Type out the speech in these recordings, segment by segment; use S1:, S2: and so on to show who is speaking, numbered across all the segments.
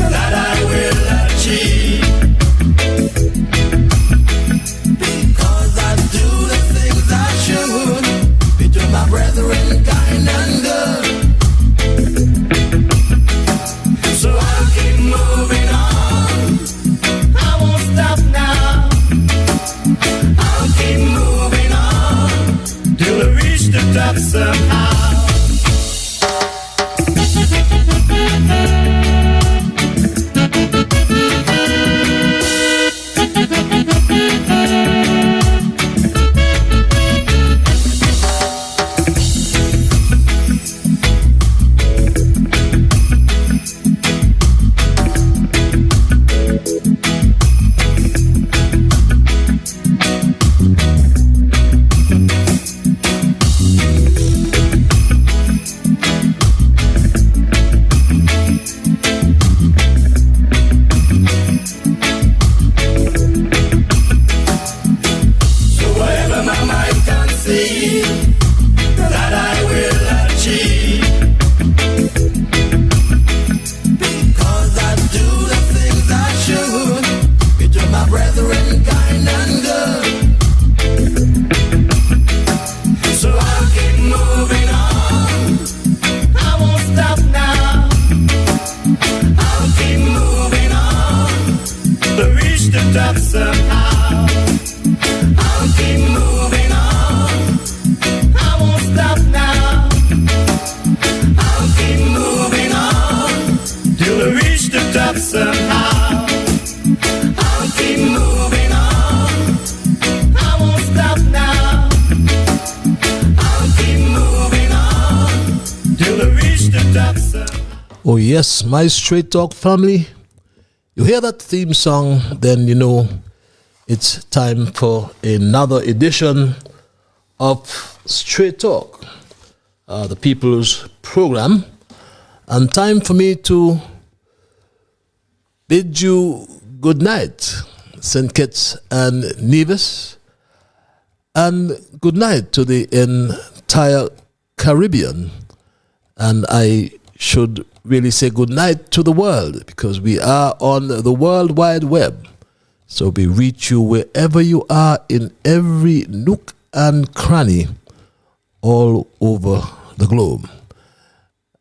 S1: that I will achieve. Because I do the things I should, between my brethren kind and good. So I'll keep moving on, I won't stop now. I'll keep moving on, till I reach the top somehow.
S2: Oh yes, my Straight Talk family. You hear that theme song, then you know it's time for another edition of Straight Talk, the people's program. And time for me to bid you good night, St. Kitts and Nevis, and good night to the entire Caribbean. And I should really say good night to the world, because we are on the World Wide Web. So we reach you wherever you are, in every nook and cranny all over the globe.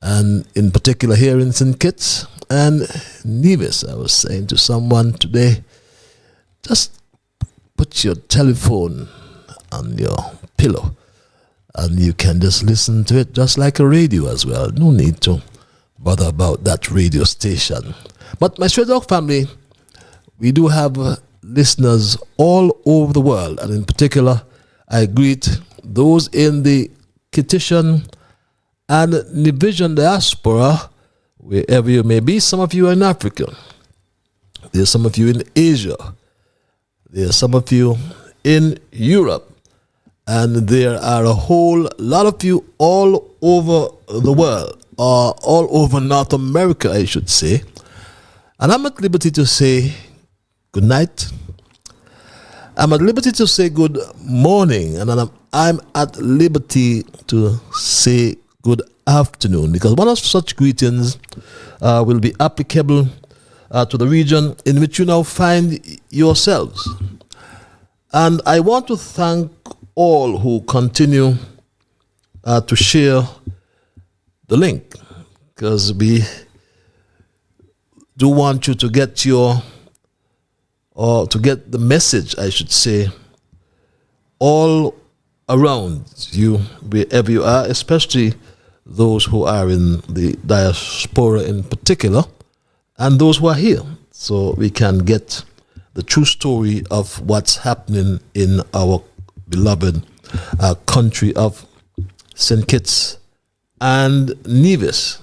S2: And in particular here in St. Kitts and Nevis, I was saying to someone today, just put your telephone on your pillow and you can just listen to it just like a radio as well. No need to bother about that radio station. But my Straight Talk family, we do have listeners all over the world, and in particular, I greet those in the Kittitian and Nevisian diaspora, wherever you may be. Some of you are in Africa. There's some of you in Asia. There's some of you in Europe. And there are a whole lot of you all over the world, or all over North America, I should say. And I'm at liberty to say good night. I'm at liberty to say good morning. And I'm at liberty to say good afternoon, because one of such greetings will be applicable to the region in which you now find yourselves. And I want to thank all who continue to share the link, because we do want you to get to get the message, I should say, all around you, wherever you are, especially those who are in the diaspora in particular, and those who are here, so we can get the true story of what's happening in our beloved country of St. Kitts and Nevis.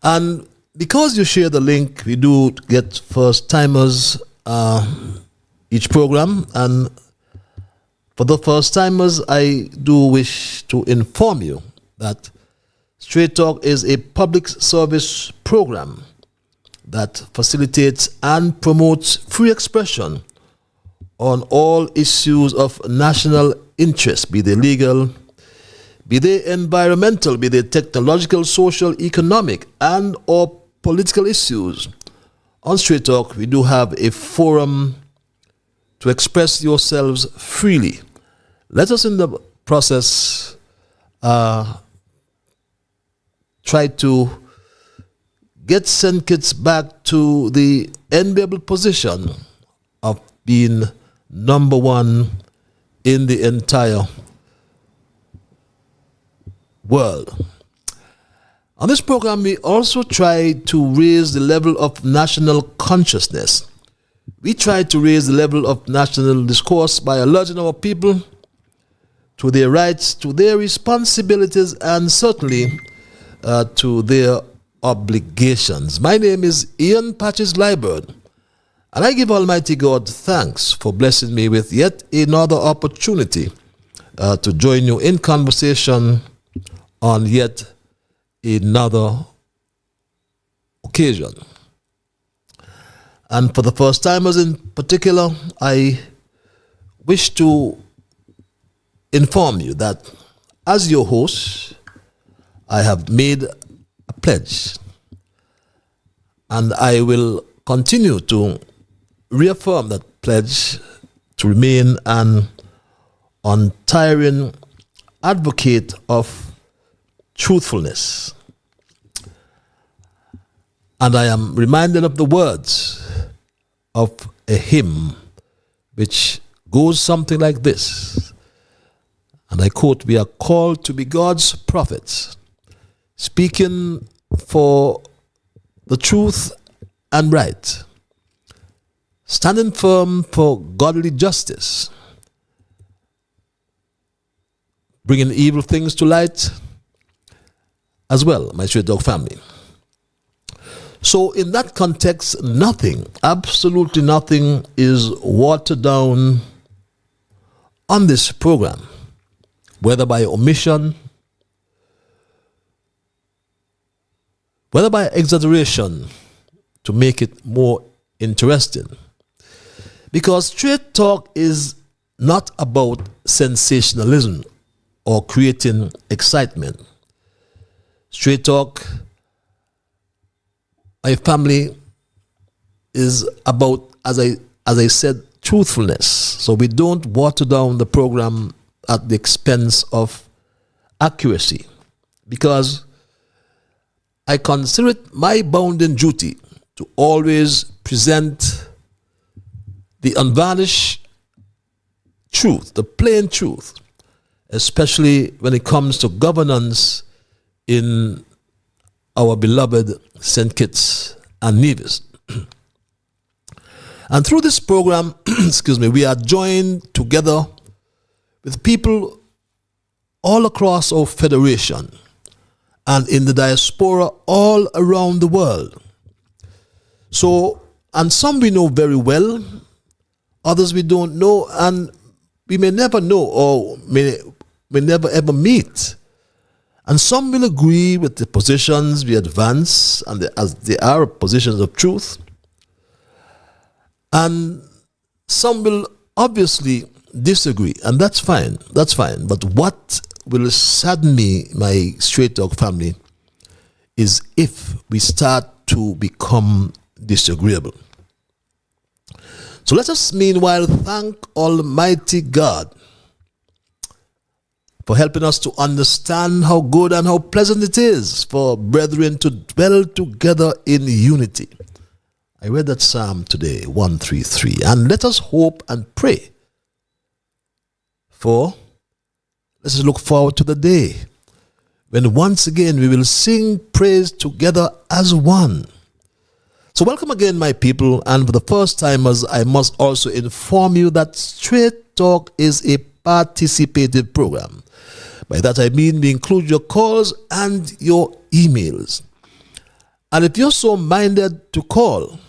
S2: And because you share the link, we do get first-timers each program. And for the first-timers, I do wish to inform you that Straight Talk is a public service program that facilitates and promotes free expression on all issues of national interest, be they legal, be they environmental, be they technological, social, economic, and or political issues. On Straight Talk, we do have a forum to express yourselves freely. Let us in the process try to get St. Kitts back to the enviable position of being number one in the entire world. On this program, we also try to raise the level of national consciousness. We try to raise the level of national discourse by alerting our people to their rights, to their responsibilities, and certainly to their obligations. My name is Ian Patches Liburd, and I give Almighty God thanks for blessing me with yet another opportunity to join you in conversation on yet another occasion. And for the first timers in particular, I wish to inform you that as your host, I have made a pledge, and I will continue to reaffirm that pledge to remain an untiring advocate of truthfulness. And I am reminded of the words of a hymn which goes something like this. And I quote, "We are called to be God's prophets, speaking for the truth and right, standing firm for godly justice, bringing evil things to light as well, my Straight Dog family." So in that context, nothing, absolutely nothing is watered down on this program, whether by omission, whether by exaggeration to make it more interesting. Because Straight Talk is not about sensationalism or creating excitement. Straight Talk, my family, is about, as I said, truthfulness. So we don't water down the program at the expense of accuracy, because I consider it my bounden duty to always present the unvarnished truth, the plain truth, especially when it comes to governance in our beloved St. Kitts and Nevis. And through this program, we are joined together with people all across our federation and in the diaspora all around the world. So, and some we know very well, others we don't know, and we may never know or may never ever meet. And some will agree with the positions we advance, and as they are positions of truth. And some will obviously disagree, and that's fine. That's fine. But what will sadden me, my Straight Dog family, is if we start to become disagreeable. So let us meanwhile thank Almighty God for helping us to understand how good and how pleasant it is for brethren to dwell together in unity. I read that Psalm today, 133. And let us hope and pray for, let's look forward to the day when once again we will sing praise together as one. So welcome again, my people, and for the first timers, I must also inform you that Straight Talk is a participative program. By that I mean we include your calls and your emails. And if you're so minded to call,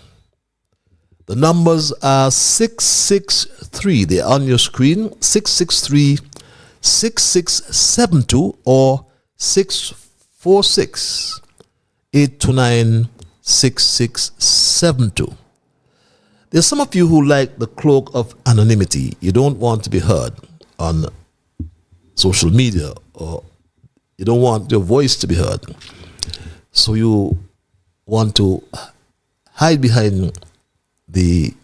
S2: the numbers are 663, they're on your screen, 663-6672 or 646-829-6672. There's some of you who like the cloak of anonymity. You don't want to be heard on social media, or you don't want your voice to be heard. So you want to hide behind the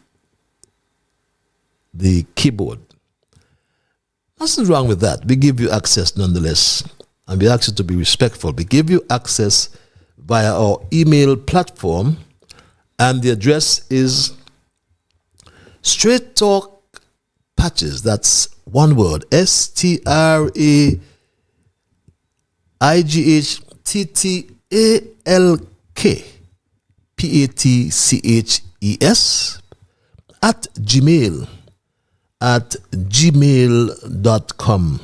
S2: keyboard. Nothing wrong with that. We give you access nonetheless, and we ask you to be respectful. We give you access via our email platform, and the address is Straight Talk Patches. That's one word, STRAIGHTTALK at gmail.com.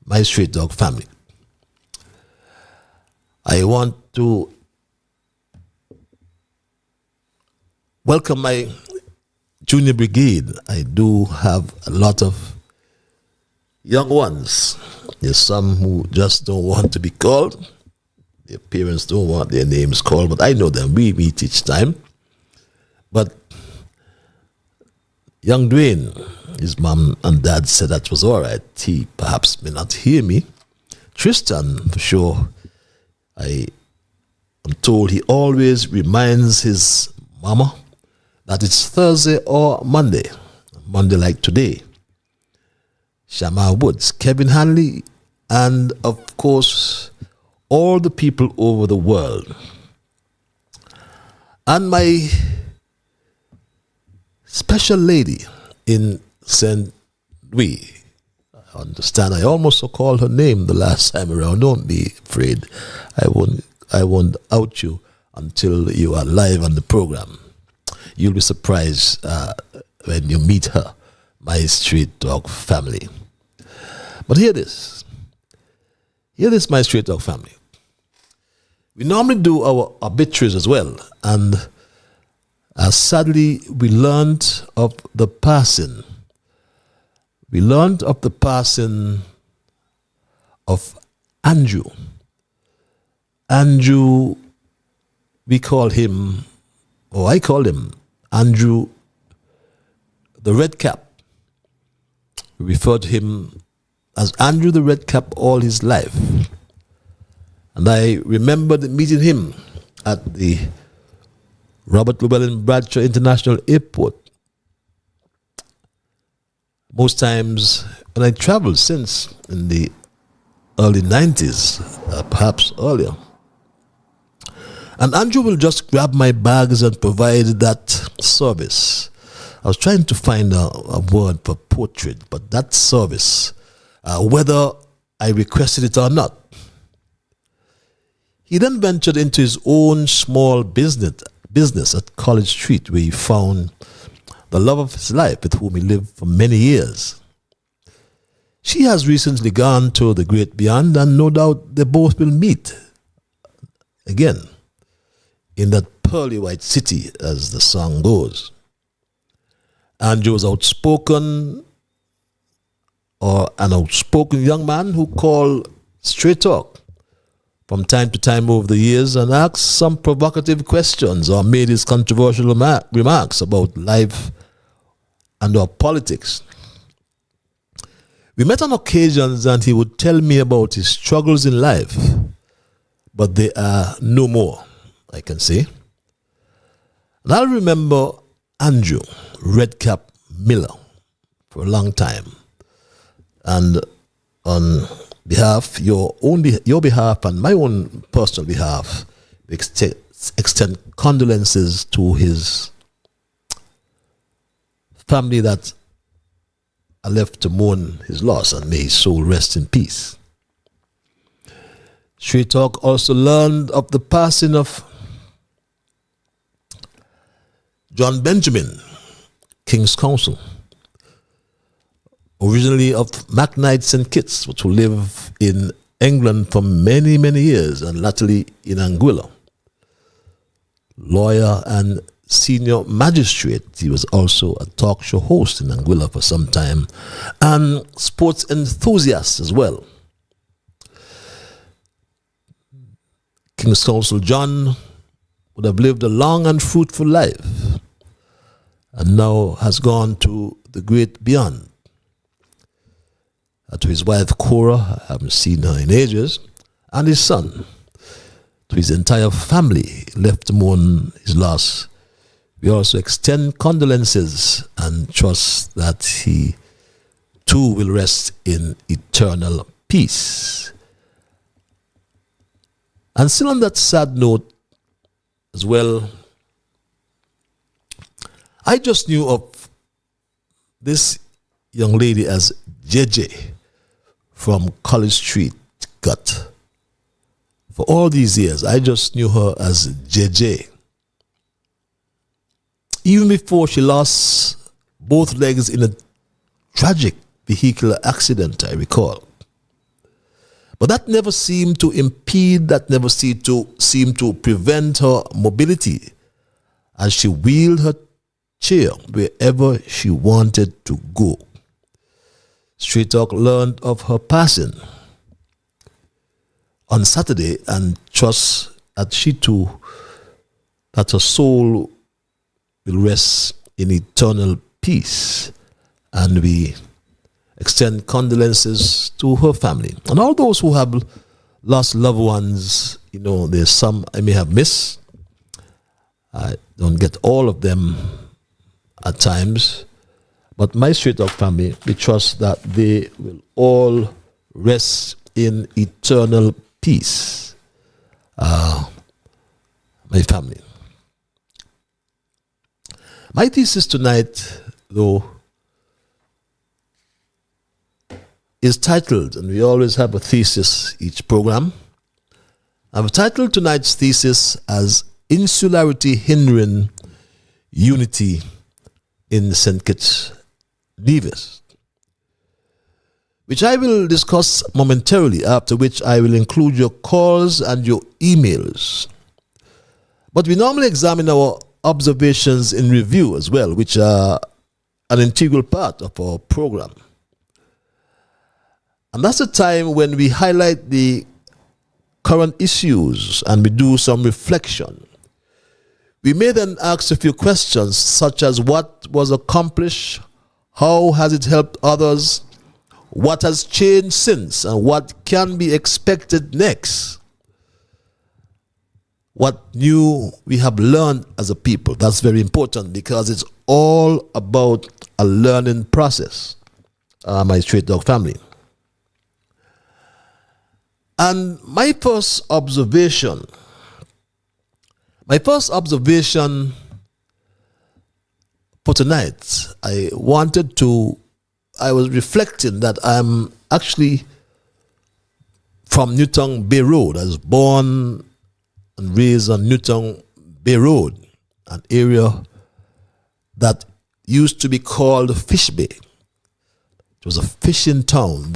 S2: My Straight Dog family. I want to welcome my junior brigade. I do have a lot of young ones. There's some who just don't want to be called. Their parents don't want their names called, but I know them. We meet each time. But young Dwayne, his mom and dad said that was all right. He perhaps may not hear me. Tristan, for sure, I am told he always reminds his mama that it's Thursday or Monday like today. Shamar Woods, Kevin Hanley, and of course, all the people over the world. And my special lady in St. Louis. I understand I almost called her name the last time around. Don't be afraid. I won't out you until you are live on the program. You'll be surprised when you meet her, my Straight Dog family. But hear this. Hear this, my Straight Dog family. We normally do our obituaries as well, and sadly, we learned of the passing. We learned of the passing of Andrew. Andrew, we call him, or I call him, Andrew the Red Cap. We refer to him as Andrew the Red Cap all his life. And I remember meeting him at the Robert Llewellyn Bradshaw International Airport. Most times when I traveled since in the early 90s, perhaps earlier. And Andrew will just grab my bags and provide that service. I was trying to find a word for portrait, but that service, whether I requested it or not. He then ventured into his own small business at College Street, where he found the love of his life with whom he lived for many years. She has recently gone to the great beyond, and no doubt they both will meet again in that pearly white city, as the song goes. Andrew was outspoken, or an outspoken young man who called straight talk from time to time over the years and asked some provocative questions or made his controversial remarks about life and our politics. We met on occasions and he would tell me about his struggles in life, but they are no more, I can say. And I'll remember Andrew Redcap Miller for a long time. And on behalf, your behalf and my own personal behalf, we extend condolences to his family that are left to mourn his loss, and may his soul rest in peace. Straight Talk also learned of the passing of John Benjamin, King's Counsel, originally of McKnight St. Kitts, which will live in England for many, many years, and latterly in Anguilla. Lawyer and senior magistrate, he was also a talk show host in Anguilla for some time, and sports enthusiast as well. King's Counsel John would have lived a long and fruitful life, and now has gone to the great beyond. To his wife Cora, I haven't seen her in ages, and his son. to his entire family left to mourn his loss. We also extend condolences and trust that he too will rest in eternal peace. And still on that sad note as well, I just knew of this young lady as JJ from College Street, Gut. For all these years, I just knew her as JJ. Even before she lost both legs in a tragic vehicular accident, I recall. But that never seemed to impede, that never seemed to prevent her mobility as she wheeled her chair wherever she wanted to go. Street Talk learned of her passing on Saturday and trust that she too, that her soul will rest in eternal peace. And we extend condolences to her family. And all those who have lost loved ones, there's some I may have missed. I don't get all of them at times. But my Straight Talk family, we trust that they will all rest in eternal peace. My family. My thesis tonight, though, is titled, and we always have a thesis each program. I've titled tonight's thesis as Insularity, Hindering Unity in St. Kitts-Nevis, which I will discuss momentarily, after which I will include your calls and your emails. But we normally examine our observations in review as well, which are an integral part of our program. And that's the time when we highlight the current issues and we do some reflection. We may then ask a few questions such as what was accomplished, how has it helped others, what has changed since, and what can be expected next. What new we have learned as a people. That's very important because it's all about a learning process, my Straight Dog family. And my first observation for tonight, I was reflecting that I'm actually from Newtown Bay Road. I was born and raised on Newtown Bay Road, an area that used to be called Fish Bay. It was a fishing town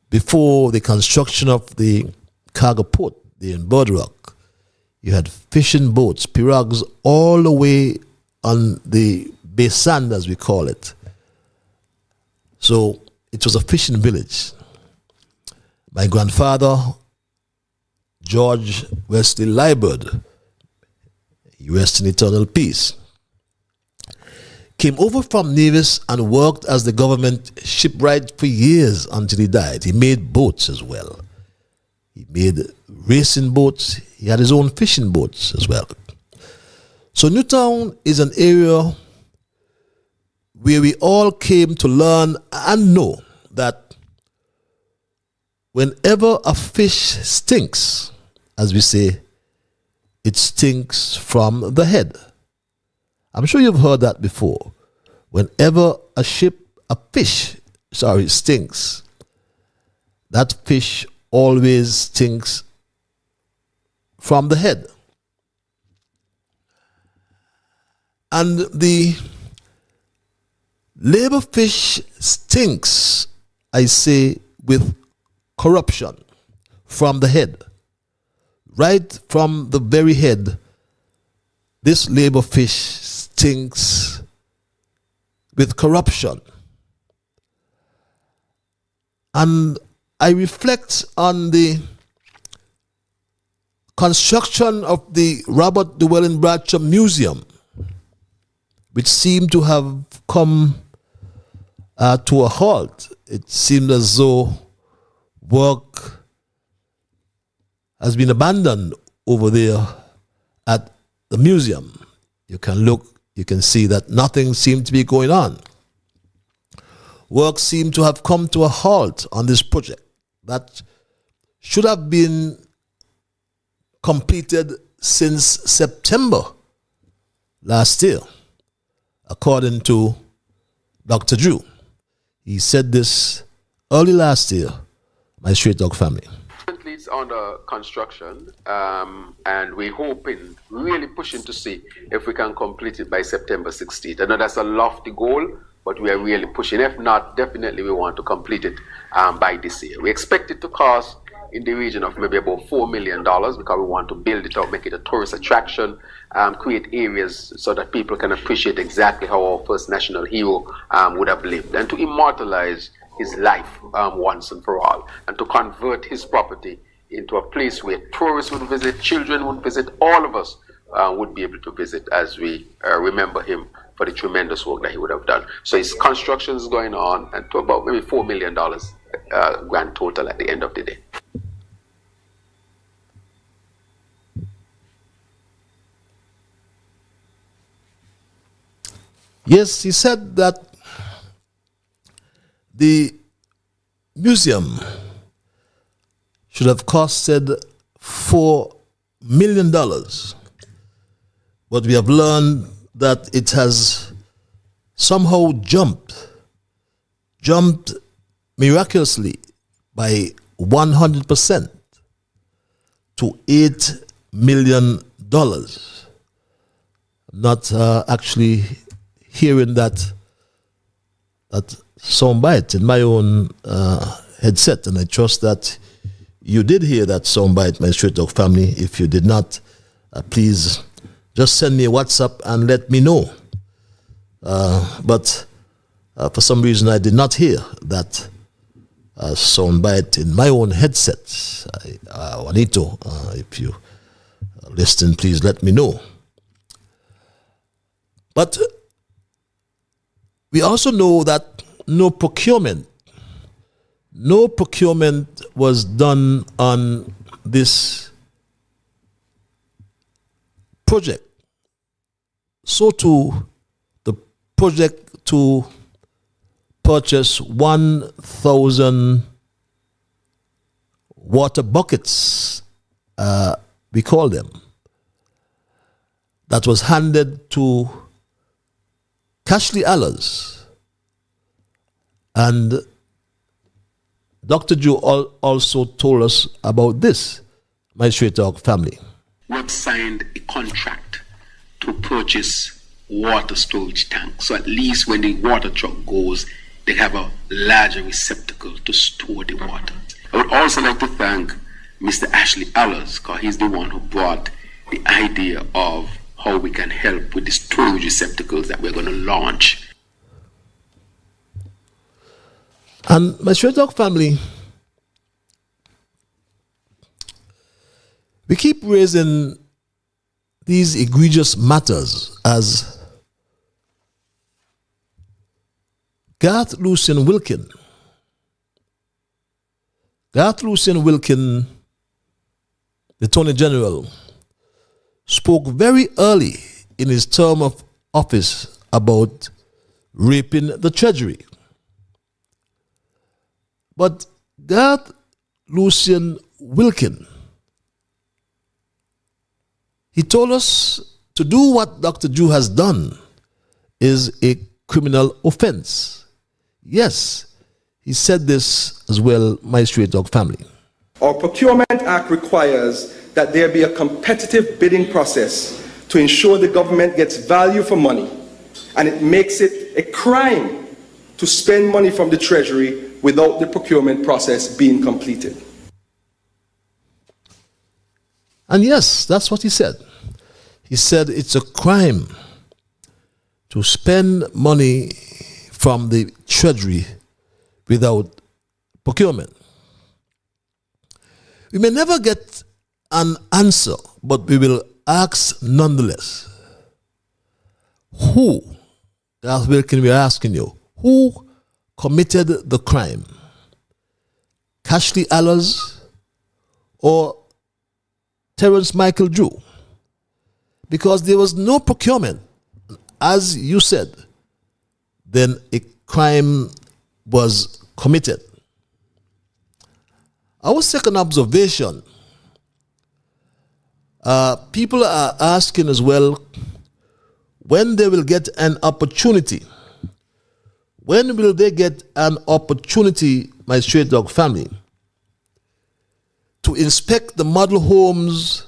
S2: before the construction of the cargo port there in Birdrock. You had fishing boats, pirogues, all the way on the Bay Sand, as we call it. So it was a fishing village. My grandfather, George Wesley Liburd, he rests in eternal peace, came over from Nevis and worked as the government shipwright for years until he died. He made boats as well. He made racing boats. He had his own fishing boats as well. So Newtown is an area where we all came to learn and know that whenever a fish stinks, as we say, it stinks from the head. I'm sure you've heard that before. Whenever a fish stinks, that fish always stinks from the head. And the labor fish stinks, I say, with corruption from the head. Right from the very head, this labor fish stinks with corruption. And I reflect on the construction of the Robert Llewellyn Bradshaw Museum, which seemed to have come to a halt. It seemed as though work has been abandoned over there at the museum. You can look, you can see that nothing seemed to be going on. Work seemed to have come to a halt on this project that should have been completed since September last year, according to Dr. Drew. He said this early last year, my Straight Dog family.
S3: Currently it's under construction, and we're hoping, really pushing to see if we can complete it by September 16th. I know that's a lofty goal, but we are really pushing. If not, definitely we want to complete it by this year. We expect it to cost in the region of maybe about $4 million because we want to build it up, make it a tourist attraction, create areas so that people can appreciate exactly how our first national hero would have lived, and to immortalize his life once and for all, and to convert his property into a place where tourists would visit, children would visit, all of us would be able to visit as we remember him for the tremendous work that he would have done. So his construction is going on, and to about maybe $4 million grand total at the end of the day.
S2: Yes, he said that the museum should have costed $4 million, but we have learned that it has somehow jumped miraculously by 100% to $8 million. Not actually hearing that soundbite in my own headset, and I trust that you did hear that soundbite, my Straight Dog family. If you did not, please just send me a WhatsApp and let me know. But for some reason, I did not hear that soundbite in my own headset. Juanito, if you listen, please let me know. But we also know that no procurement was done on this project. So too, the project to purchase 1,000 water buckets, we call them, that was handed to Cashley Allers. And Dr. Joe also told us about this, my Straight Dog family.
S3: We have signed a contract to purchase water storage tanks. So at least when the water truck goes, they have a larger receptacle to store the water. I would also like to thank Mr. Ashley Allers, because he's the one who brought the idea of how we can help with the storage receptacles that we're going to launch.
S2: And my Straight Dog family, we keep raising these egregious matters as Garth Lucien Wilkin, the Attorney General, spoke very early in his term of office about raping the Treasury. But Garth Lucien Wilkin, he told us to do what Dr. Drew has done is a criminal offense. Yes, he said this as well, my Straight Dog family.
S4: Our Procurement Act requires that there be a competitive bidding process to ensure the government gets value for money, and it makes it a crime to spend money from the Treasury without the procurement process being completed.
S2: And yes, that's what he said. He said it's a crime to spend money from the Treasury without procurement. We may never get an answer, but we will ask nonetheless. Who, Garth Wilkin, we're asking you, who committed the crime? Cashley Allers or Terence Michael Drew, because there was no procurement. As you said, then a crime was committed. Our second observation, people are asking as well when they will get an opportunity. When will they get an opportunity, my Straight Dog family, to inspect the model homes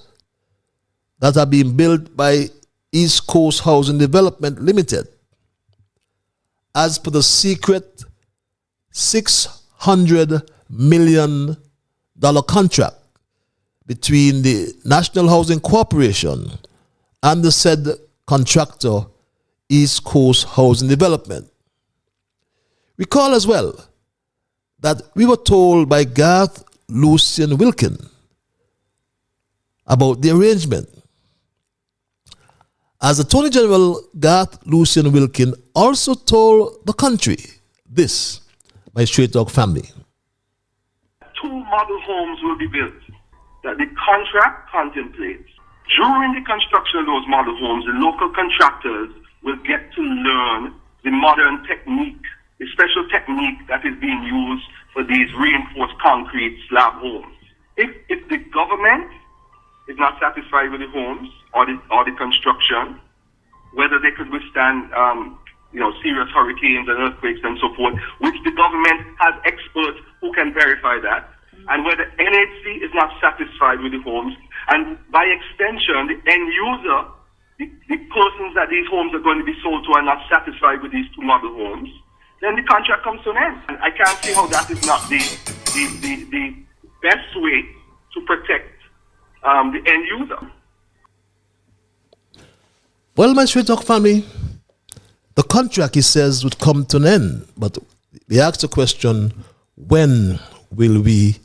S2: that are being built by East Coast Housing Development Limited as per the secret $600 million contract between the National Housing Corporation and the said contractor, East Coast Housing Development. Recall as well that we were told by Garth Lucian Wilkin about the arrangement. As Attorney General Garth Lucian Wilkin also told the country this, my Straight Dog family.
S5: 2 model homes will be built that the contract contemplates. During the construction of those model homes, the local contractors will get to learn the modern technique, the special technique that is being used for these reinforced concrete slab homes. If the government is not satisfied with the homes or the construction, whether they could withstand serious hurricanes and earthquakes and so forth, which the government has experts who can verify that, and whether NHC is not satisfied with the homes, and by extension, the end user, the persons that these homes are going to be sold to are not satisfied with these 2 model homes, then the contract comes to an end. And I can't see how that is not the best way to protect the end user.
S2: Well, my Straight Talk family, the contract, he says, would come to an end. But we asked the question, when will we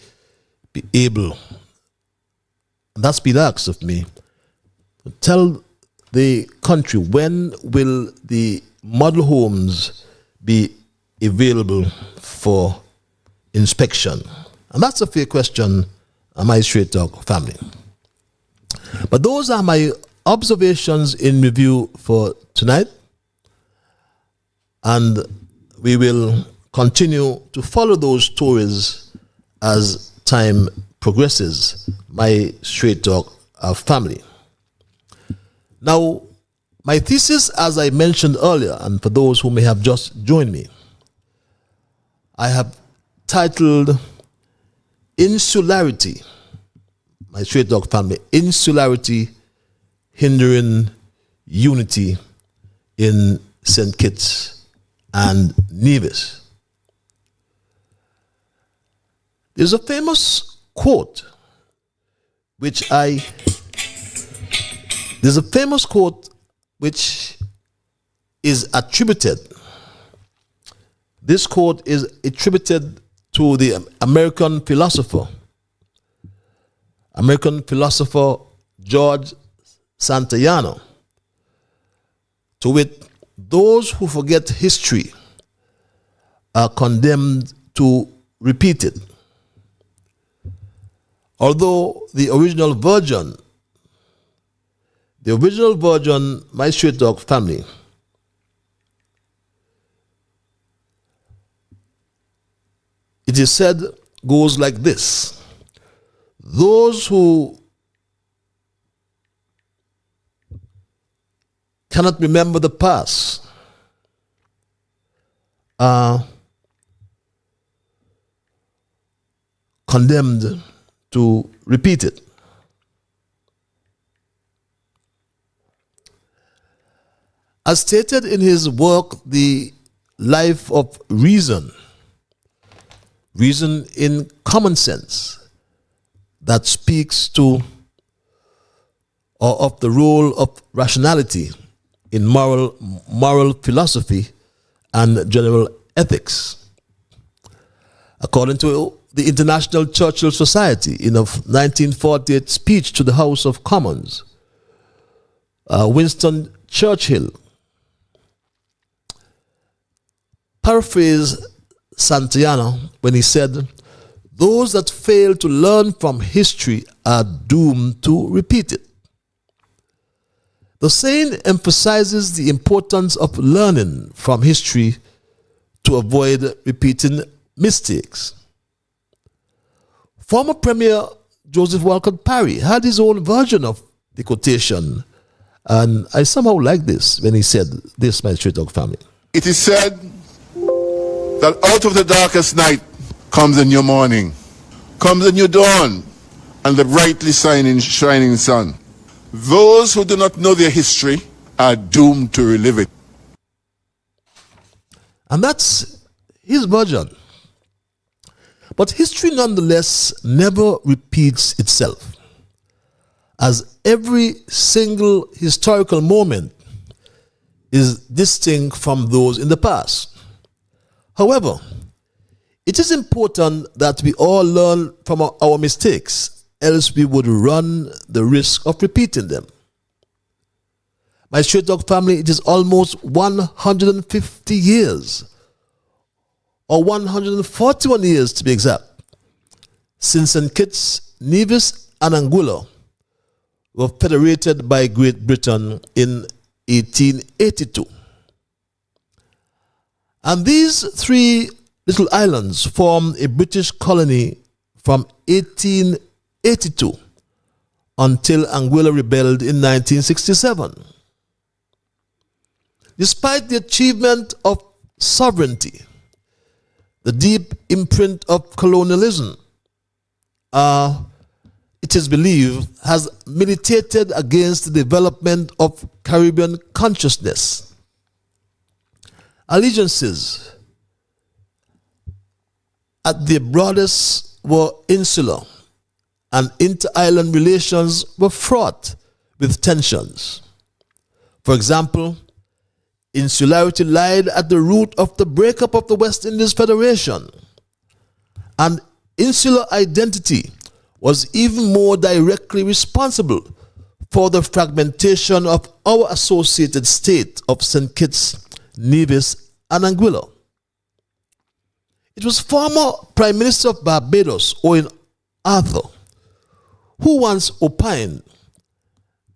S2: be able, and that's been asked of me, tell the country, when will the model homes be available for inspection? And that's a fair question, my Straight Talk family. But those are my observations in review for tonight, and we will continue to follow those stories as time progresses, my Straight Talk family. Now, my thesis, as I mentioned earlier, and for those who may have just joined me, I have titled Insularity, my Straight Dog family, Insularity, Hindering Unity in St. Kitts and Nevis. There's a famous quote which is attributed. This quote is attributed to the American philosopher George Santayana, to wit, those who forget history are condemned to repeat it. Although the original version, my Straight Dog family, it is said goes like this: those who cannot remember the past are condemned to repeat it. As stated in his work, The Life of Reason in Common Sense, that speaks to or of the role of rationality in moral philosophy and general ethics. According to the International Churchill Society, in a 1948 speech to the House of Commons, Winston Churchill paraphrased Santayana when he said, those that fail to learn from history are doomed to repeat it. The saying emphasizes the importance of learning from history to avoid repeating mistakes. Former Premier Joseph Walcott Parry had his own version of the quotation, and I somehow like this when he said this, my Straight Dog family.
S6: It is said that out of the darkest night comes a new morning, comes a new dawn, and the brightly shining sun. Those who do not know their history are doomed to relive it.
S2: And that's his version. But history nonetheless never repeats itself, as every single historical moment is distinct from those in the past. However, it is important that we all learn from our mistakes, else we would run the risk of repeating them. My Straight Dog family, it is almost 150 years, or 141 years to be exact, since St. Kitts, Nevis, and Anguilla were federated by Great Britain in 1882. And these three little islands formed a British colony from 1882 until Anguilla rebelled in 1967. Despite the achievement of sovereignty, the deep imprint of colonialism, it is believed, has militated against the development of Caribbean consciousness. Allegiances at their broadest were insular, and inter-island relations were fraught with tensions. For example, insularity lied at the root of the breakup of the West Indies Federation, and insular identity was even more directly responsible for the fragmentation of our associated state of St. Kitts, Nevis, and Anguilla. It was former Prime Minister of Barbados, Owen Arthur, who once opined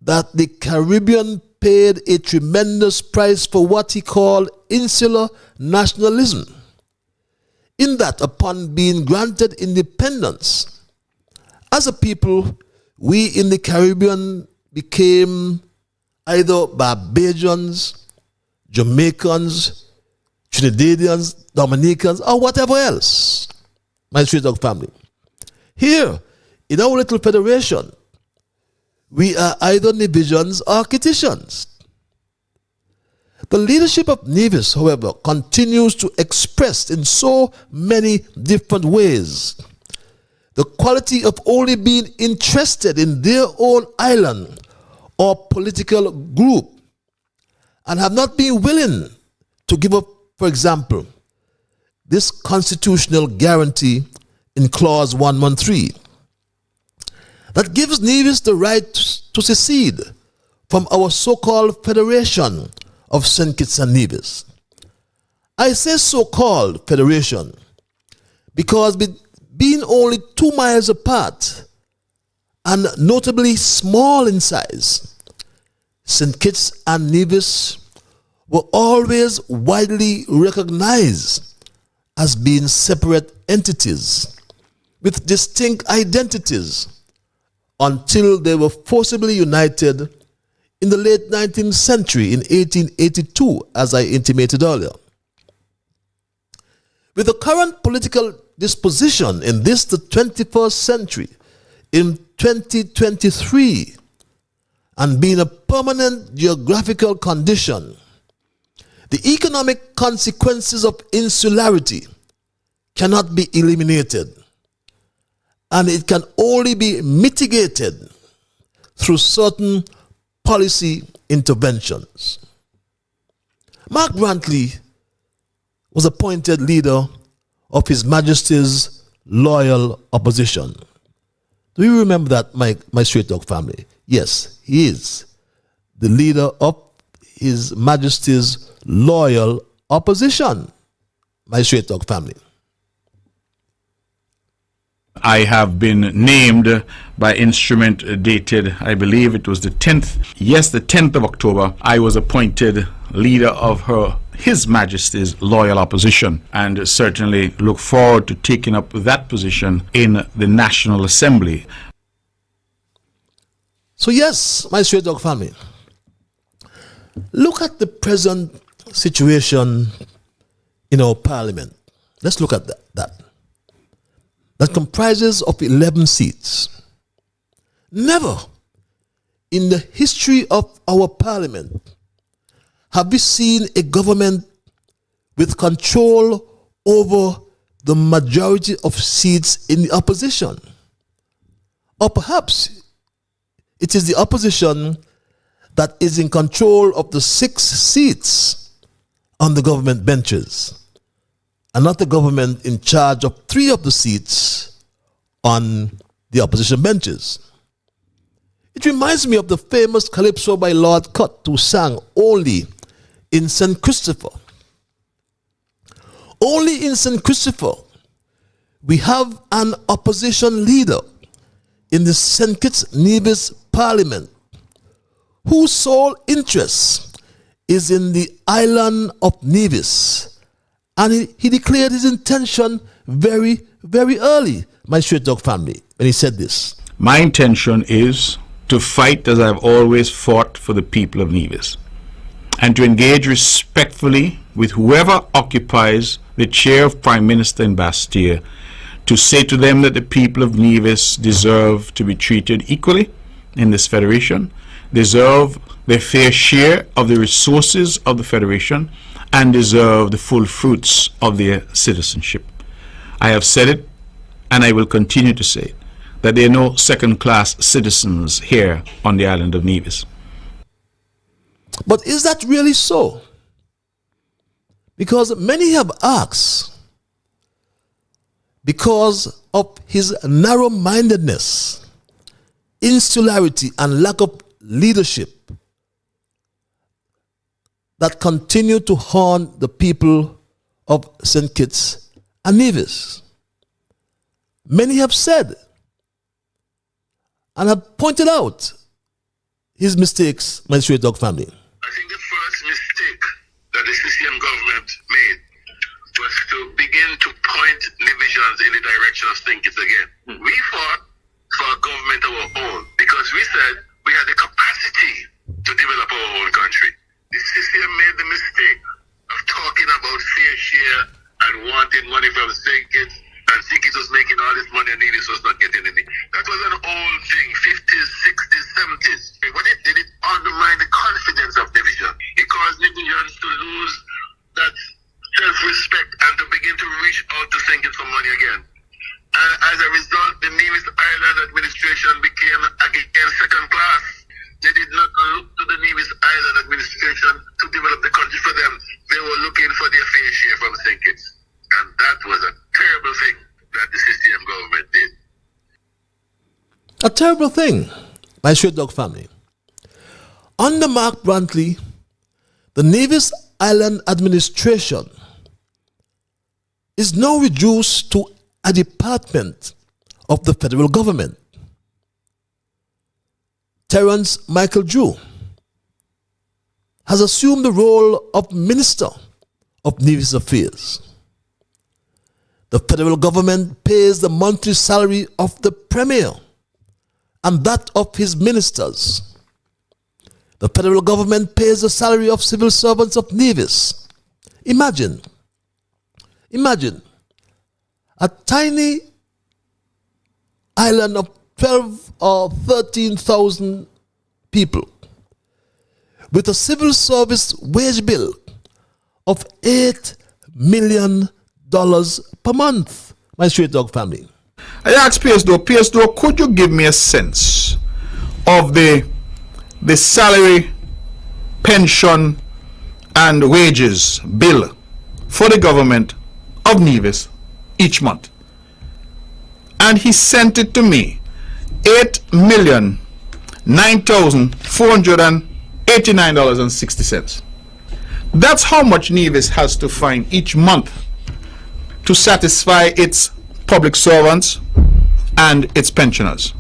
S2: that the Caribbean paid a tremendous price for what he called insular nationalism, in that upon being granted independence, as a people, we in the Caribbean became either Barbadians, Jamaicans, Trinidadians, Dominicans, or whatever else, my Straight Dog family. Here, in our little federation, we are either Nevisians or Kittitians. The leadership of Nevis, however, continues to express in so many different ways the quality of only being interested in their own island or political group, and have not been willing to give up, for example, this constitutional guarantee in Clause 113 that gives Nevis the right to secede from our so-called Federation of St. Kitts and Nevis. I say so-called federation because being only 2 miles apart and notably small in size, St. Kitts and Nevis were always widely recognized as being separate entities with distinct identities until they were forcibly united in the late 19th century in 1882, as I intimated earlier. With the current political disposition in this, the 21st century, in 2023, and being a permanent geographical condition, the economic consequences of insularity cannot be eliminated, and it can only be mitigated through certain policy interventions. Mark Grantley was appointed leader of His Majesty's loyal opposition. Do you remember that, my Straight Dog family? Yes, he is the leader of His Majesty's loyal opposition, my Straight Dog family.
S7: I have been named by instrument dated, I believe it was the 10th. Yes, the 10th of October, I was appointed leader of His Majesty's loyal opposition, and certainly look forward to taking up that position in the National Assembly.
S2: So yes, my Straight Dog family, look at the present situation in our parliament. Let's look at that. That comprises of 11 seats. Never in the history of our parliament have we seen a government with control over the majority of seats in the opposition. Or perhaps it is the opposition that is in control of the 6 seats on the government benches, and not the government in charge of 3 of the seats on the opposition benches. It reminds me of the famous calypso by Lord Cut, who sang only in St. Christopher. Only in St. Christopher we have an opposition leader in the St. Kitts-Nevis Parliament whose sole interest is in the island of Nevis. And he declared his intention very, very early, my Straight Dog family, when he said this.
S7: My intention is to fight as I've always fought for the people of Nevis, and to engage respectfully with whoever occupies the chair of Prime Minister in Bastille, to say to them that the people of Nevis deserve to be treated equally in this federation, deserve their fair share of the resources of the federation, and deserve the full fruits of their citizenship. I have said it, and I will continue to say it, that there are no second-class citizens here on the island of Nevis.
S2: But is that really so? Because many have asked, because of his narrow-mindedness, insularity, and lack of leadership that continue to haunt the people of St. Kitts and Nevis. Many have said and have pointed out his mistakes, my Straight Dog family.
S8: I think the first mistake that the CCM government made was to begin to point divisions in the direction of St. Kitts again. We fought for a government of our own because we said we had the capacity to develop our own country. The CCM made the mistake of talking about fair share and wanting money from St. Kitts, and St. Kitts was making all this money and Nevis was not getting anything. That was an old thing, 50s, 60s, 70s. What it did, it undermined the confidence of division. It caused divisions to lose that self-respect and to begin to reach out to St. Kitts for money again. And as a result, the Nevis Island administration became again second class. They did not look to the Nevis Island administration to develop the country for them. They were looking for their fair share from St. Kitts. And that was a terrible thing that the CCM government did.
S2: A terrible thing, my Straight Dog family. Under Mark Brantley, the Nevis Island administration is now reduced to a department of the federal government. Terence Michael Drew has assumed the role of Minister of Nevis Affairs. The federal government pays the monthly salary of the Premier and that of his ministers. The federal government pays the salary of civil servants of Nevis. Imagine a tiny island of 12 or 13,000 people with a civil service wage bill of $8 million per month, my Straight Dog family.
S7: I asked PS2, could you give me a sense of the salary, pension, and wages bill for the government of Nevis each month? And he sent it to me, $8,009,489.60. That's how much Nevis has to find each month to satisfy its public servants, and its pensioners.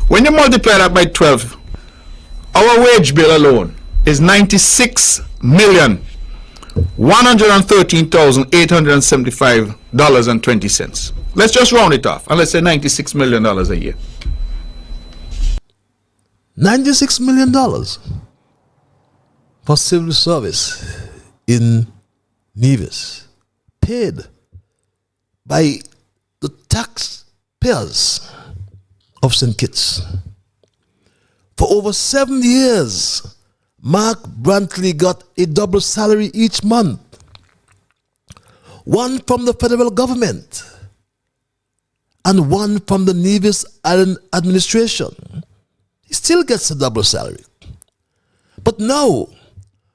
S7: When you multiply that by 12, our wage bill alone is $96,113,875.20. Let's just round it off, and let's say $96 million a year.
S2: $96 million for civil service in Nevis, paid by the taxpayers of St. Kitts. For over 7 years, Mark Brantley got a double salary each month. One from the federal government and one from the Nevis Island administration. He still gets a double salary. But now,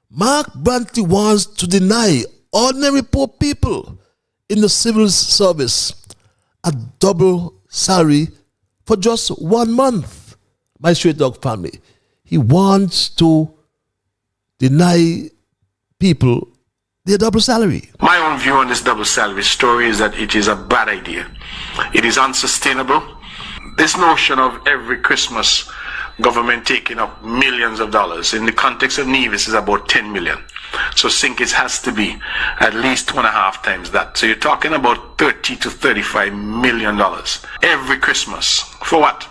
S2: Mark Brantley wants to deny ordinary poor people in the civil service a double salary for just 1 month. My straight dog family. He wants to deny people their double salary.
S9: My own view on this double salary story is that it is a bad idea. It is unsustainable. This notion of every Christmas government taking up millions of dollars in the context of Nevis is about 10 million. So St. Kitts has to be at least 2.5 times that. So you're talking about $30 to $35 million every Christmas. For what?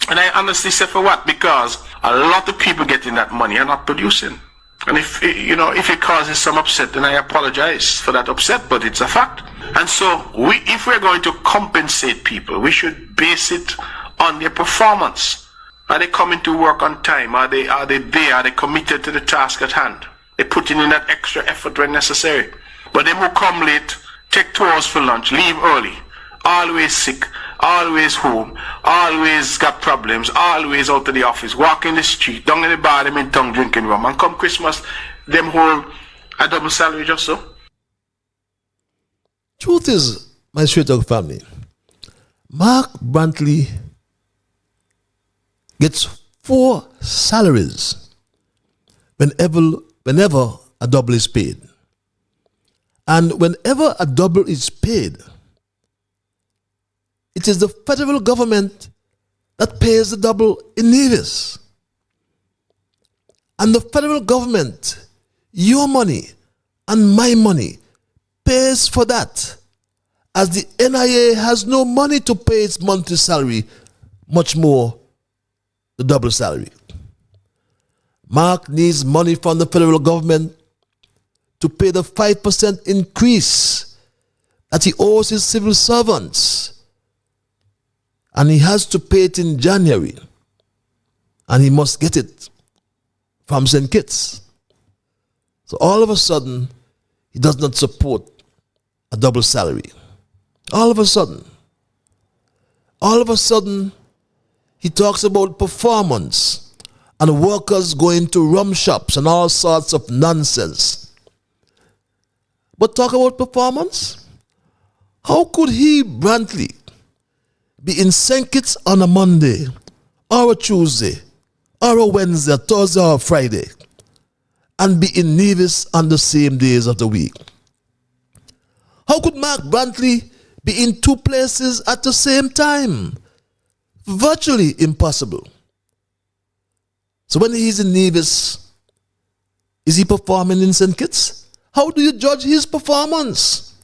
S9: And I honestly say for what? Because a lot of people getting that money are not producing. And if it causes some upset, then I apologize for that upset, but it's a fact. And so if we're going to compensate people, we should base it on their performance. Are they coming to work on time? Are they there? Are they committed to the task at hand? They're putting in that extra effort when necessary. But them who come late, take 2 hours for lunch, leave early, always sick, always home, always got problems, always out of the office, walk in the street, down in the bar, them in town drinking rum, and come Christmas, them hold a double salary just so.
S2: Truth is, my straight dog family, Mark Brantley gets 4 salaries whenever a double is paid. And whenever a double is paid, it is the federal government that pays the double in Nevis. And the federal government, your money and my money, pays for that, as the NIA has no money to pay its monthly salary, much more the double salary. Mark needs money from the federal government to pay the 5% increase that he owes his civil servants. And he has to pay it in January. And he must get it from St. Kitts. So all of a sudden, he does not support a double salary. All of a sudden, he talks about performance and workers going to rum shops and all sorts of nonsense. But talk about performance? How could he, Brantley, be in St. Kitts on a Monday, or a Tuesday, or a Wednesday, Thursday, or Friday, and be in Nevis on the same days of the week? How could Mark Brantley be in 2 places at the same time? Virtually impossible. So when he's in Nevis, is he performing in St. Kitts? How do you judge his performance?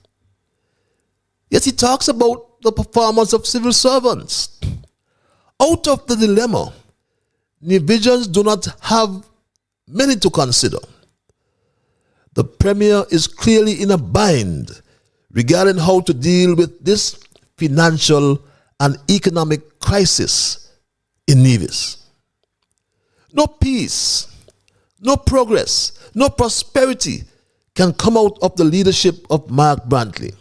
S2: Yet he talks about the performance of civil servants. Out of the dilemma, Nevisians do not have many to consider. The Premier is clearly in a bind regarding how to deal with this financial and economic crisis in Nevis. No peace, no progress, no prosperity can come out of the leadership of Mark Brantley.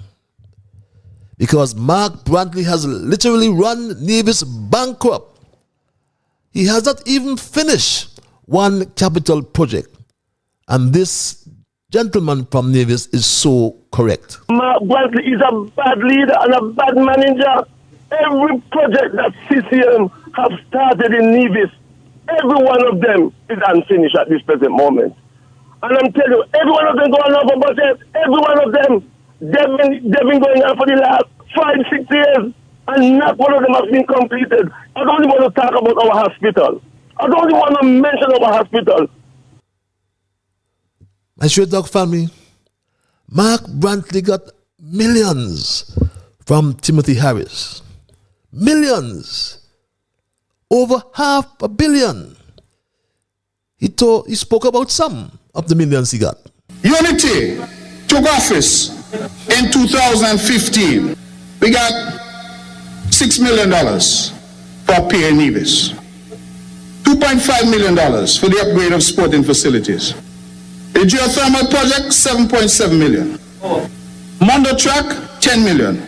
S2: Because Mark Brantley has literally run Nevis bankrupt. He has not even finished one capital project. And this gentleman from Nevis is so correct.
S10: Mark Brantley is a bad leader and a bad manager. Every project that CCM have started in Nevis, every one of them is unfinished at this present moment. And I'm telling you, every one of them going over budget, every one of them, they've been going on for the last 5-6 years. and not one of them has been completed. I don't even want to talk about our hospital. I don't even want to mention our hospital.
S2: My Straight Talk family, Mark Brantley got millions from Timothy Harris. Millions. Over $500 million. He spoke about some of the millions he got.
S11: Unity took office in 2015. We got $6 million for Kitts-Nevis. $2.5 million for the upgrade of sporting facilities. The geothermal project, $7.7 million. Mondo track, $10 million.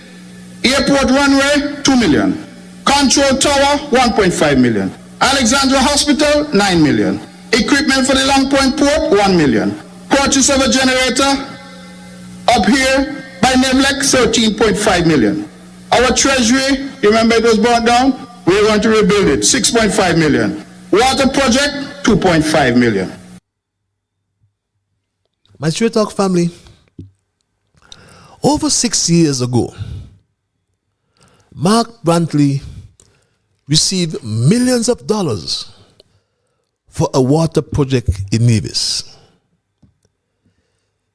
S11: Airport runway, $2 million. Control tower, $1.5 million. Alexandra Hospital, $9 million. Equipment for the Long Point Port, $1 million. Purchase of a generator up here by Nevlec, $13.5 million. Our treasury, you remember it was brought down? We're going to rebuild it, $6.5 million. Water project, $2.5 million.
S2: My Straight Talk family, over 6 years ago, Mark Brantley received millions of dollars for a water project in Nevis.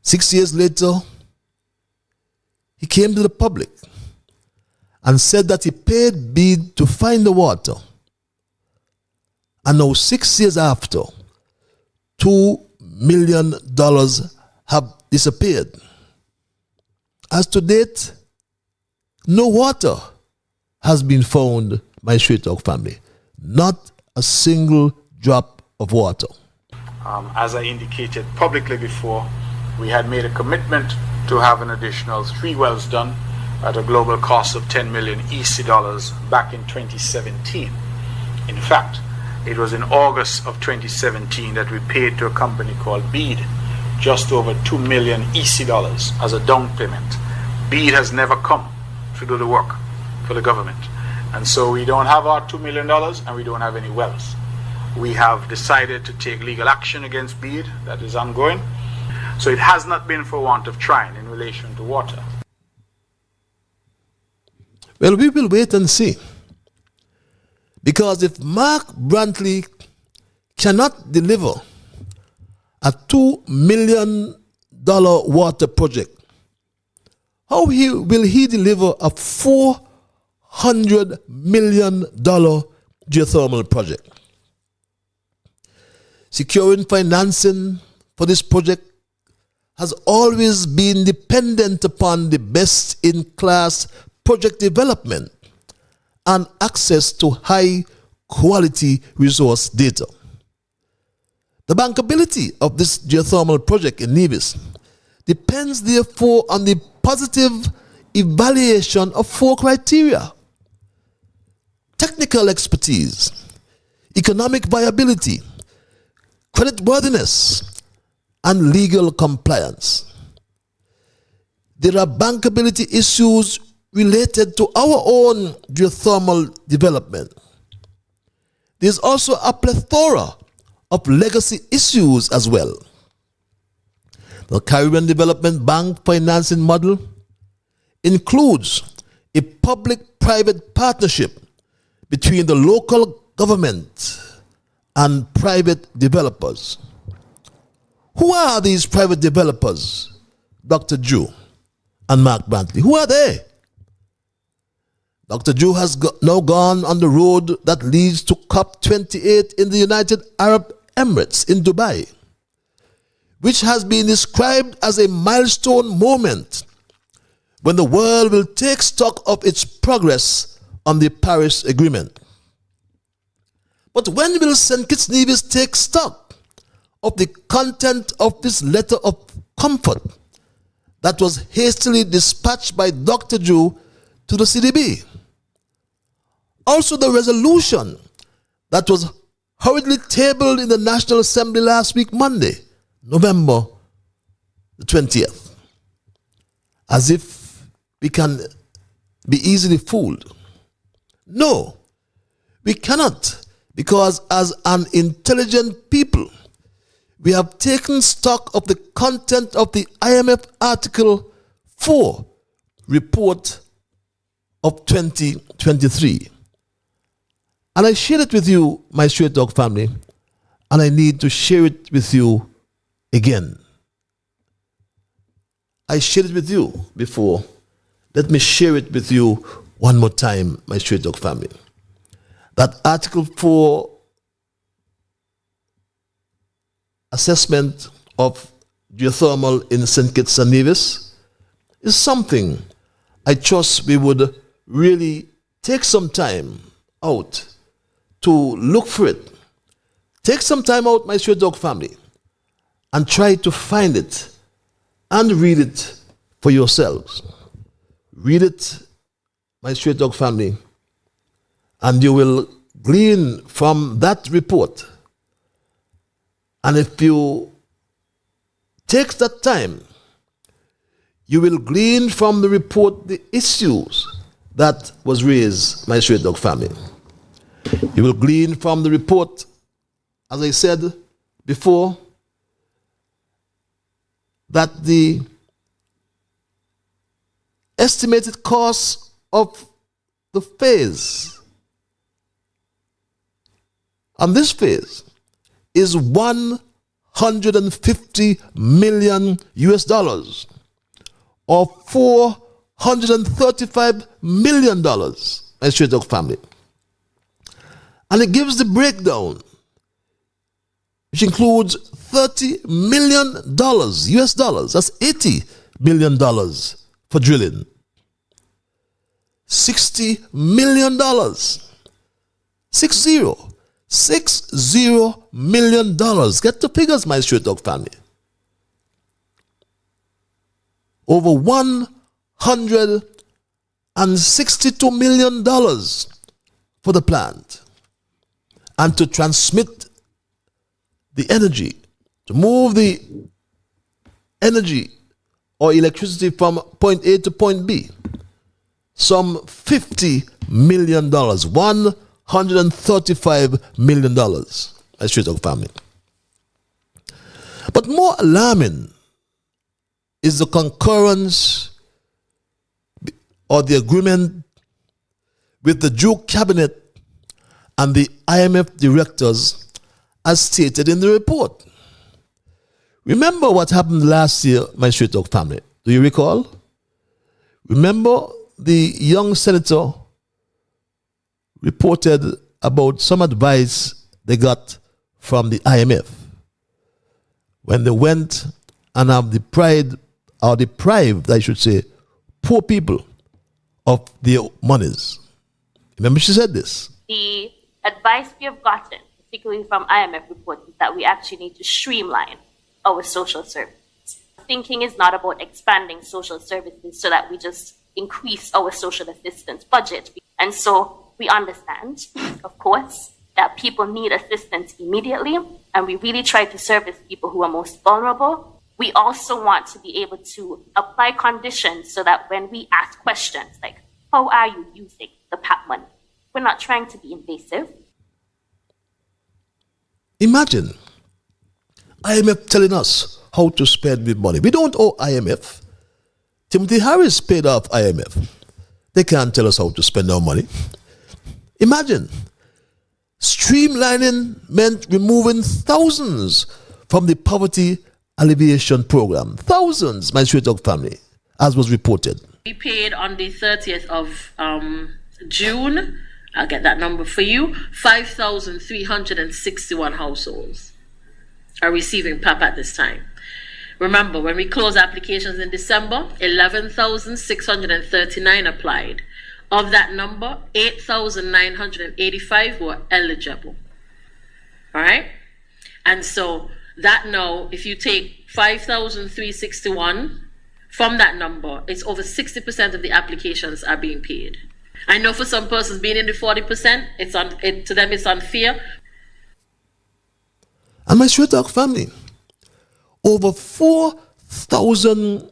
S2: 6 years later, he came to the public and said that he paid bid to find the water. And now 6 years after, $2 million have disappeared. As to date, no water has been found, my Straight Talk family. Not a single drop of water.
S9: As I indicated publicly before, we had made a commitment to have an additional 3 wells done at a global cost of 10 million EC dollars back in 2017. In fact, it was in August of 2017 that we paid to a company called Bead just over 2 million EC dollars as a down payment. Bead has never come to do the work for the government. And so we don't have our $2 million and we don't have any wells. We have decided to take legal action against Bead that is ongoing. So it has not been for want of trying in relation to water.
S2: Well, we will wait and see. Because if Mark Brantley cannot deliver a $2 million water project, how will he deliver a $400 million geothermal project? Securing financing for this project has always been dependent upon the best-in-class project development and access to high-quality resource data. The bankability of this geothermal project in Nevis depends, therefore, on the positive evaluation of 4 criteria: technical expertise, economic viability, creditworthiness, and legal compliance. There are bankability issues related to our own geothermal development. There's also a plethora of legacy issues as well. The Caribbean Development Bank financing model includes a public-private partnership between the local government and private developers. Who are these private developers, Dr. Jew and Mark Brantley? Who are they? Dr. Jew has now gone on the road that leads to COP28 in the United Arab Emirates in Dubai, which has been described as a milestone moment when the world will take stock of its progress on the Paris Agreement. But when will St. Kitts-Nevis take stock of the content of this letter of comfort that was hastily dispatched by Dr. Jew to the CDB? Also, the resolution that was hurriedly tabled in the National Assembly last week, Monday, November the 20th. As if we can be easily fooled. No, we cannot, because as an intelligent people, we have taken stock of the content of the IMF Article 4 report of 2023. And I shared it with you, my Straight Talk family, and I need to share it with you again. I shared it with you before. Let me share it with you one more time, my Straight Talk family. That Article 4 assessment of geothermal in St. Kitts and Nevis is something I trust we would really take some time out to look for it. Take some time out, my Straight Dog family, and try to find it and read it for yourselves. Read it, my Straight Dog family, and you will glean from that report. And if you take that time, you will glean from the report the issues that was raised, my Straight Dog family. You will glean from the report, as I said before, that the estimated cost of the phase on this phase is $150 million US dollars, or $435 million, my Straight Dog family. And it gives the breakdown, which includes $30 million US dollars. That's $80 million for drilling. $60 million. $60 million. Get the figures, my Straight Dog family. Over $162 million for the plant. And to transmit the energy, to move the energy or electricity from point A to point B, some $50 million, $135 million, my Straight Dog family. But more alarming is the concurrence or the agreement with the Duke cabinet and the IMF directors as stated in the report. Remember what happened last year, my Straight Dog family? Do you recall? Remember the young senator reported about some advice they got from the IMF when they went and have deprived, I should say, poor people of their monies. Remember she said this?
S12: The advice we have gotten, particularly from IMF reports, is that we actually need to streamline our social services. Thinking is not about expanding social services so that we just increase our social assistance budget. And so we understand, of course, that people need assistance immediately, and we really try to service people who are most vulnerable. We also want to be able to apply conditions so that when we ask questions like, how are you using the PAP money? We're not trying to be invasive.
S2: Imagine IMF telling us how to spend the money. We don't owe IMF. Timothy Harris paid off IMF. They can't tell us how to spend our money. Imagine. Streamlining meant removing thousands from the poverty alleviation program. Thousands, my Straight Dog family, as was reported.
S13: We paid on the 30th of June, I'll get that number for you, 5,361 households are receiving PAP at this time. Remember, when we closed applications in December, 11,639 applied. Of that number, 8,985 were eligible. All right? And so that now, if you take 5,361 from that number, it's over 60% of the applications are being paid. I know for some persons being in the 40%, to them it's unfair.
S2: And my Straight Dog family, over 4,000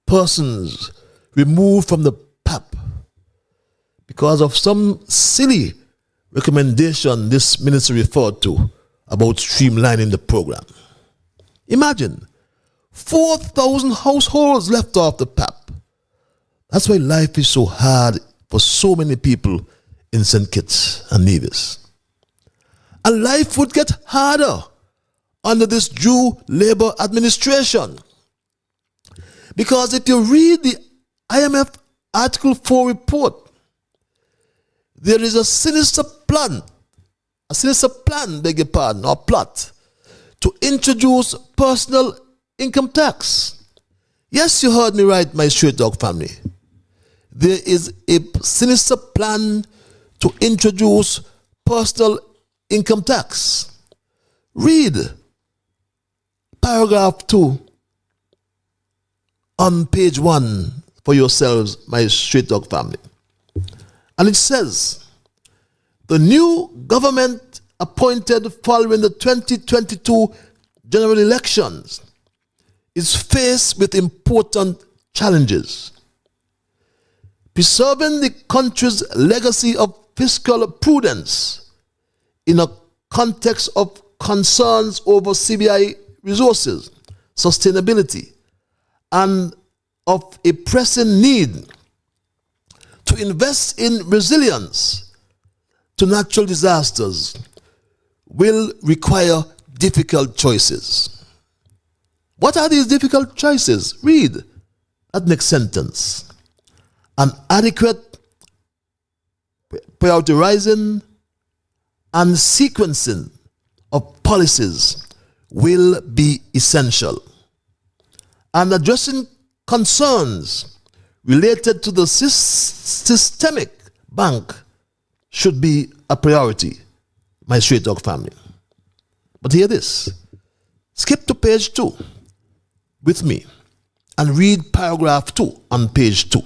S2: persons removed from the PAP because of some silly recommendation this minister referred to about streamlining the program. Imagine 4,000 households left off the PAP. That's why life is so hard for so many people in St. Kitts and Nevis. And life would get harder under this Jew Labour administration. Because if you read the IMF Article 4 report, there is a sinister plan, beg your pardon, or plot, to introduce personal income tax. Yes, you heard me right, my straight dog family. There is a sinister plan to introduce personal income tax. Read paragraph 2 on page 1 for yourselves, my straight dog family. And it says, the new government appointed following the 2022 general elections is faced with important challenges. Preserving the country's legacy of fiscal prudence in a context of concerns over CBI resources, sustainability, and of a pressing need to invest in resilience to natural disasters will require difficult choices. What are these difficult choices? Read that next sentence. An adequate prioritizing and sequencing of policies will be essential. And addressing concerns related to the systemic bank should be a priority, my straight dog family. But hear this. Skip to page 2 with me and read paragraph 2 on page 2.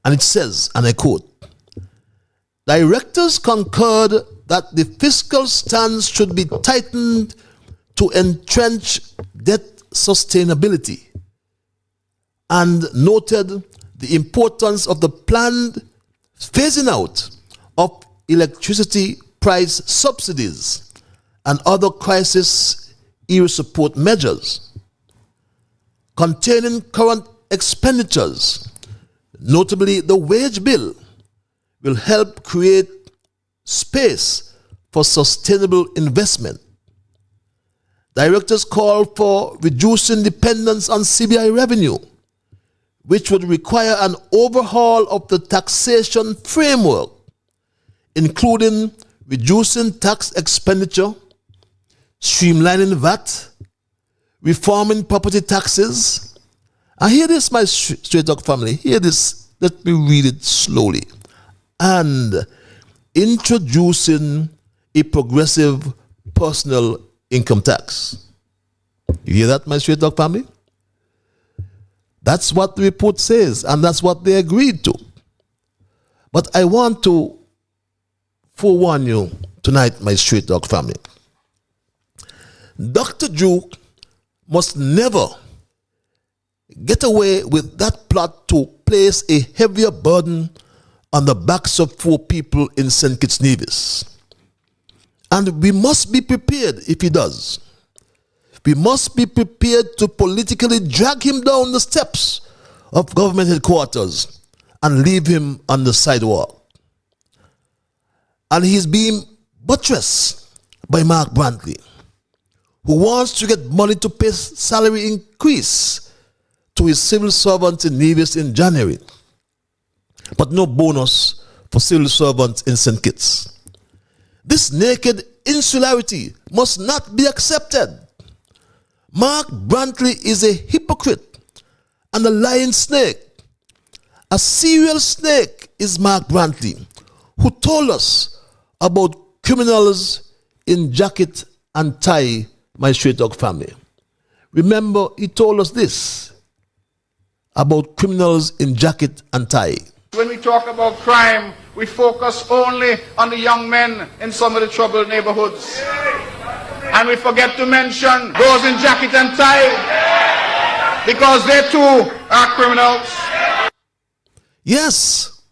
S2: And it says, and I quote, directors concurred that the fiscal stance should be tightened to entrench debt sustainability and noted the importance of the planned phasing out of electricity price subsidies and other crisis era support measures. Containing current expenditures, notably the wage bill, will help create space for sustainable investment. Directors call for reducing dependence on CBI revenue, which would require an overhaul of the taxation framework, including reducing tax expenditure, streamlining VAT, reforming property taxes. And hear this, my straight dog family, hear this, let me read it slowly. And introducing a progressive personal income tax. You hear that, my straight dog family? That's what the report says, and that's what they agreed to. But I want to forewarn you tonight, my straight dog family. Dr. Drew must never get away with that plot to place a heavier burden on the backs of poor people in St. Kitts-Nevis. And we must be prepared if he does. We must be prepared to politically drag him down the steps of government headquarters and leave him on the sidewalk. And he's being buttressed by Mark Brantley, who wants to get money to pay salary increase to his civil servants in Nevis in January, but no bonus for civil servants in St. Kitts. This naked insularity must not be accepted. Mark Brantley is a hypocrite and a lying snake. A serial snake is Mark Brantley, who told us about criminals in jacket and tie, my straight dog family. Remember, he told us this about criminals in jacket and tie.
S11: When we talk about crime, we focus only on the young men in some of the troubled neighborhoods. And we forget to mention those in jacket and tie, because they too are criminals.
S2: Yes,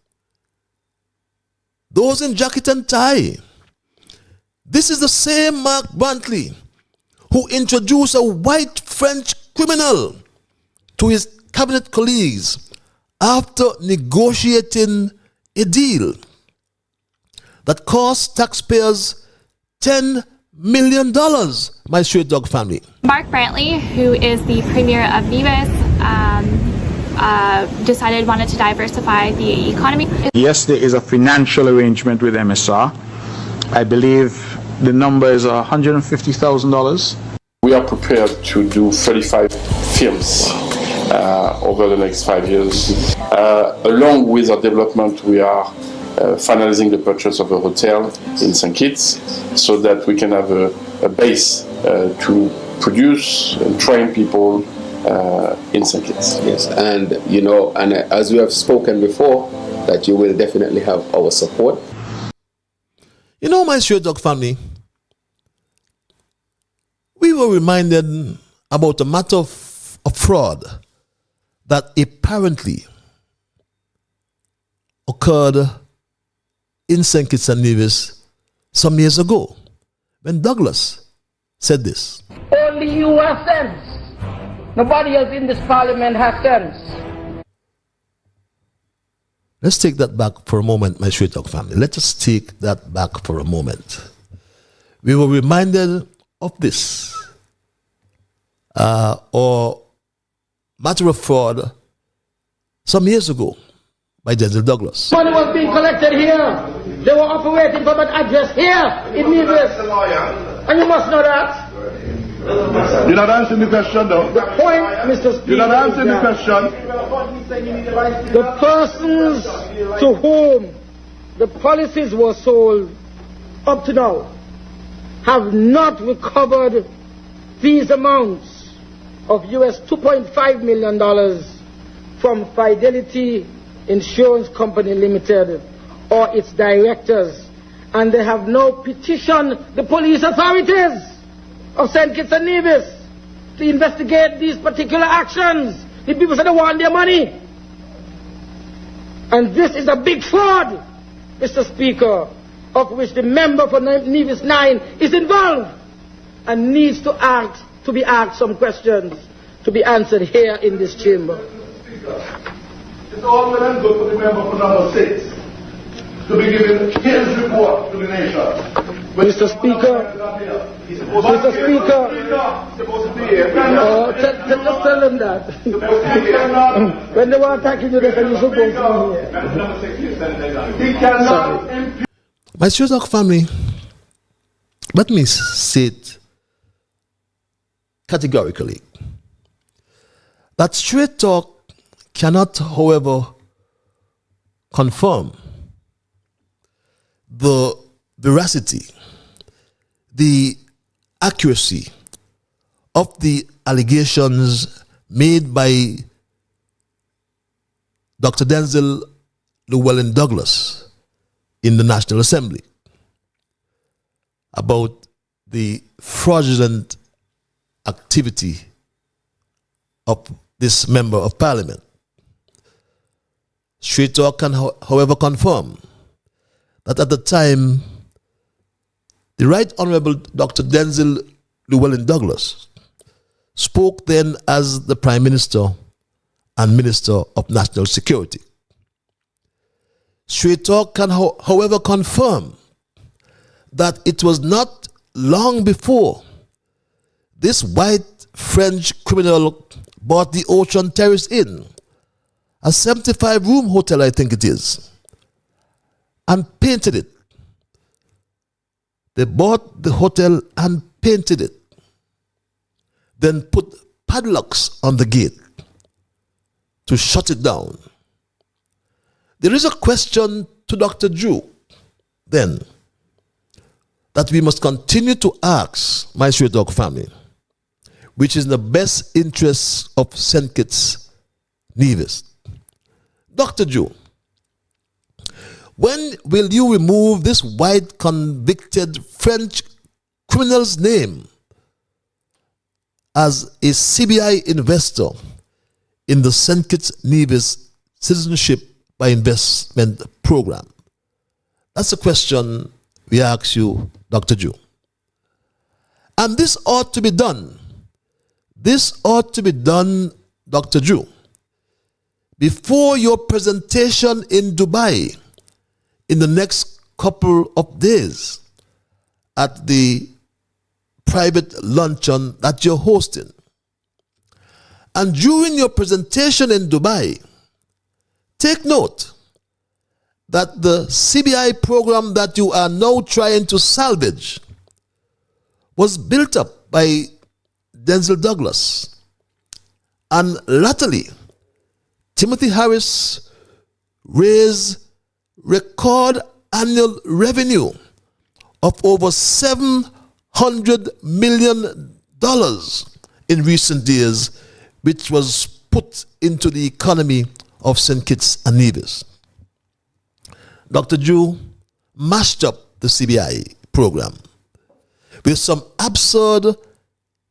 S2: those in jacket and tie. This is the same Mark Brantley who introduced a white French criminal to his cabinet colleagues after negotiating a deal that cost taxpayers $10 million, my Straight Dog family.
S14: Mark Brantley, who is the premier of Nevis, wanted to diversify the economy.
S7: Yes, there is a financial arrangement with MSR. I believe the number is $150,000.
S15: We are prepared to do 35 films over the next 5 years. Along with our development, we are finalizing the purchase of a hotel in St. Kitts so that we can have a base to produce and train people in St. Kitts.
S3: Yes, and and as we have spoken before, that you will definitely have our support.
S2: My Straight Dog family, we were reminded about a matter of fraud that apparently occurred in St. Kitts and Nevis some years ago, when Douglas said this.
S16: Only you have sense. Nobody else in this parliament has sense.
S2: Let's take that back for a moment, my Straight Dog family. Let us take that back for a moment. We were reminded of this, or matter of fraud, some years ago by Denzel Douglas.
S16: Money was being collected here. They were operating from an address here in Nevis. And you must know that.
S11: You're not answering the question, though.
S16: The point, Mr. Speaker,
S11: you're not answering the question.
S16: The persons to whom the policies were sold up to now have not recovered these amounts of US $2.5 million from Fidelity Insurance Company Limited or its directors, and they have now petitioned the police authorities of St. Kitts and Nevis to investigate these particular actions. The people said they want their money. And this is a big fraud, Mr. Speaker, of which the member for Nevis 9 is involved and needs to be asked some questions to be answered here in this chamber.
S11: It's all well and good for the member for number 6 to be giving his report to the nation.
S16: Mr. Speaker, just tell them that. When they were attacking you, they said you're supposed to be here. Sorry.
S2: My Straight Dog family, let me say it categorically, that Straight Talk cannot, however, confirm the veracity, the accuracy of the allegations made by Dr. Denzel Llewellyn Douglas in the National Assembly about the fraudulent activity of this member of parliament. Straight Talk can, however, confirm that at the time, the Right Honorable Dr. Denzel Llewellyn Douglas spoke then as the Prime Minister and Minister of National Security. Straight Talk can, however, confirm that it was not long before this white French criminal bought the Ocean Terrace Inn, a 75-room hotel, I think it is, and painted it. They bought the hotel and painted it, then put padlocks on the gate to shut it down. There is a question to Dr. Drew, then, that we must continue to ask, my Straight Dog family, which is in the best interests of St. Kitts Nevis. Dr. Drew, when will you remove this white convicted French criminal's name as a CBI investor in the St. Kitts Nevis Citizenship by Investment Program? That's a question we ask you, Dr. Drew. And this ought to be done. This ought to be done, Dr. Drew, before your presentation in Dubai in the next couple of days at the private luncheon that you're hosting. And during your presentation in Dubai, take note that the CBI program that you are now trying to salvage was built up by Denzel Douglas. And latterly, Timothy Harris raised record annual revenue of over $700 million in recent years, which was put into the economy of St. Kitts and Nevis. Dr. Drew mashed up the CBI program with some absurd,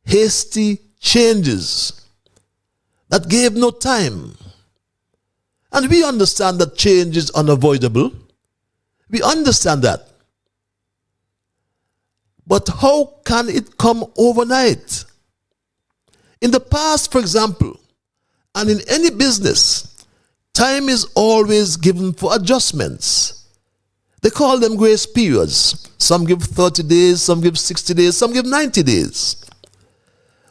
S2: hasty changes that gave no time. And we understand that change is unavoidable. We understand that. But how can it come overnight? In the past, for example, and in any business, time is always given for adjustments. They call them grace periods. Some give 30 days, some give 60 days, some give 90 days.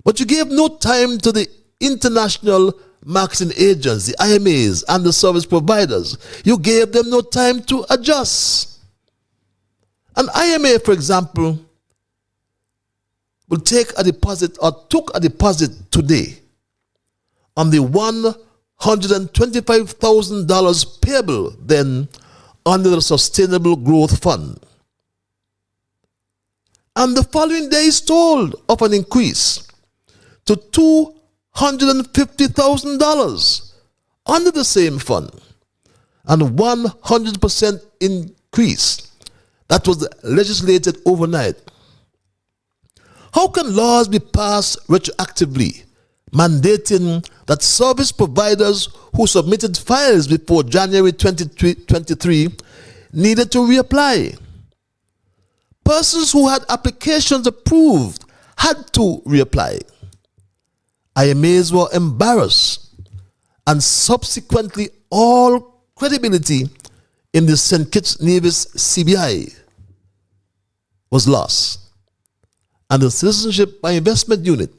S2: But you gave no time to the international marketing agents, the IMAs, and the service providers. You gave them no time to adjust. An IMA, for example, will take a deposit or took a deposit today on the $125,000 payable then under the Sustainable Growth Fund. And the following day is told of an increase to $250,000 under the same fund, and 100% increase that was legislated overnight. How can laws be passed retroactively, mandating that service providers who submitted files before January 2023 needed to reapply? Persons who had applications approved had to reapply. IMAs were embarrassed, and subsequently all credibility in the St. Kitts-Nevis CBI was lost. And the Citizenship by Investment Unit,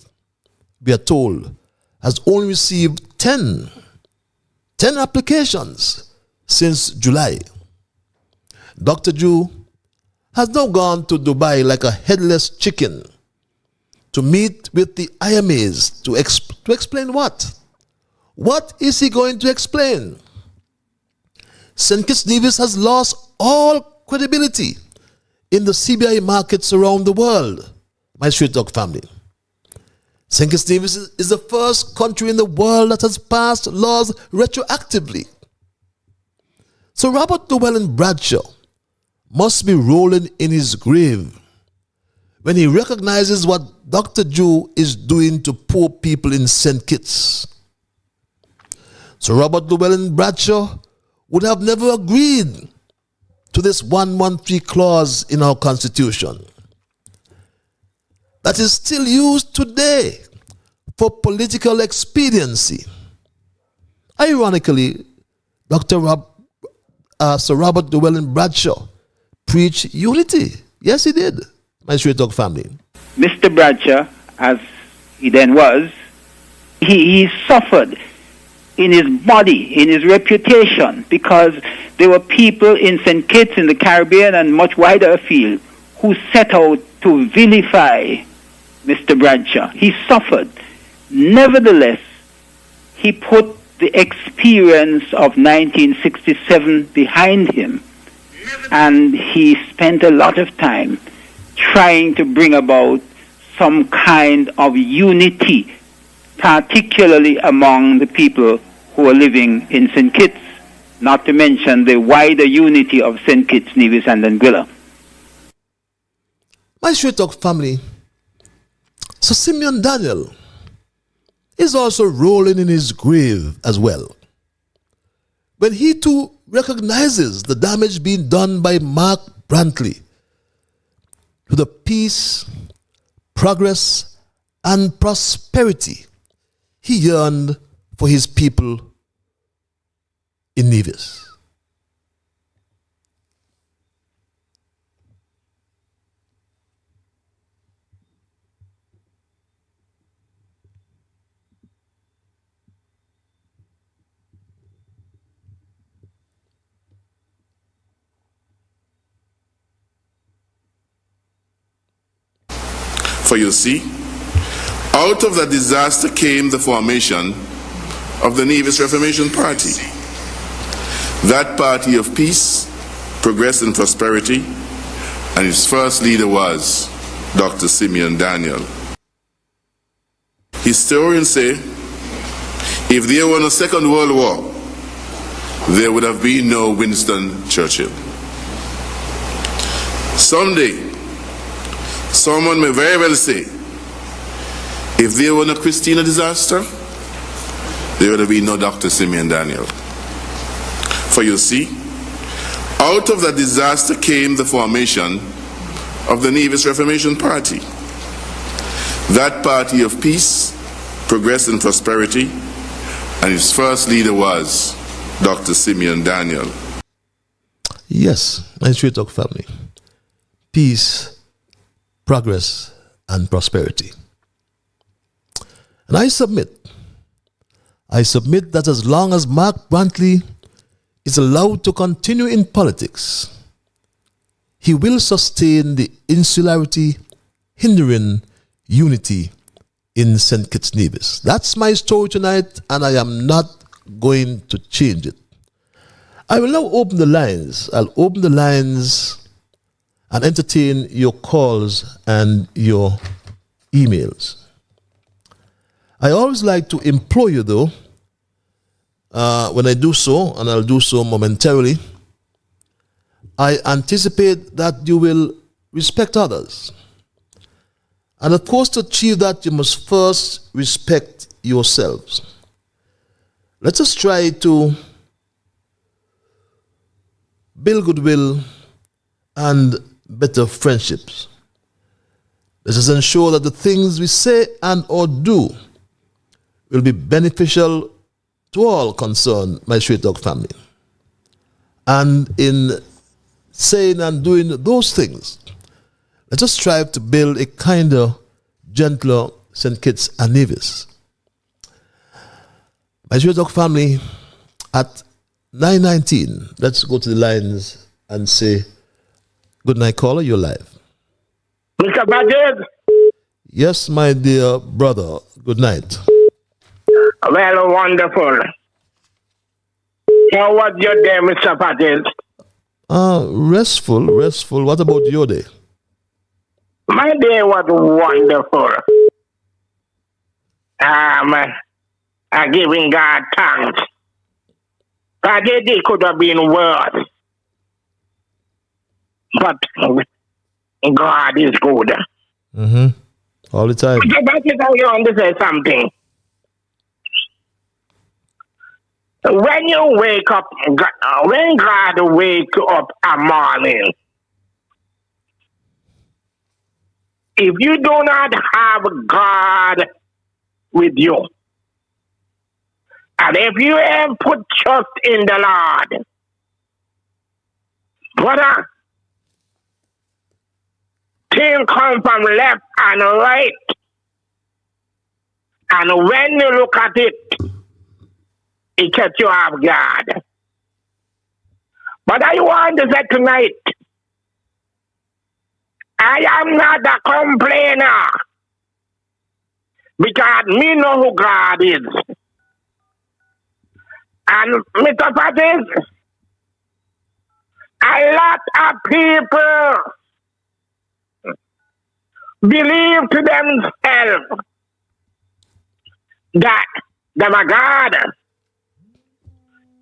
S2: we are told, has only received 10 applications since July. Dr. Drew has now gone to Dubai like a headless chicken to meet with the IMAs to explain what? What is he going to explain? St. Kitts-Nevis has lost all credibility in the CBI markets around the world, my Straight Talk family. St. Kitts-Nevis is the first country in the world that has passed laws retroactively. So Robert Llewellyn Bradshaw must be rolling in his grave when he recognizes what Dr. Drew is doing to poor people in St. Kitts. So Robert Llewellyn Bradshaw would have never agreed to this 113 clause in our Constitution that is still used today for political expediency. Ironically, Sir Robert Llewellyn Bradshaw preached unity. Yes, he did, my Straight Talk family.
S17: Mr. Bradshaw, as he then was, he suffered in his body, in his reputation, because there were people in St. Kitts, in the Caribbean, and much wider afield, who set out to vilify Mr. Bradshaw. He suffered. Nevertheless, he put the experience of 1967 behind him, and he spent a lot of time trying to bring about some kind of unity, particularly among the people who are living in St. Kitts, not to mention the wider unity of St. Kitts, Nevis, and Anguilla.
S2: My Straight Talk family, Sir Simeon Daniel is also rolling in his grave as well, when he too recognizes the damage being done by Mark Brantley to the peace, progress, and prosperity he yearned for his people in Nevis.
S6: For you see, out of that disaster came the formation of the Nevis Reformation Party. That party of peace, progress and prosperity, and its first leader was Dr. Simeon Daniel. Historians say, if there were no Second World War, there would have been no Winston Churchill. Someday, someone may very well say, if there were no Christina disaster, there would have been no Dr. Simeon Daniel. For you see, out of that disaster came the formation of the Nevis Reformation Party. That party of peace, progress and prosperity, and its first leader was Dr. Simeon Daniel.
S2: Yes, my Straight Talk family. Peace, progress, and prosperity. And I submit that as long as Mark Brantley is allowed to continue in politics, he will sustain the insularity, hindering unity in St. Kitts-Nevis. That's my story tonight, and I am not going to change it. I will now open the lines. I'll open the lines and entertain your calls and your emails. I always like to implore you, though, when I do so, and I'll do so momentarily, I anticipate that you will respect others. And of course, to achieve that, you must first respect yourselves. Let us try to build goodwill and better friendships. Let us ensure that the things we say and or do will be beneficial to all concerned, my Straight Talk family. And in saying and doing those things, let us strive to build a kinder, gentler St. Kitts and Nevis. My Straight Talk family, at 9:19, let's go to the lines and say, good night, caller, you're live.
S10: Mr. Badges?
S2: Yes, my dear brother, good night.
S10: Well, wonderful. How was your day, Mr. Badges?
S2: Restful. What about your day?
S10: My day was wonderful. Giving God thanks. But it could have been worse. But God is good.
S2: All the time.
S10: That is how you want to say something. When you wake up, when God wakes you up a morning, if you do not have God with you, and if you have put trust in the Lord, brother, things come from left and right. And when you look at it, it catch you off guard. But I want to say tonight, I am not a complainer. Because me know who God is. And Mr. Patis, a lot of people believe to themselves that them a God.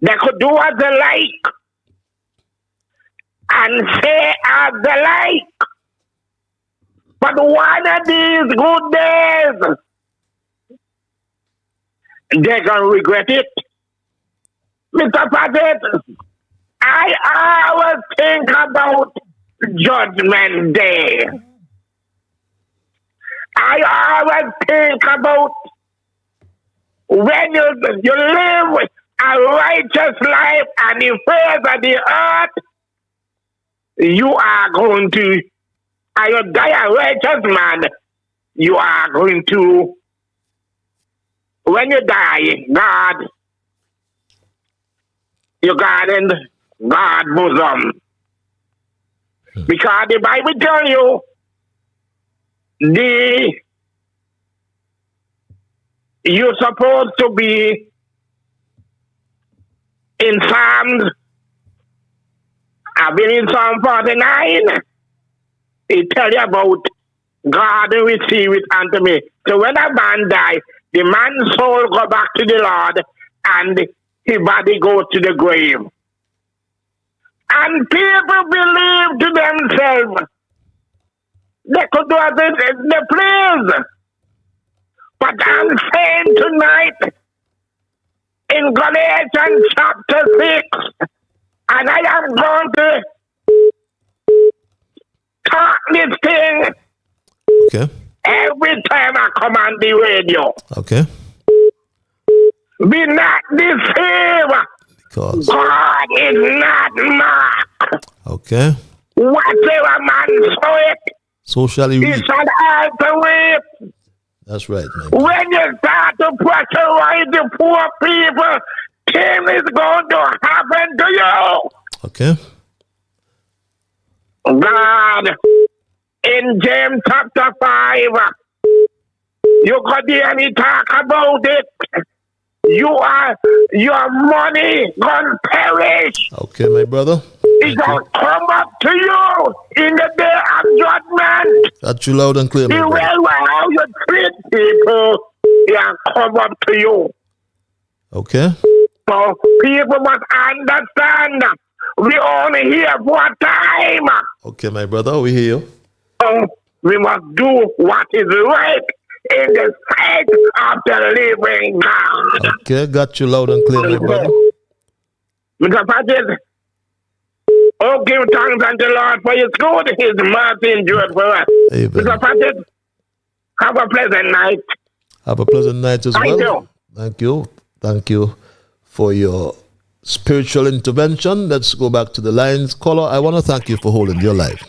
S10: They could do as they like and say as they like. But one of these good days, they're going to regret it. Mr. Paget, I always think about Judgment Day. I always think about when you live
S18: a righteous life and the face of the earth, you are going to, and you die a righteous man, you are going to, when you die, God, you got in God's bosom. Because the Bible tells you, you're supposed to be in Psalms, I've been in Psalm 49, it tells you about God will receive it unto me. So when a man dies, the man's soul go back to the Lord and his body goes to the grave. And people believe to themselves, they could do as they please. But I'm saying tonight, in Galatians chapter 6, and I am going to talk this thing every time I come on the radio.
S2: Okay.
S18: Be not deceived.
S2: Because
S18: God is not mocked.
S2: Okay.
S18: Whatever man soweth,
S2: So shall he
S18: he
S2: reap.
S18: shall also reap.
S2: That's right, man.
S18: When you start to pressurize the poor people, things is going to happen to you.
S2: Okay.
S18: God, in James chapter 5, you could hear me talk about it. Your money gonna perish.
S2: Okay, my brother.
S18: It gonna come up to you in the day of judgment.
S2: Got you loud and clear, my
S18: The
S2: brother.
S18: way how you treat people, it come up to you.
S2: Okay.
S18: So people must understand. We only here for a time.
S2: Okay, my brother, we hear you.
S18: So we must do what is right in the sight of the living God.
S2: Okay, got you loud and clear, my brother.
S18: Mr. Patrick, oh, give thanks unto the Lord for his good, his mercy endured for us.
S2: Amen.
S18: Mr. Patrick, have a pleasant night.
S2: Have a pleasant night as
S18: Thank
S2: well.
S18: you.
S2: Thank you. Thank you for your spiritual intervention. Let's go back to the lines. Caller, I want to thank you for holding your life.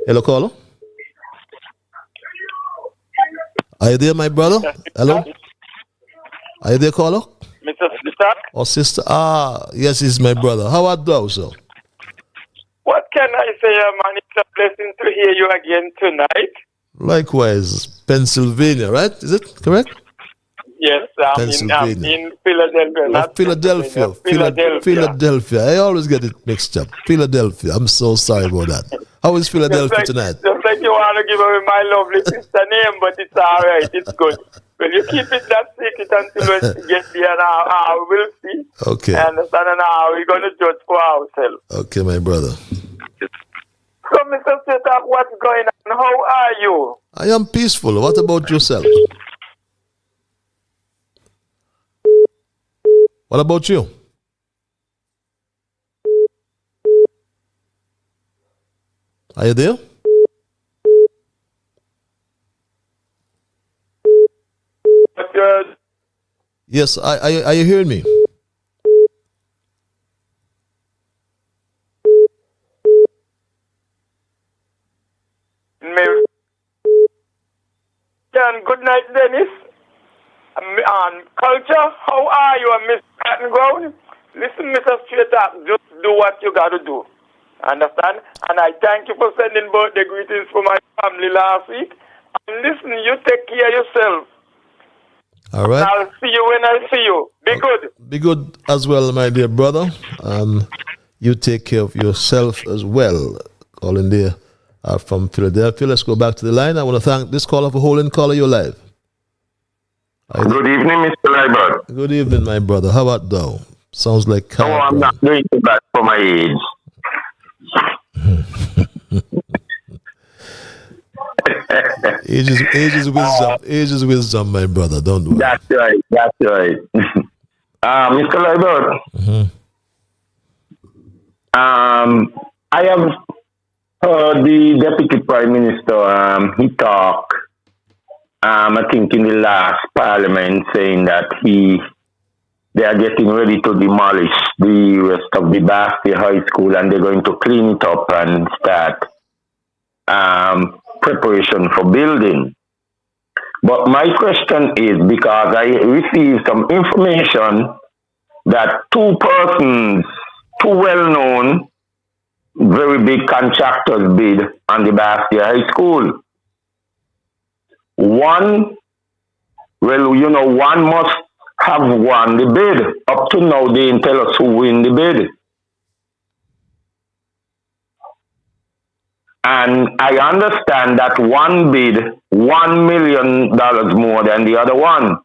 S2: Hello, caller. Are you there, my brother? Hello? Are you there, caller?
S19: Mr. Sister,
S2: Or sister? Ah, yes, he's my brother. How art thou, sir?
S19: what can I say, man? It's a blessing to hear you again tonight.
S2: Likewise, Pennsylvania, right? Is it correct?
S19: Yes, I'm
S2: Pennsylvania.
S19: in Philadelphia. not
S2: Philadelphia.
S19: Pennsylvania,
S2: Philadelphia. I always get it mixed up. Philadelphia. I'm so sorry about that. How is Philadelphia tonight?
S19: Just like you want to give away my lovely sister name, but it's all right. It's good. Well, you keep it that secret until we get there now. We'll see.
S2: Okay.
S19: And understand now we're going to judge for ourselves.
S2: Okay, my brother.
S19: So, Mr. Sister, what's going on? How are you?
S2: I am peaceful. What about yourself? What about you? Are you there? Yes, are you hearing me?
S19: Good night, Dennis. Culture, how are you, Miss Patton Ground? Listen, Mr. Straight Up, just do what you got to do. Understand? And I thank you for sending birthday greetings for my family last week. And listen, you take care of yourself.
S2: All right.
S19: I'll see you when I see you. Be good.
S2: Be good as well, my dear brother. And you take care of yourself as well. Calling there from Philadelphia. Let's go back to the line. I want to thank this caller for holding caller your live.
S18: Good evening, Mr. Liburd.
S2: Good evening, my brother. How about thou? Sounds like
S18: No, I'm not doing too bad for my age.
S2: Age is wisdom. Age is wisdom, my brother. Don't worry.
S18: That's right. That's right. Mr. Liburd, I have heard the Deputy Prime Minister, he talked, I think in the last Parliament, saying that he they are getting ready to demolish the rest of the Bastia High School, and they're going to clean it up and start preparation for building. But my question is, because I received some information that two well-known, very big contractors bid on the Bastia High School. One must have won the bid. Up to now, they didn't tell us who win the bid. And I understand that one bid $1 million more than the other one.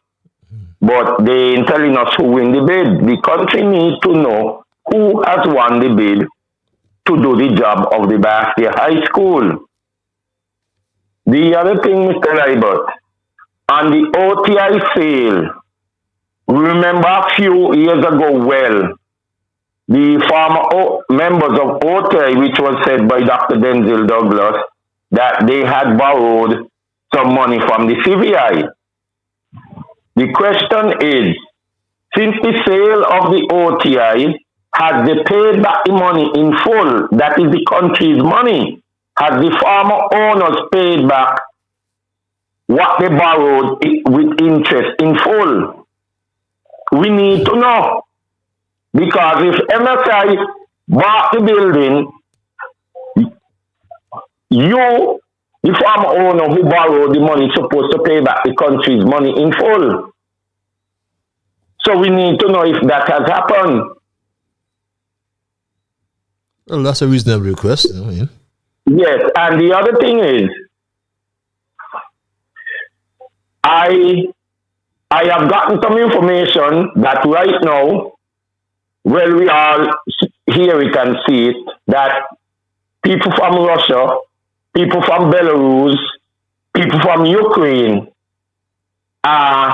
S18: But they ain't telling us who win the bid. The country needs to know who has won the bid to do the job of the Bastia High School. The other thing, Mr. Liburd, on the OTI sale, remember a few years ago, the former members of OTI, which was said by Dr. Denzel Douglas, that they had borrowed some money from the CVI. The question is, since the sale of the OTI, has they paid back the money in full? That is the country's money. Has the former owners paid back what they borrowed with interest in full? We need to know. Because if MSI bought the building, you, the farm owner who borrowed the money, is supposed to pay back the country's money in full. So we need to know if that has happened.
S2: Well, that's a reasonable request.
S18: Yes, and the other thing is, I have gotten some information that right now, well, we all hear it and see it, that people from Russia, people from Belarus, people from Ukraine has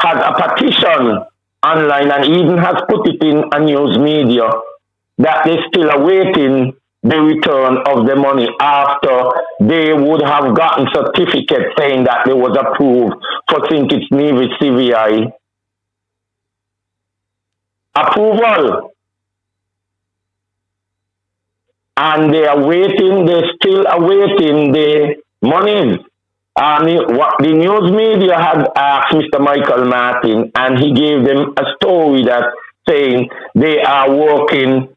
S18: a petition online and even has put it in a news media that they're still awaiting the return of the money after they would have gotten certificates saying that they was approved for Kitts-Nevis CVI approval. And they're still awaiting the monies. What the news media had asked Mr. Michael Martin, and he gave them a story that saying they are working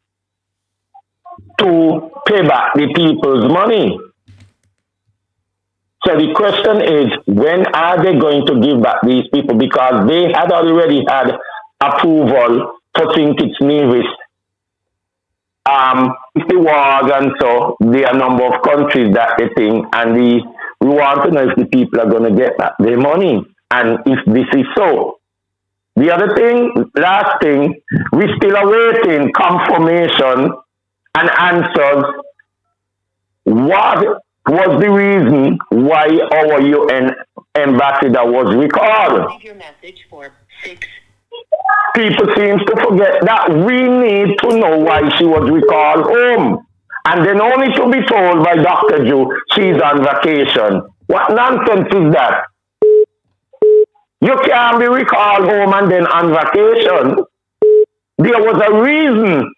S18: to pay back the people's money. So the question is, when are they going to give back these people? Because they had already had approval for Kitts-Nevis. The war, and so there are a number of countries that they think, and we want to know if the people are going to get back their money, and if this is so. The other thing, last thing, we're still awaiting confirmation and answers. What was the reason why our UN ambassador was recalled?
S20: Leave your message for 6.
S18: People seem to forget that we need to know why she was recalled home. And then only to be told by Dr. Ju she's on vacation. What nonsense is that? You can't be recalled home and then on vacation. There was a reason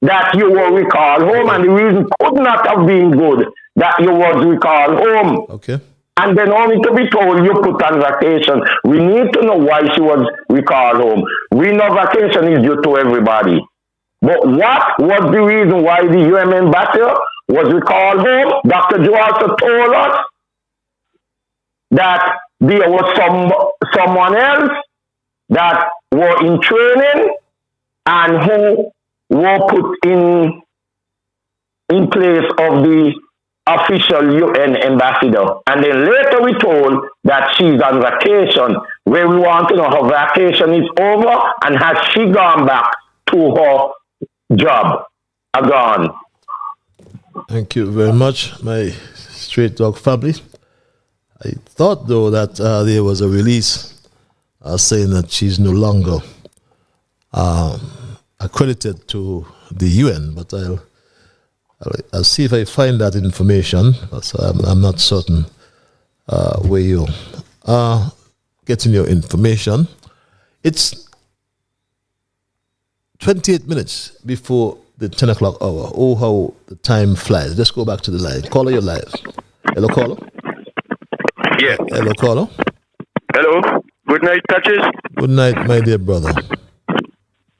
S18: that you were recalled home, and the reason could not have been good that you was recalled home.
S2: Okay.
S18: And then only to be told you put on vacation. We need to know why she was recalled home. We know vacation is due to everybody. But what was the reason why the UN ambassador was recalled home? Dr. Joe also told us that there was someone else that were in training and who were put in place of the official UN ambassador. And then later we told that she's on vacation, where we want to know her vacation is over and has she gone back to her job gone.
S2: Thank you very much, my Straight Dog family. I thought, though, that there was a release saying that she's no longer accredited to the UN, but I'll see if I find that information. So I'm not certain where you are getting your information. It's 28 minutes before the 10 o'clock hour. Oh, how the time flies. Let's go back to the line. Caller, you're live. Hello, caller.
S18: Yeah.
S2: Hello, caller.
S18: Hello. Good night, Patches.
S2: Good night, my dear brother.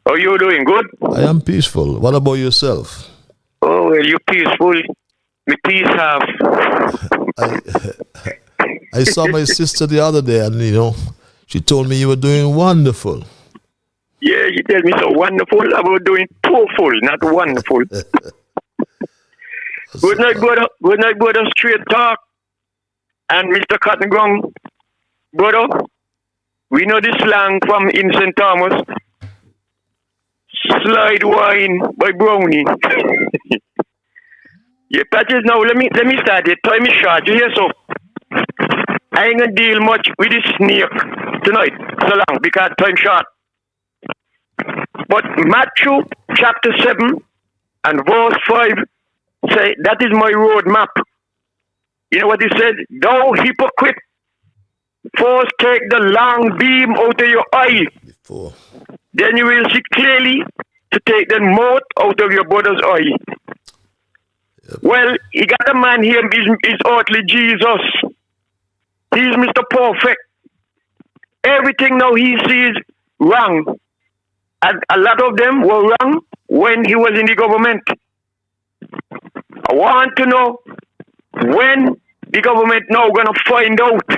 S18: How you doing? Good?
S2: I am peaceful. What about yourself?
S18: Oh, well, you peaceful. Me peace half.
S2: I saw my sister the other day, and she told me you were doing wonderful.
S18: Yeah, she tell me so wonderful. I was doing powerful, not wonderful. Good night, brother. Good night, brother. Straight talk. And Mr. Cotton Gong, brother, we know the slang from in St. Thomas. Slide wine by Brownie. Yeah, Patches, now let me start it. Time is short. You hear so? I ain't gonna deal much with this snake tonight, so long, because time short. But Matthew chapter 7 and verse 5 say, that is my roadmap. You know what he said? Thou hypocrite, first take the long beam out of your eye. Then you will see clearly to take the mote out of your brother's eye. Yep. Well, he got a man here, is earthly Jesus. He's Mr. Perfect. Everything now he sees wrong. And a lot of them were wrong when he was in the government. I want to know when the government now going to find out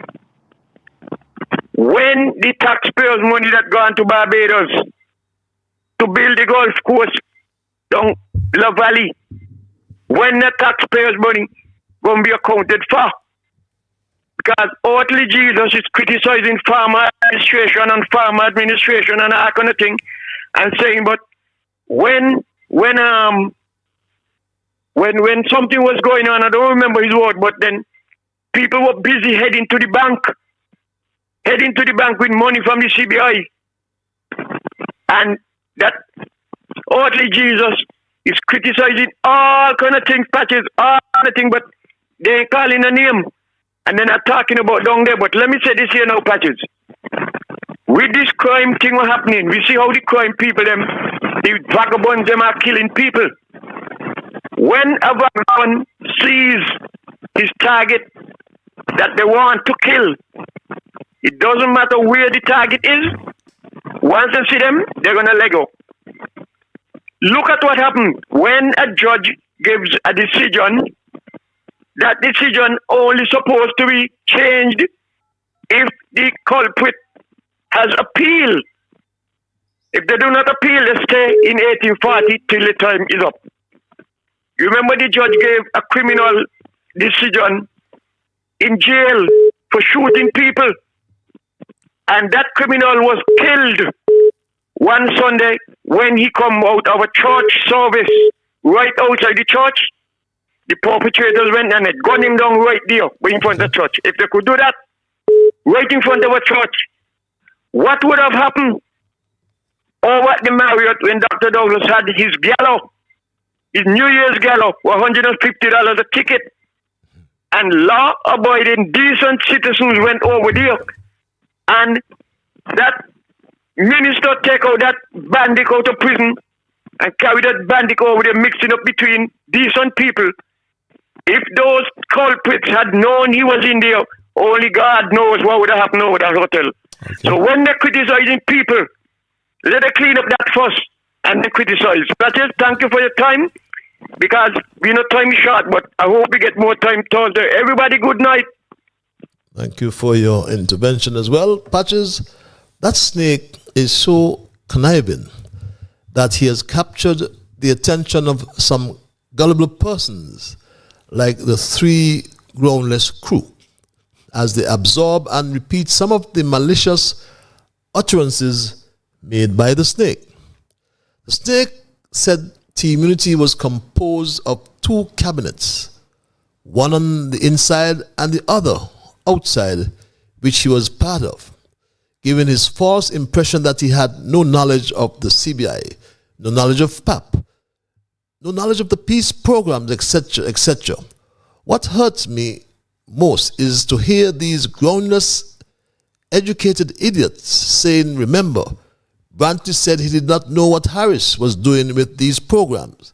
S18: when the taxpayers' money that gone to Barbados to build the golf course down La Valley, when the taxpayers' money going to be accounted for. Because earthly Jesus is criticizing farmer administration and that kind of thing, and saying, but when something was going on, I don't remember his word, but then people were busy heading to the bank with money from the CBI. And that earthly Jesus is criticizing all kind of things, Patches, all kind of things, but they ain't calling a name. And then I'm talking about down there. But let me say this here now, Patches. With this crime thing was happening, we see how the crime people, the vagabonds, them are killing people. When a vagabond sees his target that they want to kill, it doesn't matter where the target is. Once they see them, they're going to let go. Look at what happened when a judge gives a decision. That decision only supposed to be changed if the culprit has appealed. If they do not appeal, they stay in 1840 till the time is up. You remember the judge gave a criminal decision in jail for shooting people. And that criminal was killed one Sunday when he come out of a church service right outside the church. The perpetrators went and they gunned him down right there in front of the church. If they could do that right in front of a church, what would have happened over at the Marriott when Dr. Douglas had his gala, his New Year's gala, for $150 a ticket, and law-abiding, decent citizens went over there, and that minister take out that bandit out of prison and carry that bandit over there, mixing up between decent people. If those culprits had known he was in there, only God knows what would have happened over that hotel. Okay. So when they're criticizing people, let them clean up that first and then criticize. That's it. Thank you for your time, because we know time is short, but I hope we get more time Thursday. Everybody, good night.
S2: Thank you for your intervention as well. Patches, that snake is so conniving that he has captured the attention of some gullible persons like the three groundless crew as they absorb and repeat some of the malicious utterances made by the snake. The snake said T-Immunity was composed of two cabinets, one on the inside and the other outside, which he was part of, giving his false impression that he had no knowledge of the CBI, no knowledge of PAP, no knowledge of the peace programs, etc., etc. What hurts me most is to hear these groundless, educated idiots saying, remember, Brantley said he did not know what Harris was doing with these programs.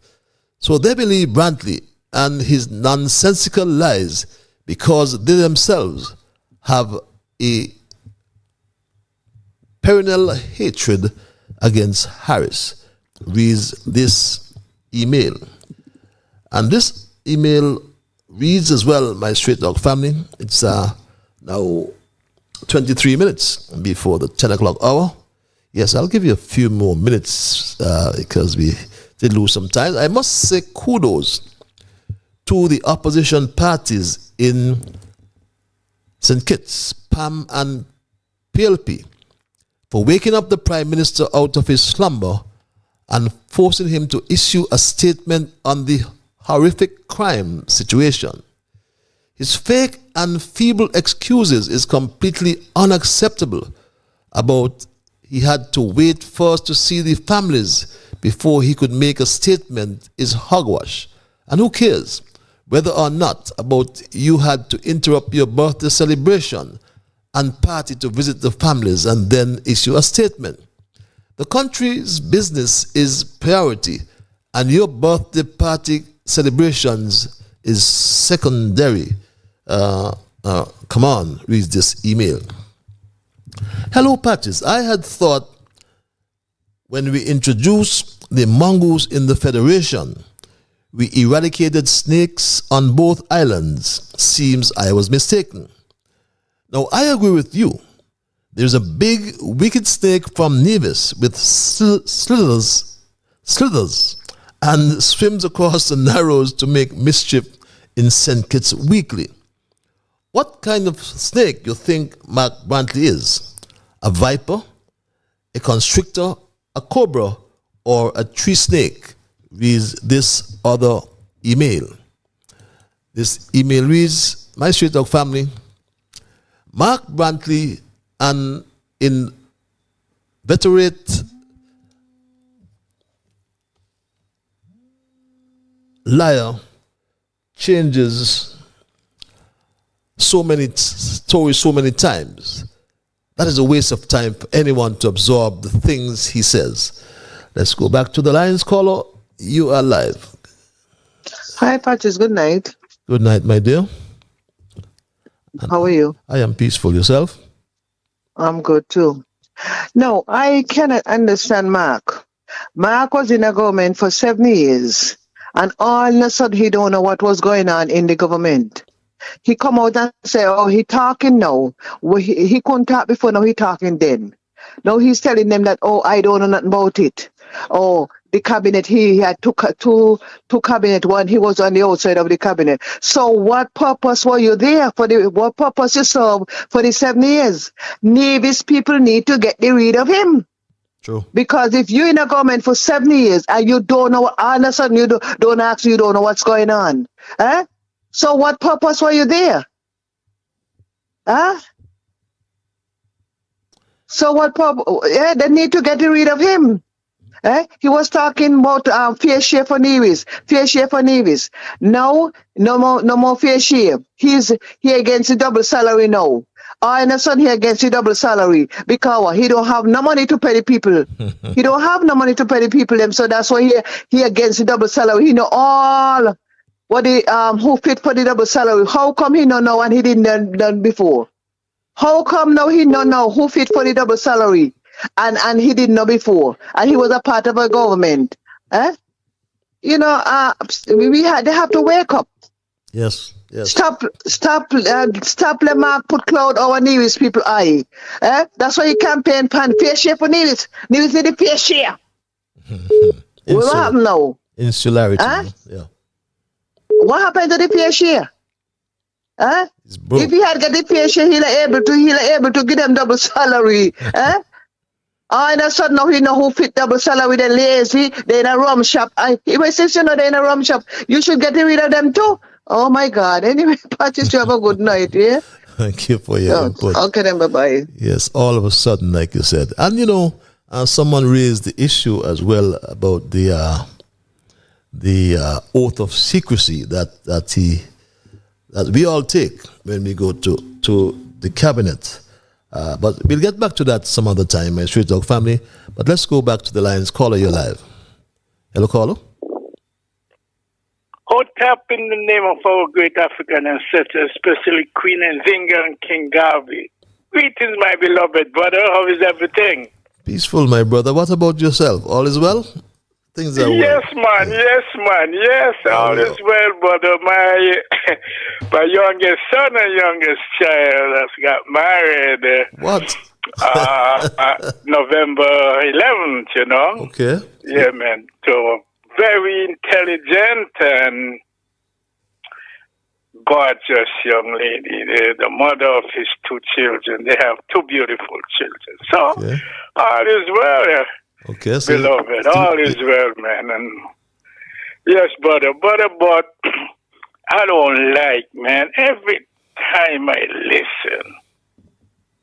S2: So they believe Brantley and his nonsensical lies because they themselves have a perennial hatred against Harris, reads this email. And this email reads as well, my Straight Dog family. It's now 23 minutes before the 10 o'clock hour. Yes, I'll give you a few more minutes because we did lose some time. I must say kudos to the opposition parties in St. Kitts, PAM and PLP, for waking up the Prime Minister out of his slumber and forcing him to issue a statement on the horrific crime situation. His fake and feeble excuses is completely unacceptable about he had to wait first to see the families before he could make a statement is hogwash. And who cares whether or not about you had to interrupt your birthday celebration and party to visit the families and then issue a statement. The country's business is priority and your birthday party celebrations is secondary. Come on, read this email. Hello, Patches. I had thought when we introduced the mongoose in the Federation, we eradicated snakes on both islands. Seems I was mistaken. Now, I agree with you. There's a big, wicked snake from Nevis with slithers and swims across the Narrows to make mischief in St. Kitts weekly. What kind of snake you think Mark Brantley is? A viper, a constrictor, a cobra, or a tree snake? Reads this other email. This email reads, my Straight Dog family, Mark Brantley, an inveterate liar, changes so many stories so many times. That is a waste of time for anyone to absorb the things he says. Let's go back to the lines. Caller, you are live.
S21: Hi, Patches. Good night.
S2: Good night, my dear.
S21: How are you?
S2: I am peaceful. Yourself?
S21: I'm good too. No, I cannot understand Mark. Mark was in a government for 7 years, and all of a sudden he don't know what was going on in the government. He come out and say, oh, he talking now. Well, he couldn't talk before, now he talking then. Now he's telling them that, oh, I don't know nothing about it. Oh, the cabinet, he had two cabinet, one he was on the outside of the cabinet. So what purpose were you there for? What purpose you serve for the 7 years? Nevis people need to get rid of him.
S2: True.
S21: Because if you're in a government for 7 years and you don't know, all of a sudden you don't ask, you don't know what's going on. Eh? So what purpose were you there? Huh? So what purpose? Yeah, they need to get rid of him. Eh? He was talking about fair share for Nevis. Fair share for Nevis. No more fair share. He against the double salary now. And a son he against the double salary because he don't have no money to pay the people. He don't have no money to pay the people them. So that's why he against the double salary. He know all what the who fit for the double salary. How come he don't know and he didn't done before? How come now he don't know who fit for the double salary and he didn't know before and he was a part of a government? Eh? You know, they have to wake up.
S2: Yes. Yes.
S21: Stop let Mark put cloud over Nevis people eye. Eh? That's why you campaign pan fair share for Nevis. Nevis need a fair share. What happened now?
S2: Insularity.
S21: Huh?
S2: Yeah.
S21: What happened to the fair share? Huh? If he had got the fair share, he'll able to give them double salary. Eh? And a sudden now he know who fit double salary, then lazy, they in a rum shop. Since you know they in a rum shop, you should get rid of them too. Oh my God. Anyway, Patches, you have a good night, yeah?
S2: Thank you for your input.
S21: Okay then, bye-bye.
S2: Yes, all of a sudden, like you said. And you know, someone raised the issue as well about the oath of secrecy that we all take when we go to the cabinet. But we'll get back to that some other time, my Street Talk family. But let's go back to the lines. Caller, you're live. Hello, caller.
S1: Hot tap in the name of our great African ancestors, especially Queen Nzinga and King Garvey. Greetings, my beloved brother. How is everything?
S2: Peaceful, my brother. What about yourself? All is well? Things are well.
S1: Yes, man. Yes, all is well, brother. My youngest son and youngest child has got married.
S2: What?
S1: November 11th, you know?
S2: Okay.
S1: Yeah, man. So, very intelligent and gorgeous young lady. The mother of his two children. They have two beautiful children. So, all is well.
S2: Okay, so
S1: beloved, all is well, man. And yes, brother, but I don't like, man. Every time I listen,